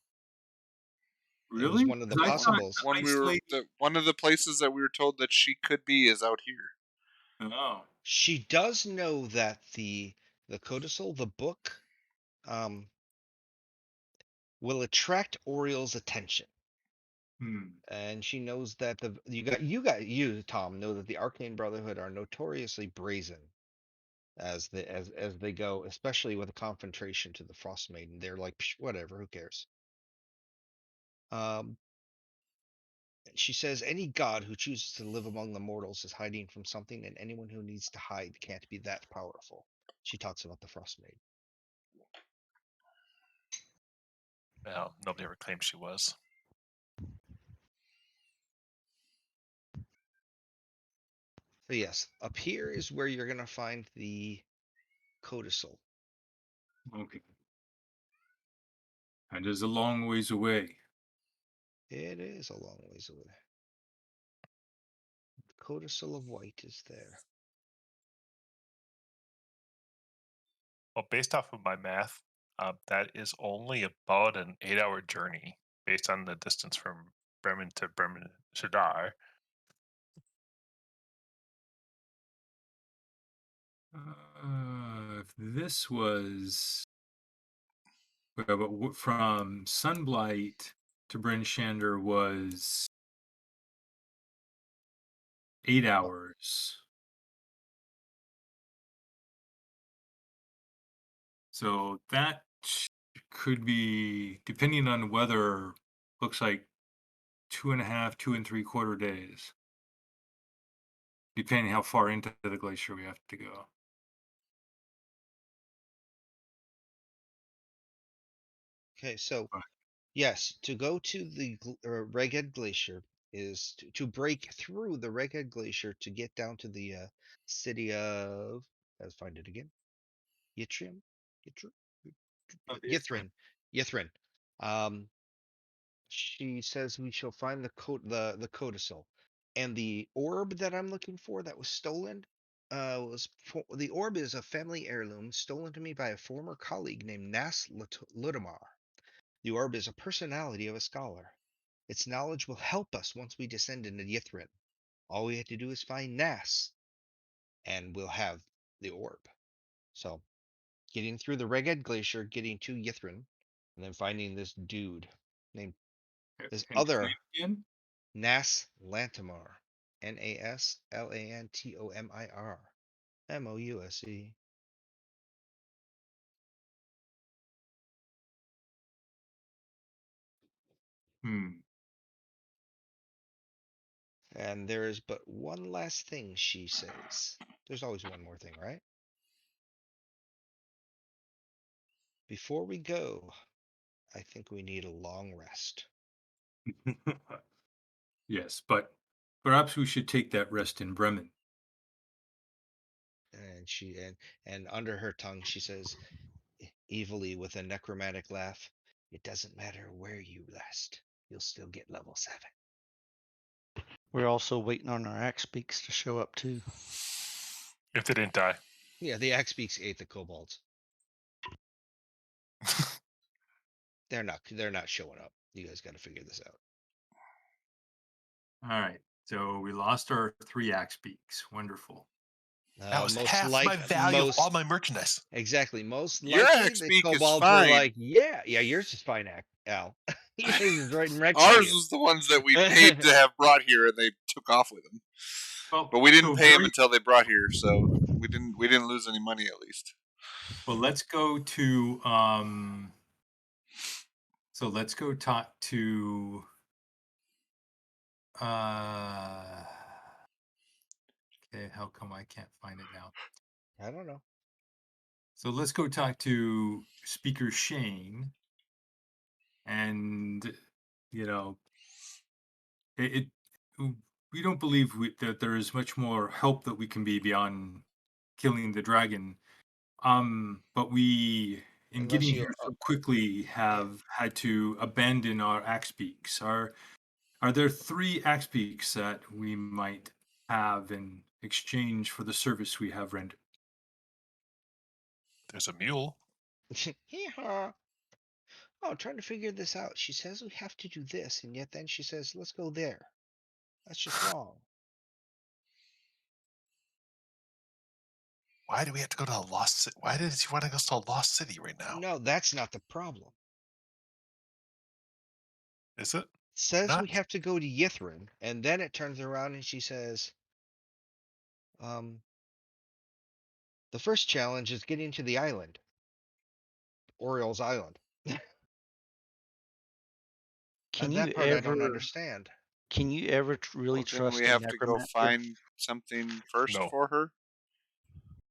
It was Really? one of the Because I thought possibles. the Ice Lady. One of the places that we were told that she could be is out here. Oh, She does know that the codicil, the book, um, will attract Oriel's attention. hmm. And she knows that you Tom know that the Arcane Brotherhood are notoriously brazen as they go, especially with a confrontation to the Frostmaiden. They're like, "Psh, whatever, who cares?" Um, she says any god who chooses to live among the mortals is hiding from something, and anyone who needs to hide can't be that powerful. She talks about the Frostmaiden. Well, nobody ever claimed she was. So yes, up here is where you're gonna find the codicil. Okay. And it's a long ways away. It is a long ways away. The codicil of white is there. Well, based off of my math, that is only about an 8-hour journey based on the distance from Bremen to Bremen Shadar. If this was well, but from Sunblight to Bryn Shander was 8 hours. So that could be, depending on the weather, looks like 2.5, 2 3/4 days, depending how far into the glacier we have to go. Okay, so Right. yes, to go to the Reged Glacier is to break through the Reged Glacier to get down to the city of, let's find it again. Yttrium? Yttr- Ythrin. Ythrin. Um, she says we shall find the codicil. And the orb that I'm looking for that was stolen the orb is a family heirloom stolen to me by a former colleague named Nas Ludamar. The orb is a personality of a scholar. Its knowledge will help us once we descend into Yithrin. All we have to do is find Nas, and we'll have the orb. So, getting through the Reged Glacier, getting to Yithrin, and then finding this dude named this And his name other again? Nas Lantomar. Naslantomir. Mouse. Hmm. And there is but one last thing, she says. There's always one more thing, right? Before we go, I think we need a long rest. Yes, but perhaps we should take that rest in Bremen. And and under her tongue she says evilly with a necromantic laugh, it doesn't matter where you rest, you'll still get level 7. We're also waiting on our axe beaks to show up too. If they didn't die. Yeah, the axe beaks ate the kobolds. They're not showing up. You guys got to figure this out. All right. So we lost our 3 axe beaks. Wonderful. That was Most half my value of all my merchandise. exactly. Most Your likely axe the beak is kobolds were fine. like, yeah, yours is fine, Al. Yours is right in wreck Ours was the ones that we paid to have brought here, and they took off with them. Well, But we didn't so pay them very until they brought here, so we didn't lose any money at least. well. Let's go to So let's go talk to Okay, how come I can't find it now? I don't know. So let's go talk to Speaker Shane, and you know, it we don't believe that there is much more help that we can be beyond killing the dragon. But we, in Unless getting you, here so quickly, yeah. have had to abandon our axe beaks. Are there 3 axe beaks that we might have in exchange for the service we have rendered? There's a mule. Hee-haw. Oh, I'm trying to figure this out. She says we have to do this, and yet then she says, let's go there. That's just wrong. Why do we have to go to a lost city? Why did you want to go to a lost city right now? No, that's not the problem. Is it Says we not? have to go to Yithrin, and then it turns around and she says, um, the first challenge is getting to the island, Oriole's Island. Can you That part I don't ever understand. really Well, didn't we trust a have to go necromancer? find something first No. for her?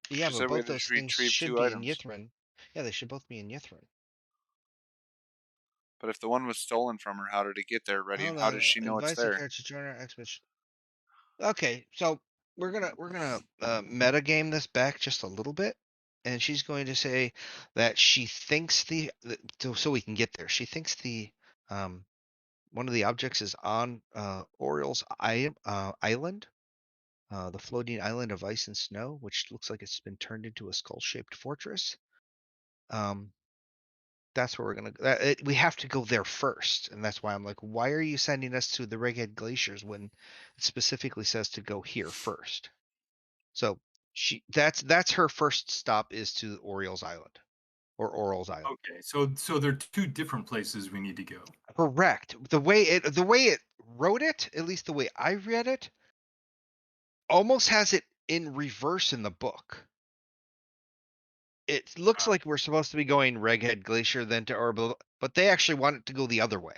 Yeah, She but said we both had to those things retrieve should 2 be in items. Yithrin. Yeah, they should both be in Yithrin. But if the one was stolen from her, how did it get there ready? And Hold how on. does she know it's Advise the there? character to join our expedition. Okay, so we're gonna meta game this back just a little bit, and she's going to say that she thinks so we can get there. She thinks the um one of the objects is on Oriole's island, the floating island of ice and snow, which looks like it's been turned into a skull-shaped fortress. Um, that's where we're gonna. We have to go there first, and that's why I'm like, why are you sending us to the Reghead Glaciers when it specifically says to go here first? So that's her first stop is to Oriole's Island or Oriole's Island. Okay, so there are 2 different places we need to go. Correct. The way it wrote it, at least the way I read it, almost has it in reverse in the book. It looks Uh, like we're supposed to be going Reghead Glacier then to Orbital, but they actually want it to go the other way.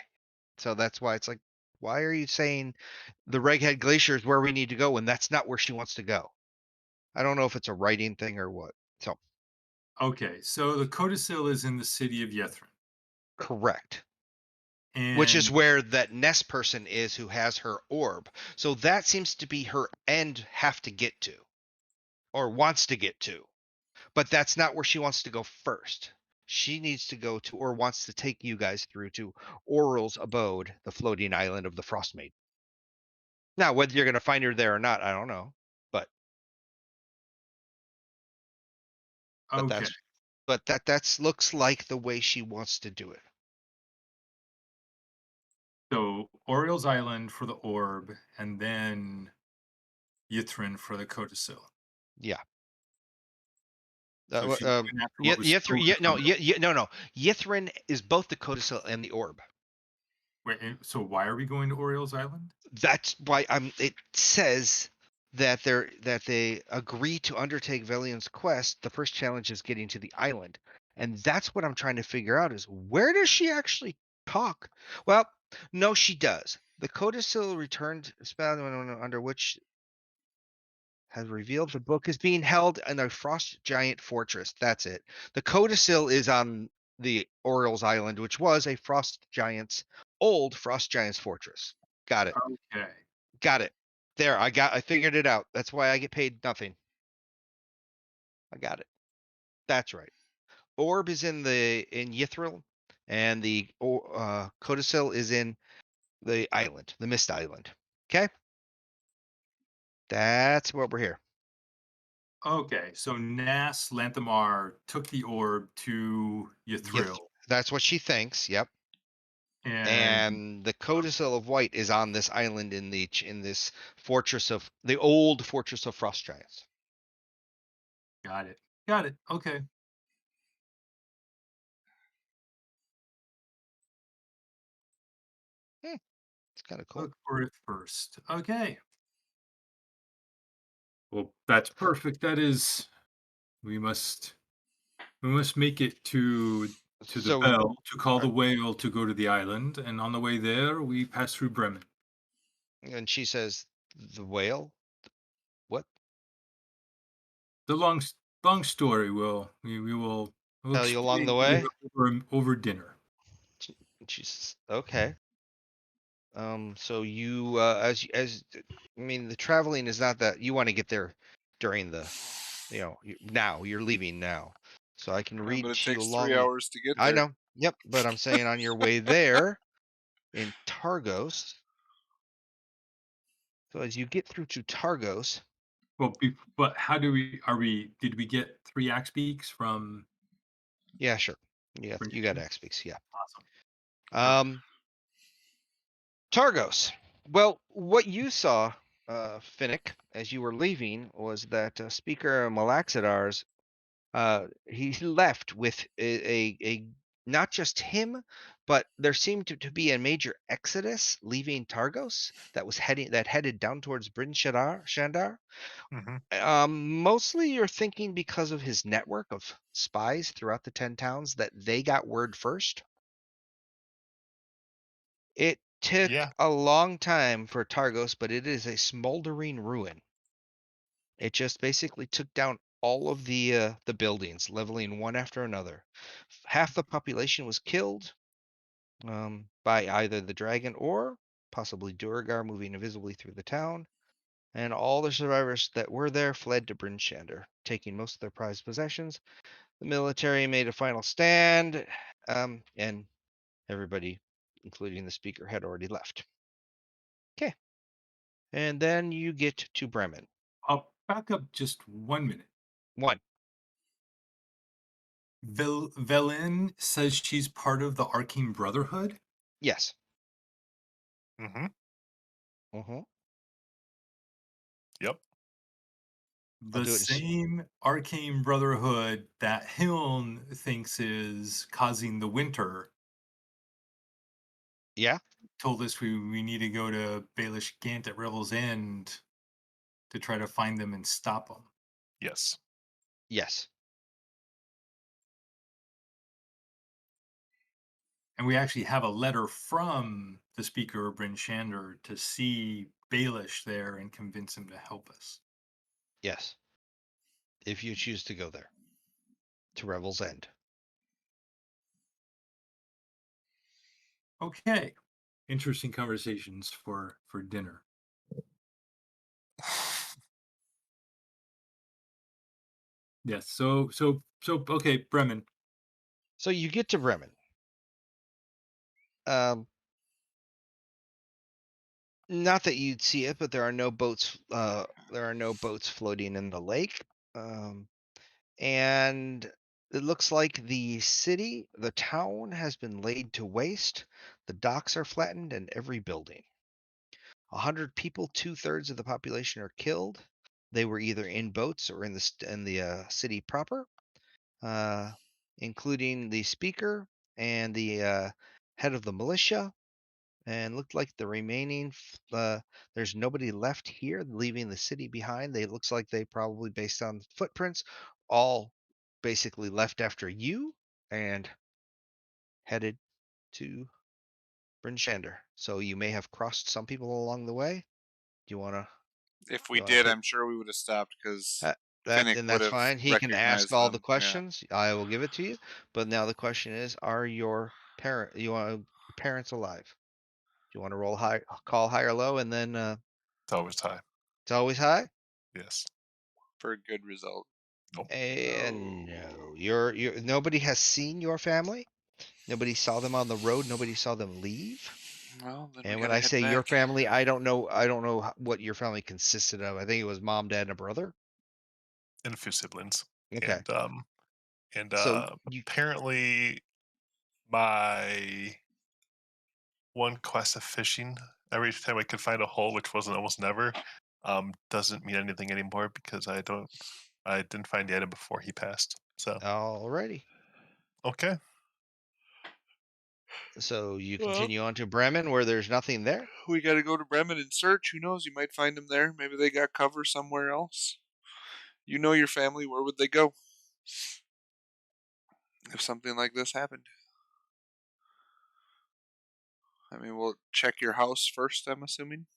So that's why it's like, why are you saying the Reghead Glacier is where we need to go when that's not where she wants to go? I don't know if it's a writing thing or what. So okay, so the codicil is in the city of Yethrin, correct. Which is and where that Nest person is who has her orb. So that seems to be her end have to get to or wants to get to. But that's not where she wants to go first. She needs to go to or wants to take you guys through to Oral's abode, the floating island of the Frostmaiden. Now, whether you're going to find her there or not, I don't know. But okay, that's that's looks like the way she wants to do it. so Oriole's Island for the orb, and then Yithrin for the codicil. Yeah. So she's going after what was stolen No, from her. no. Yithrin is both the codicil and the orb. Wait, so why are we going to Oriole's Island? That's why it says that they agree to undertake Velian's quest. The first challenge is getting to the island. And that's what I'm trying to figure out is where does she actually talk? Well, no, she does. The codicil returned spell under which has revealed the book is being held in a frost giant fortress. That's it. The codicil is on the Oriole's Island, which was a old frost giant's fortress. Got it. Okay, Got it. There, I figured it out. That's why I get paid nothing. I got it. That's right. Orb is in Yithril, and the Codicil is in the island, the Mist Island. Okay? That's what we're here. okay. So Nas Lanthamar took the orb to Yithril, That's what she thinks. Yep. and And the Codicil of White is on this island in this fortress of the old fortress of Frost Giants. got it. Got it. Okay. It's kind of cool. Look for it first. Okay. Well, that's perfect. That is, we must make it to the So bell to call the whale to go to the island, and on the way there we pass through Bremen. And she says, "The whale? What? The long story. We'll Tell you along the explain way?" over dinner. She says, "Okay." So you, I mean, the traveling is not that you want to get there during the, now you're leaving now, so I can Yeah, but read it to you takes 3 along. hours to get I there. know. Yep. But I'm saying on your way there in Targos. So as you get through to Targos, Well, but how do we? Did we get 3 axe beaks from? yeah, sure. Yeah, you got Bernard? Axpix, yeah. Awesome. Perfect. Um, Targos. Well, what you saw, Finnick, as you were leaving, was that Speaker Malaxidars, he left with a not just him, but there seemed to be a major exodus leaving Targos that headed down towards Bryn Shandar. Hmm. Mostly you're thinking because of his network of spies throughout the 10 towns that they got word first. It took Yeah. a long time for Targos, but it is a smoldering ruin. It just basically took down all of the buildings, leveling one after another. Half the population was killed by either the dragon or possibly Duragar moving invisibly through the town, and all the survivors that were there fled to Bryn Shander, taking most of their prized possessions. The military made a final stand, and everybody, including the speaker, had already left. Okay. And then you get to Bremen. I'll back up just 1 minute. One. Velen says she's part of the Arcane Brotherhood. Yes. Hmm. Mm-hmm. Yep. I'll The do it. same Arcane Brotherhood that Hiln thinks is causing the winter Yeah. told us we need to go to Baelish Gant at Revel's End to try to find them and stop them. Yes. Yes. And we actually have a letter from the speaker of Bryn Shander to see Baelish there and convince him to help us. Yes. If you choose to go there to Revel's End. Okay. Interesting conversations for dinner. Yes. So okay, Bremen. So you get to Bremen. Um, Not that you'd see it, but there are no boats. There are no boats floating in the lake. And it looks like the town has been laid to waste. The docks are flattened, and every building. 100 people, 2/3 of the population are killed. They were either in boats or in the city proper, uh, including the speaker and the head of the militia. And looked like the remaining, there's nobody left here leaving the city behind. They looks like they probably, based on footprints, all basically left after you and headed to Bryn Shander. So you may have crossed some people along the way. Do you want to? If we You want to did, take I'm sure we would have stopped because that? Finnick Then would that's have fine. He can ask recognized all the them. Yeah. questions. I will give it to you. But now the question is: are your parents alive? Do you want to roll high, call high or low, and then It's always high. it's always high? Yes. For a good result. Nope. And no, you're nobody has seen your family. Nobody saw them on the road. Nobody saw them leave. Well, then we And when gotta I head say your back. family, I don't know. I don't know what your family consisted of. I think it was mom, dad, and a brother. And a few siblings. Okay, And so you. apparently my one quest of fishing every time I could find a hole, which wasn't almost never, doesn't mean anything anymore because I didn't find the item before he passed. So Alrighty. okay. So you Well, continue on to Bremen, where there's nothing there. we gotta go to Bremen and search. Who knows? You might find them there. Maybe they got cover somewhere else. You know your family. Where would they go if something like this happened? I mean, we'll check your house first, I'm assuming.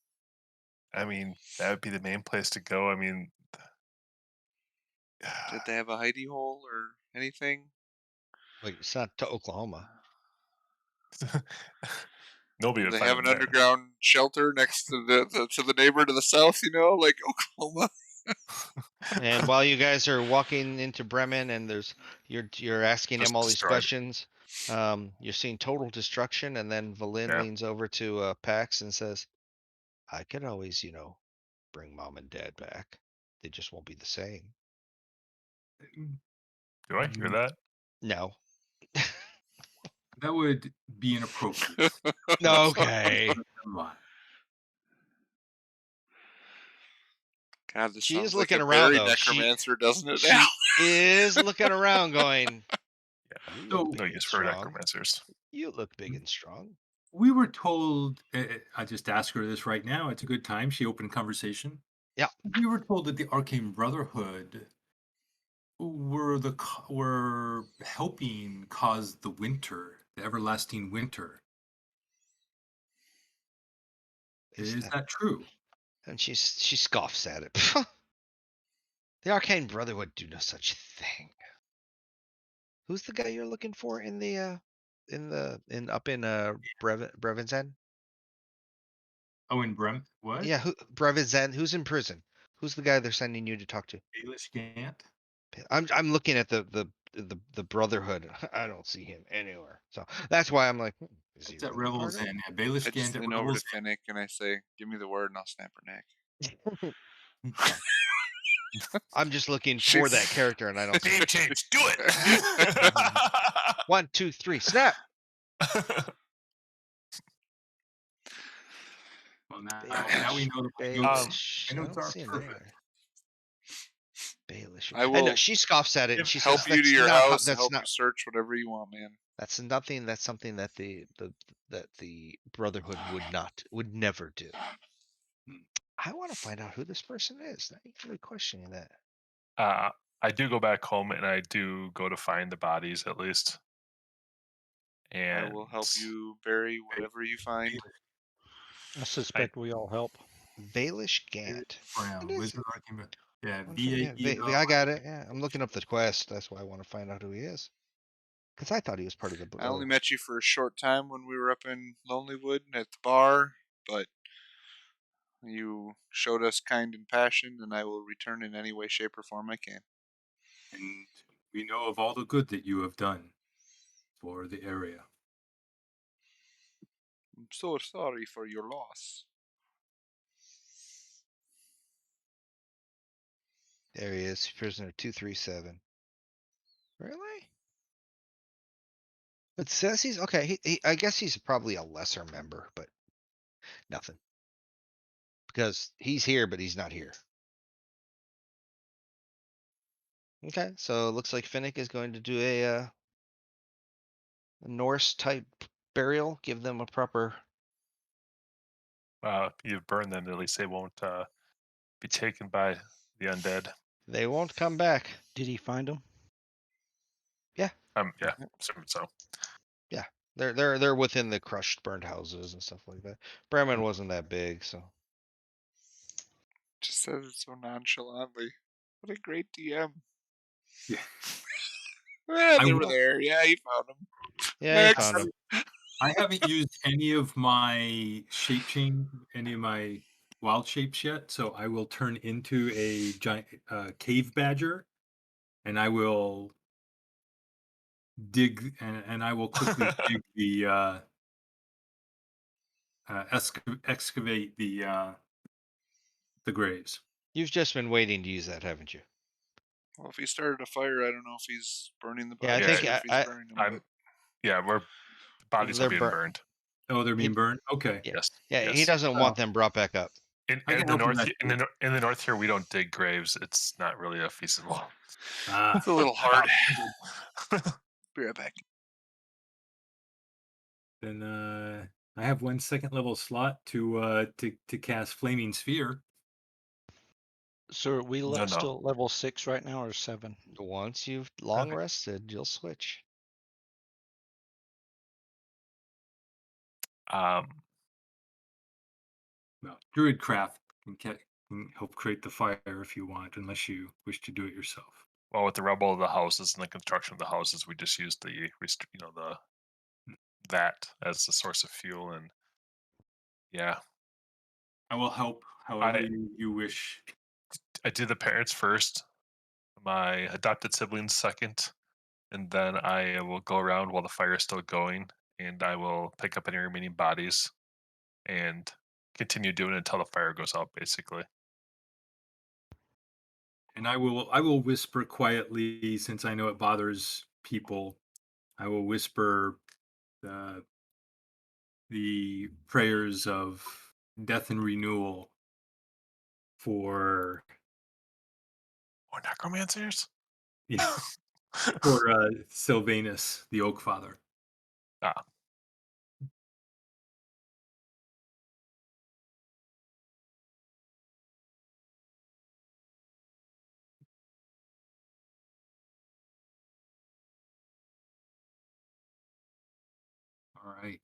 I mean, that would be the main place to go. I mean, Did they have a hidey hole or anything? Like it's not to Oklahoma. nobody Do would they find have them an there. underground shelter next to the neighbor to the south? You know, like Oklahoma. And while you guys are walking into Bremen and you're asking Just him all these destroyed. questions, you're seeing total destruction, and then Valin Yeah. leans over to Pax and says, I could always, bring mom and dad back. They just won't be the same. Do I hear that? No. That would be inappropriate. Okay. God, this She is sounds like looking a around very though. necromancer, doesn't it? She is looking around going, Yeah. you So- look No big and use for strong. necromancers. You look big and strong. We were told, I just asked her this right now. It's a good time. She opened conversation. Yeah. We were told that the Arcane Brotherhood were helping cause the winter, the everlasting winter. Is that true? And she scoffs at it. The Arcane Brotherhood do no such thing. Who's the guy you're looking for in the Brevenzen? Oh, in Brem, what? Yeah, Brevenzen? Who's in prison? Who's the guy they're sending you to talk to? Baelish Gant? I'm looking at the Brotherhood. I don't see him anywhere. So that's why I'm like, is he It's at really part Rebels of End. Yeah, Baelish I just Gant at lean over to Rebels Finnick and I say, "Give me the word, and I'll snap her neck." it? I'm just looking She- for that character, and I don't see Name him. change. Do it. 1, 2, 3, snap. Well, now we know that my Baelish. I notes don't are see him perfect. anywhere. Baelish. I I know will she scoffs at it and she help says, you to "That's your not how, house and that's help not you search whatever you want, man. that's nothing. That's something that the Brotherhood would never do." I want to find out who this person is. Now you're really questioning that. I do go back home and I do go to find the bodies at least. And I will help you bury whatever you find. I suspect we all help. Baelish Gant. Brown, What is Wizard it? Arcane. Yeah, Yeah, VAEO. I got it. Yeah, I'm looking up the quest. That's why I want to find out who he is. Because I thought he was part of the. I only met you for a short time when we were up in Lonelywood at the bar, but you showed us kind and passion, and I will return in any way, shape, or form I can. And we know of all the good that you have done for the area. I'm so sorry for your loss. There he is, prisoner 237. Really? It says he's okay. I guess he's probably a lesser member, but nothing. Because he's here, but he's not here. Okay, so it looks like Finnick is going to do a Norse type burial. Give them a proper. you've burned them. At least they won't be taken by the undead. They won't come back. Did he find them? Yeah, assuming so. Yeah, they're within the crushed, burned houses and stuff like that. Bremen wasn't that big, so. Just says it so nonchalantly. What a great DM. Yeah. They were there. Yeah, he found them. Yeah, Next. he found him. I haven't used any of my any of my wild shapes yet, so I will turn into a giant cave badger, and I will dig, and I will quickly dig excavate the graves. You've just been waiting to use that, haven't you? Well, if he started a fire, I don't know if he's burning the Yeah, I bodies think or if he's burying them. We're bodies are They're being burned. Oh, they're being burned. Okay. Yeah. Yes. Yeah, he yes. doesn't want them brought back up. In I can the help him north, that in the north here, we don't dig graves. It's not really feasible. It's a little hard. Be right back. Then I have 1 second level slot to cast Flaming Sphere. So are we No. still at level 6 right now or 7? Once you've long Okay. rested, you'll switch. Um, No, Druidcraft can help create the fire if you want, unless you wish to do it yourself. Well, with the rubble of the houses and the construction of the houses, we just use the that as the source of fuel, and yeah, I will help however I you wish. I do the parents first, my adopted siblings second, and then I will go around while the fire is still going, and I will pick up any remaining bodies and continue doing it until the fire goes out, basically. And I will whisper quietly, since I know it bothers people. I will whisper the the prayers of death and renewal for Or necromancers? yeah, for Sylvanus, the Oak Father. Ah, All right.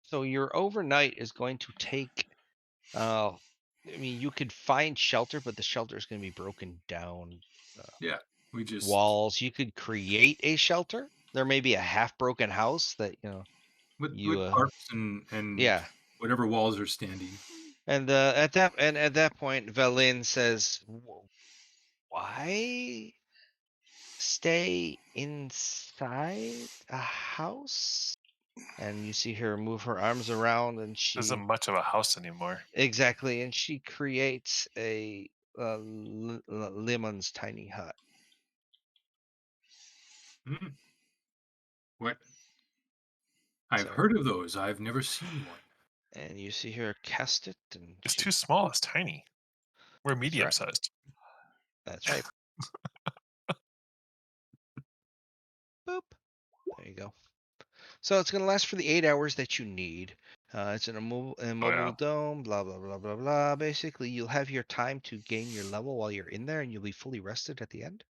So your overnight is going to take. Uh, I mean, you could find shelter, but the shelter is going to be broken down. Yeah, we just Walls. You could create a shelter. There may be a half broken house that with you tarps and yeah. whatever walls are standing. And at that point, Velin says, "Why stay inside a house?" And you see her move her arms around, and isn't she much of a house anymore. exactly, and she creates a Lemon's tiny hut. Mm, what? I've So, heard of those. I've never seen one. and you see her cast it, and It's she. too small. It's tiny. We're That's medium right. sized. That's right. Boop. There you go. So it's going to last for the 8 hours that you need. It's in a Oh mobile yeah. dome, blah, blah, blah, blah, blah. Basically, you'll have your time to gain your level while you're in there, and you'll be fully rested at the end.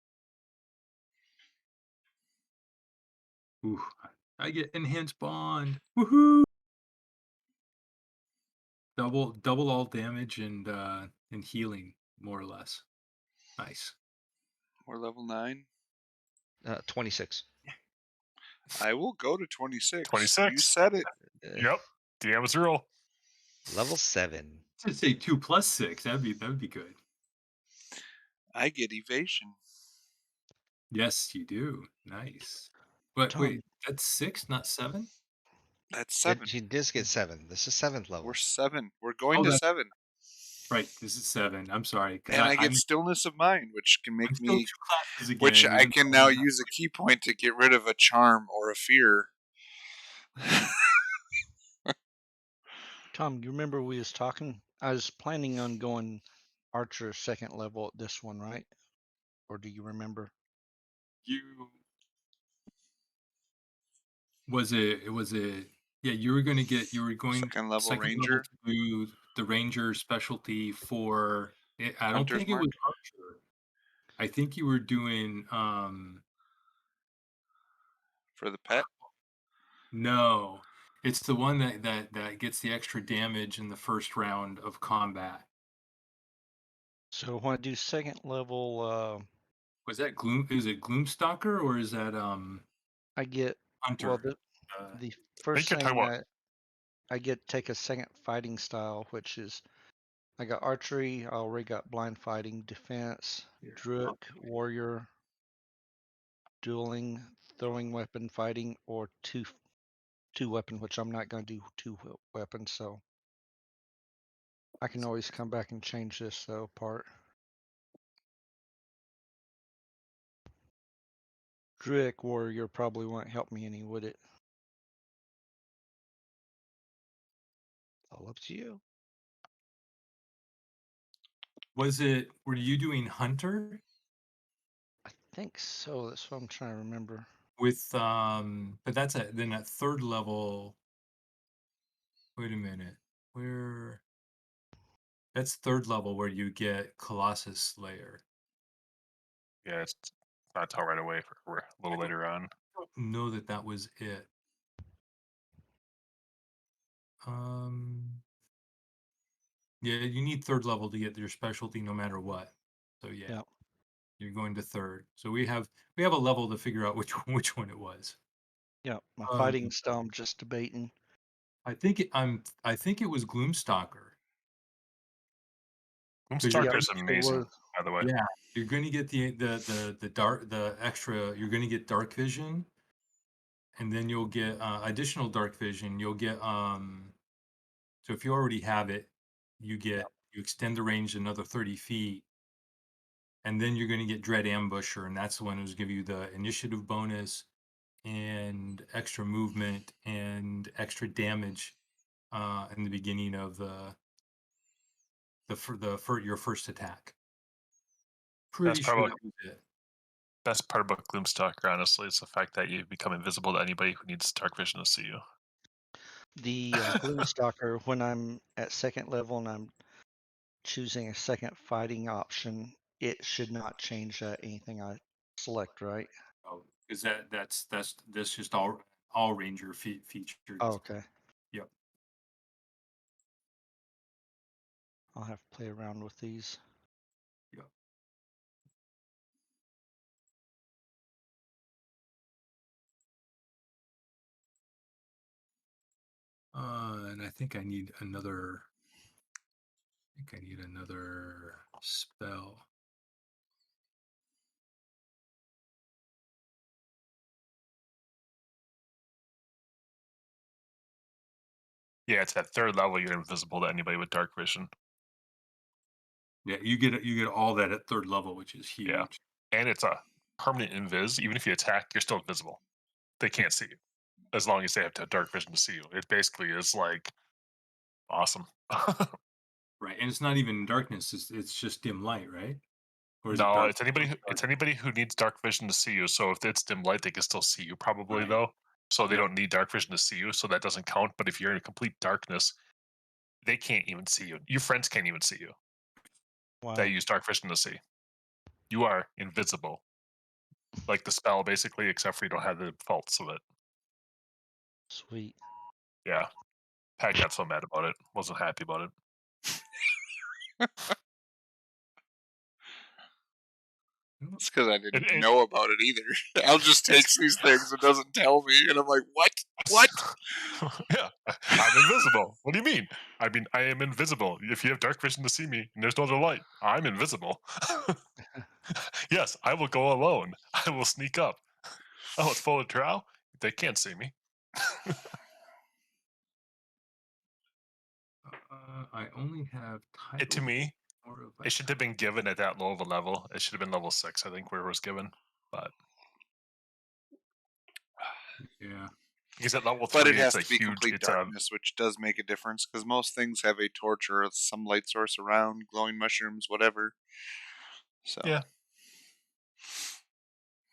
Ooh, I get enhanced bond. Woohoo! Double all damage and healing, more or less. Nice. We're level 9. 26. I will go to 26. You 26. said it. Uh, Yep. DM's rule. level 7. I'd say 2 plus 6. That'd be good. I get evasion. Yes, you do. Nice. But wait, Tom, that's 6, not 7? That's 7. She does get 7. This is 7th We're level. 7. We're going Oh, to that's 7. right. This is 7. I'm sorry, because And I get I'm stillness of mind, which can I'm make still me, 2 classes which again, I even can though I'm now not. use a key point to get rid of a charm or a fear. Tom, you remember we was talking? I was planning on going Archer second level at this one, right? Or do you remember? You was it yeah, you were going Second level second level ranger, to do the ranger specialty for I don't hunter's think it was mark archer. I think you were doing for the pet. no. It's the one that gets the extra damage in the first round of combat. So when I do second level, Was that Gloom? Is it Gloomstalker or is that I get, well, Hunter? the I think first you're talking thing about I get take a second fighting style, which is I got archery. I already got blind fighting, defense, Here, druid, warrior, dueling, throwing weapon fighting, or two weapon, which I'm not going to do weapons, so I can always come back and change this part. Druid warrior probably won't help me any, would it? All up to you. were you doing Hunter I think so. That's what I'm trying to remember. with but that's then at third level. Wait a minute. Where That's third level where you get Colossus Slayer. yeah, it's not till right away. We're a I little don't later on. know that was it. Um Yeah, you need third level to get your specialty no matter what. So yeah, Yep. you're going to third. So we have a level to figure out which one it was. Yep. My Um, fighting style, I'm just debating. I think it was Gloomstalker because you're Yep. Gloomstalker is It amazing, was. by the way. yeah, you're going to get the extra. You're going to get dark vision, and then you'll get additional dark vision. You'll get so if you already have it, Yep. you extend the range another 30 feet, and then you're going to get Dread Ambusher, and that's the one who's give you the initiative bonus and extra movement and extra damage in the beginning of for your first attack. That's Pretty sure probably that was it. best part about Gloomstalker, honestly, is the fact that you become invisible to anybody who needs dark vision to see you. The Gloomstalker, when I'm at second level and I'm choosing a second fighting option, it should not change anything I select, right? Oh, is that's just all ranger features. Oh, okay. Yep. I'll have to play around with these. Yep. And I think I need another. I think I need another spell. Yeah, it's at third level you're invisible to anybody with dark vision. Yeah, you get all that at third level, which is Yeah. huge. And it's a permanent invis. Even if you attack, you're still invisible. They can't see you. As long as they have to have dark vision to see you. It basically is like awesome. Right, and it's not even darkness. It's just dim light, right? Or is it No, dark? it's anybody who needs dark vision to see you. So if it's dim light, they can still see you probably Right. though. So they Yep. don't need dark vision to see you, so that doesn't count. But if you're in complete darkness, they can't even see you. Your friends can't even see you. They Wow. use dark vision to see. You are invisible. Like the spell basically, except for you don't have the faults of it. Sweet. Yeah. Pat got so mad about it. Wasn't happy about it. It's because I It, didn't it know about it either. Al just it's takes these things and doesn't tell me, and I'm like, what? What? yeah. I'm invisible. What do you mean? I mean, I am invisible. If you have dark vision to see me and there's no other light, I'm invisible. Yes, I will go alone. I will sneak up. Oh, it's full of drow? They can't see me. I only have It to title me, or it should have been given at that low of a level. It should have been level 6, I think, where it was given. But yeah. because at level But it 3, it's has a to be huge. complete darkness, which does make a difference because most things have a torch or some light source around, glowing mushrooms, whatever. So Yeah,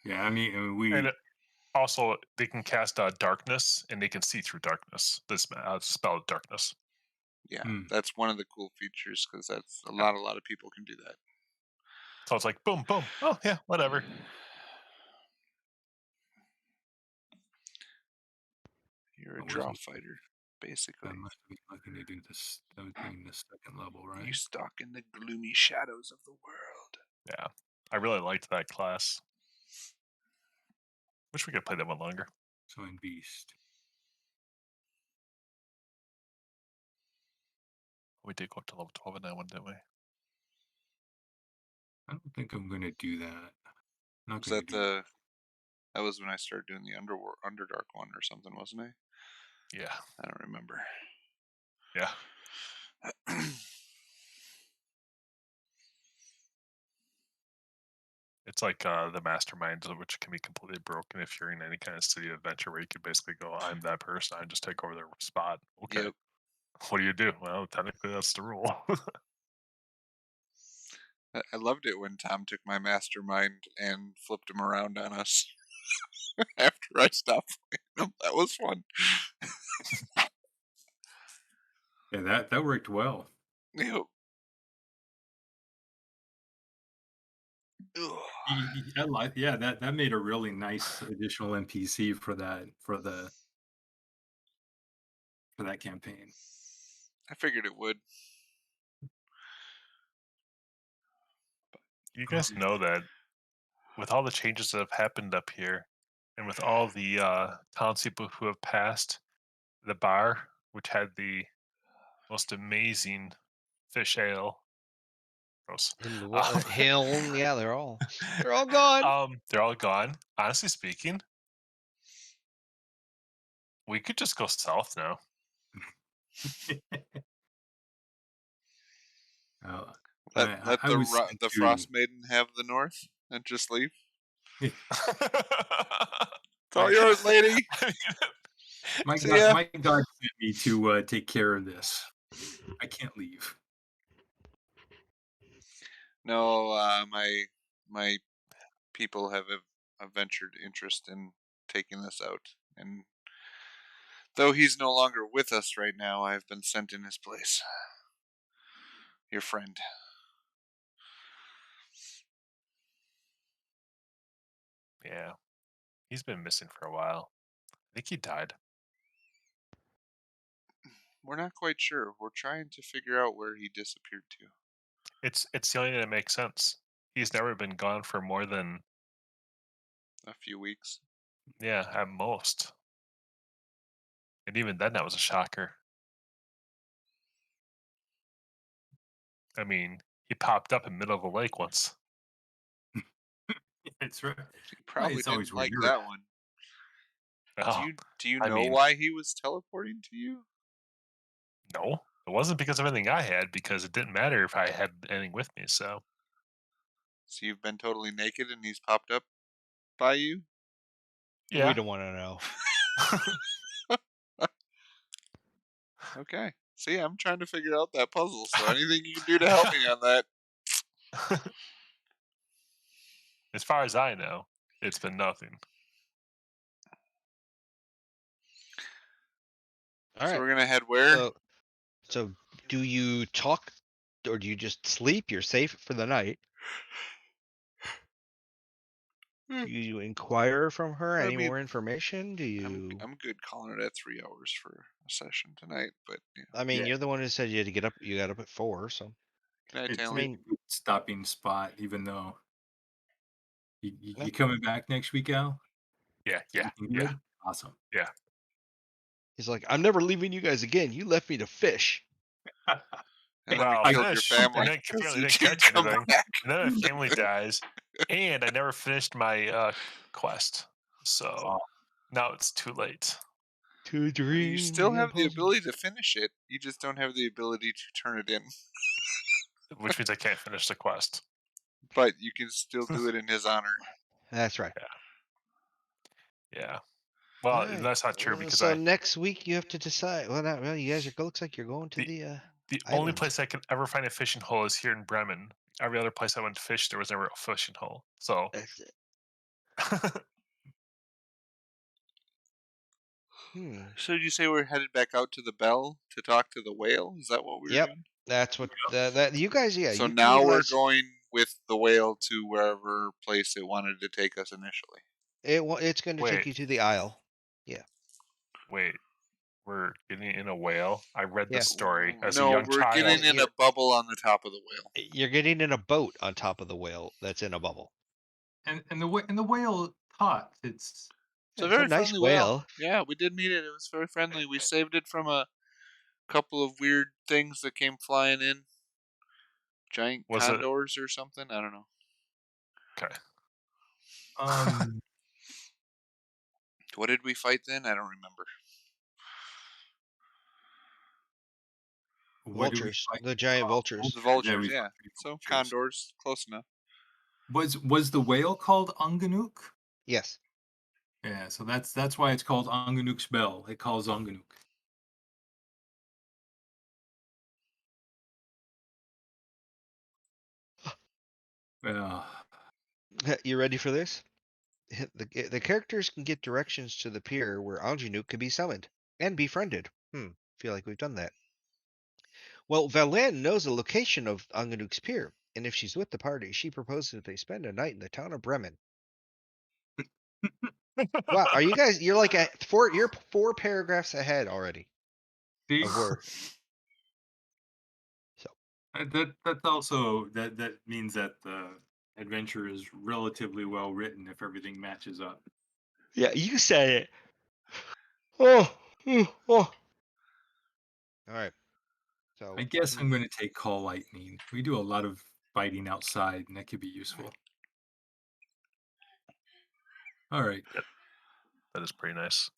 Yeah, I mean and also they can cast darkness and they can see through darkness. This spell darkness. yeah, hmm. that's one of the cool features because that's a Yeah. lot of people can do that. So it's like boom, boom. Oh yeah, whatever. You're a I was draw fighter, I basically. must be looking to do this. I was doing the second level, You right? stalk in the gloomy shadows of the world. Yeah, I really liked that class. Wish we could play that one longer. So in Beast. We did go up to level 12 in that one, didn't we? I don't think I'm gonna do that. Not Was gonna that do that. that was when I started doing the Underdark one or something, wasn't I? Yeah, I don't remember. yeah. It's like the masterminds, which can be completely broken if you're in any kind of city adventure where you could basically go, I'm that person, I just take over their spot. Okay. Yep. What do you do? Well, technically, that's the rule. I loved it when Tom took my mastermind and flipped him around on us after I stopped playing him. That was fun. Yeah, that worked well. Yep. Ugh. I like yeah, that made a really nice additional NPC for that campaign. I figured it would. You guys know that with all the changes that have happened up here, and with all the townspeople who have passed, the bar, which had the most amazing fish ale, gross. In the hill, yeah, they're all gone. They're all gone. Honestly speaking, we could just go south now. Uh, Let I was sent the to. Frostmaiden have the north and just leave. It's all My, yours, lady. See ya. my God sent me to take care of this. I can't leave. No, my people have a ventured interest in taking this out, and though he's no longer with us right now, I have been sent in his place. Your friend. Yeah, he's been missing for a while. I think he died. We're not quite sure. We're trying to figure out where he disappeared to. It's the only thing that makes sense. He's never been gone for more than A few weeks. at most. And even then, that was a shocker. I mean, he popped up in the middle of a lake once. It's right. He probably It's always didn't where like you're that at. one. Oh, Do you I know mean, why he was teleporting to you? no, it wasn't because of anything I had, because it didn't matter if I had anything with me. So So you've been totally naked and he's popped up by you? We yeah, don't want to know. Okay. See, I'm trying to figure out that puzzle, so anything you can do to help me on that. as far as I know, it's been nothing. All So right. we're gonna head where? So do you talk, or do you just sleep? You're safe for the night. Do you inquire from her I any mean, more information? Do you? I'm good calling it at 3 hours for a session tonight, but yeah. I mean, Yeah. you're the one who said you had to get up. You got up at 4, so Good night, It's I Talon. mean, a good stopping spot, even though you Yeah. coming back next week, Al? Yeah. Everything good? Awesome. he's like, I'm never leaving you guys again. You left me to fish. And then Well, we I killed your finished, and family then because apparently you didn't didn't catch come anything. back. And then my family dies, and I never finished my quest. So Oh, now it's too late. To You dream still the have the impossible. ability to finish it. You just don't have the ability to turn it in. Which means I can't finish the quest. But you can still do it in his honor. That's right. Yeah. Well, Alright, that's not true because so next week you have to decide. Well, not really. You guys looks like you're going to the the only island. place I can ever find a fishing hole is here in Bremen. Every other place I went to fish, there was never a fishing hole. So That's it. Hmm. So did you say we're headed back out to the bell to talk to the whale? Is that what we were Yep. doing? That's what that you guys. Yeah. So You now we're realize going with the whale to wherever place it wanted to take us initially. it's going to take Wait. you to the Isle. wait, we're getting in a whale. I read Yeah. this story as a No, young we're getting child. in a bubble on the top of the whale. You're getting in a boat on top of the whale that's in a bubble. and the whale talks. It's Yeah, a it's a very nice friendly whale. whale. Yeah, we did meet it. It was very friendly. We saved it from a couple of weird things that came flying in. Giant Was it condors or something. I don't know. okay? Um, What did we fight then? I don't remember. what did we Vultures. fight? The giant vultures. The Yeah, vultures, we yeah. fought three So vultures. condors, close enough. Was the whale called Unganuk? Yes. Yeah, so that's why it's called Unganuk's bell. It calls Unganuk. Uh, You ready for this? The characters can get directions to the pier where Anjanuk can be summoned and befriended. Feel like we've done that. Well, Valen knows the location of Anganuk's pier, and if she's with the party, she proposes they spend a night in the town of Bremen. Wow, are you guys? You're like at four. You're 4 paragraphs ahead already see, of where. So that's also that means that adventure is relatively well written if everything matches up. Yeah, you said it. Oh. All right. So I guess I'm going to take Call Lightning. We do a lot of fighting outside, and that could be useful. All right. That is pretty nice.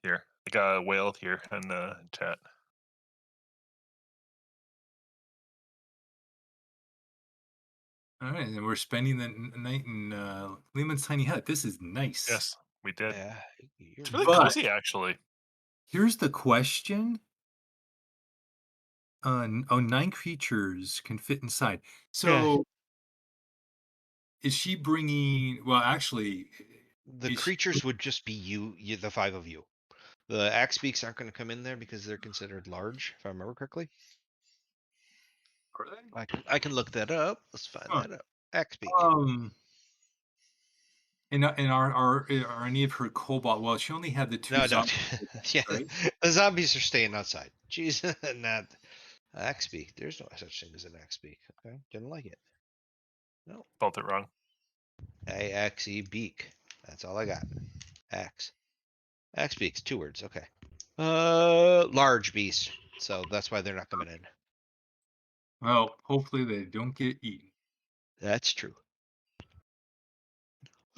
Here, I got a whale here in the chat. All right, and we're spending the night in Lehman's tiny hut. This is nice. Yes, we did. yeah, It's really But- cozy, actually. Here's the question. 9 creatures can fit inside. So is she bringing? Well, actually, the is she- creatures would just be you, the 5 of you. The axe beaks aren't going to come in there because they're considered large, if I remember correctly. Are they? I can look that up. Let's find Huh. that up. Axe beak. And are any of her cobalt? Well, she only had the 2 No, zombies, yeah, right? the zombies are staying outside. Jeez, not axe beak. There's no such thing as an axe beak. Okay, didn't like it. No, Spelled it wrong. A-X-E beak. That's all I got. Axe. Axe beaks, 2 words. Okay. Large beast. So that's why they're not coming in. Well, hopefully they don't get eaten. That's true.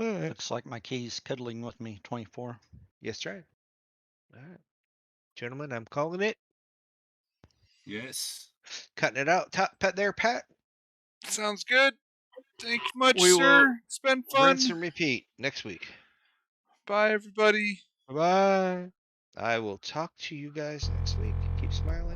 All right. Looks like my key's cuddling with me 24. Yes, right. All right, gentlemen, I'm calling it. Yes. Cutting it out. Pat there, Pat. Sounds good. Thank you much, We will sir. It's been fun. Rinse and repeat next week. Bye, everybody. Bye. I will talk to you guys next week. Keep smiling.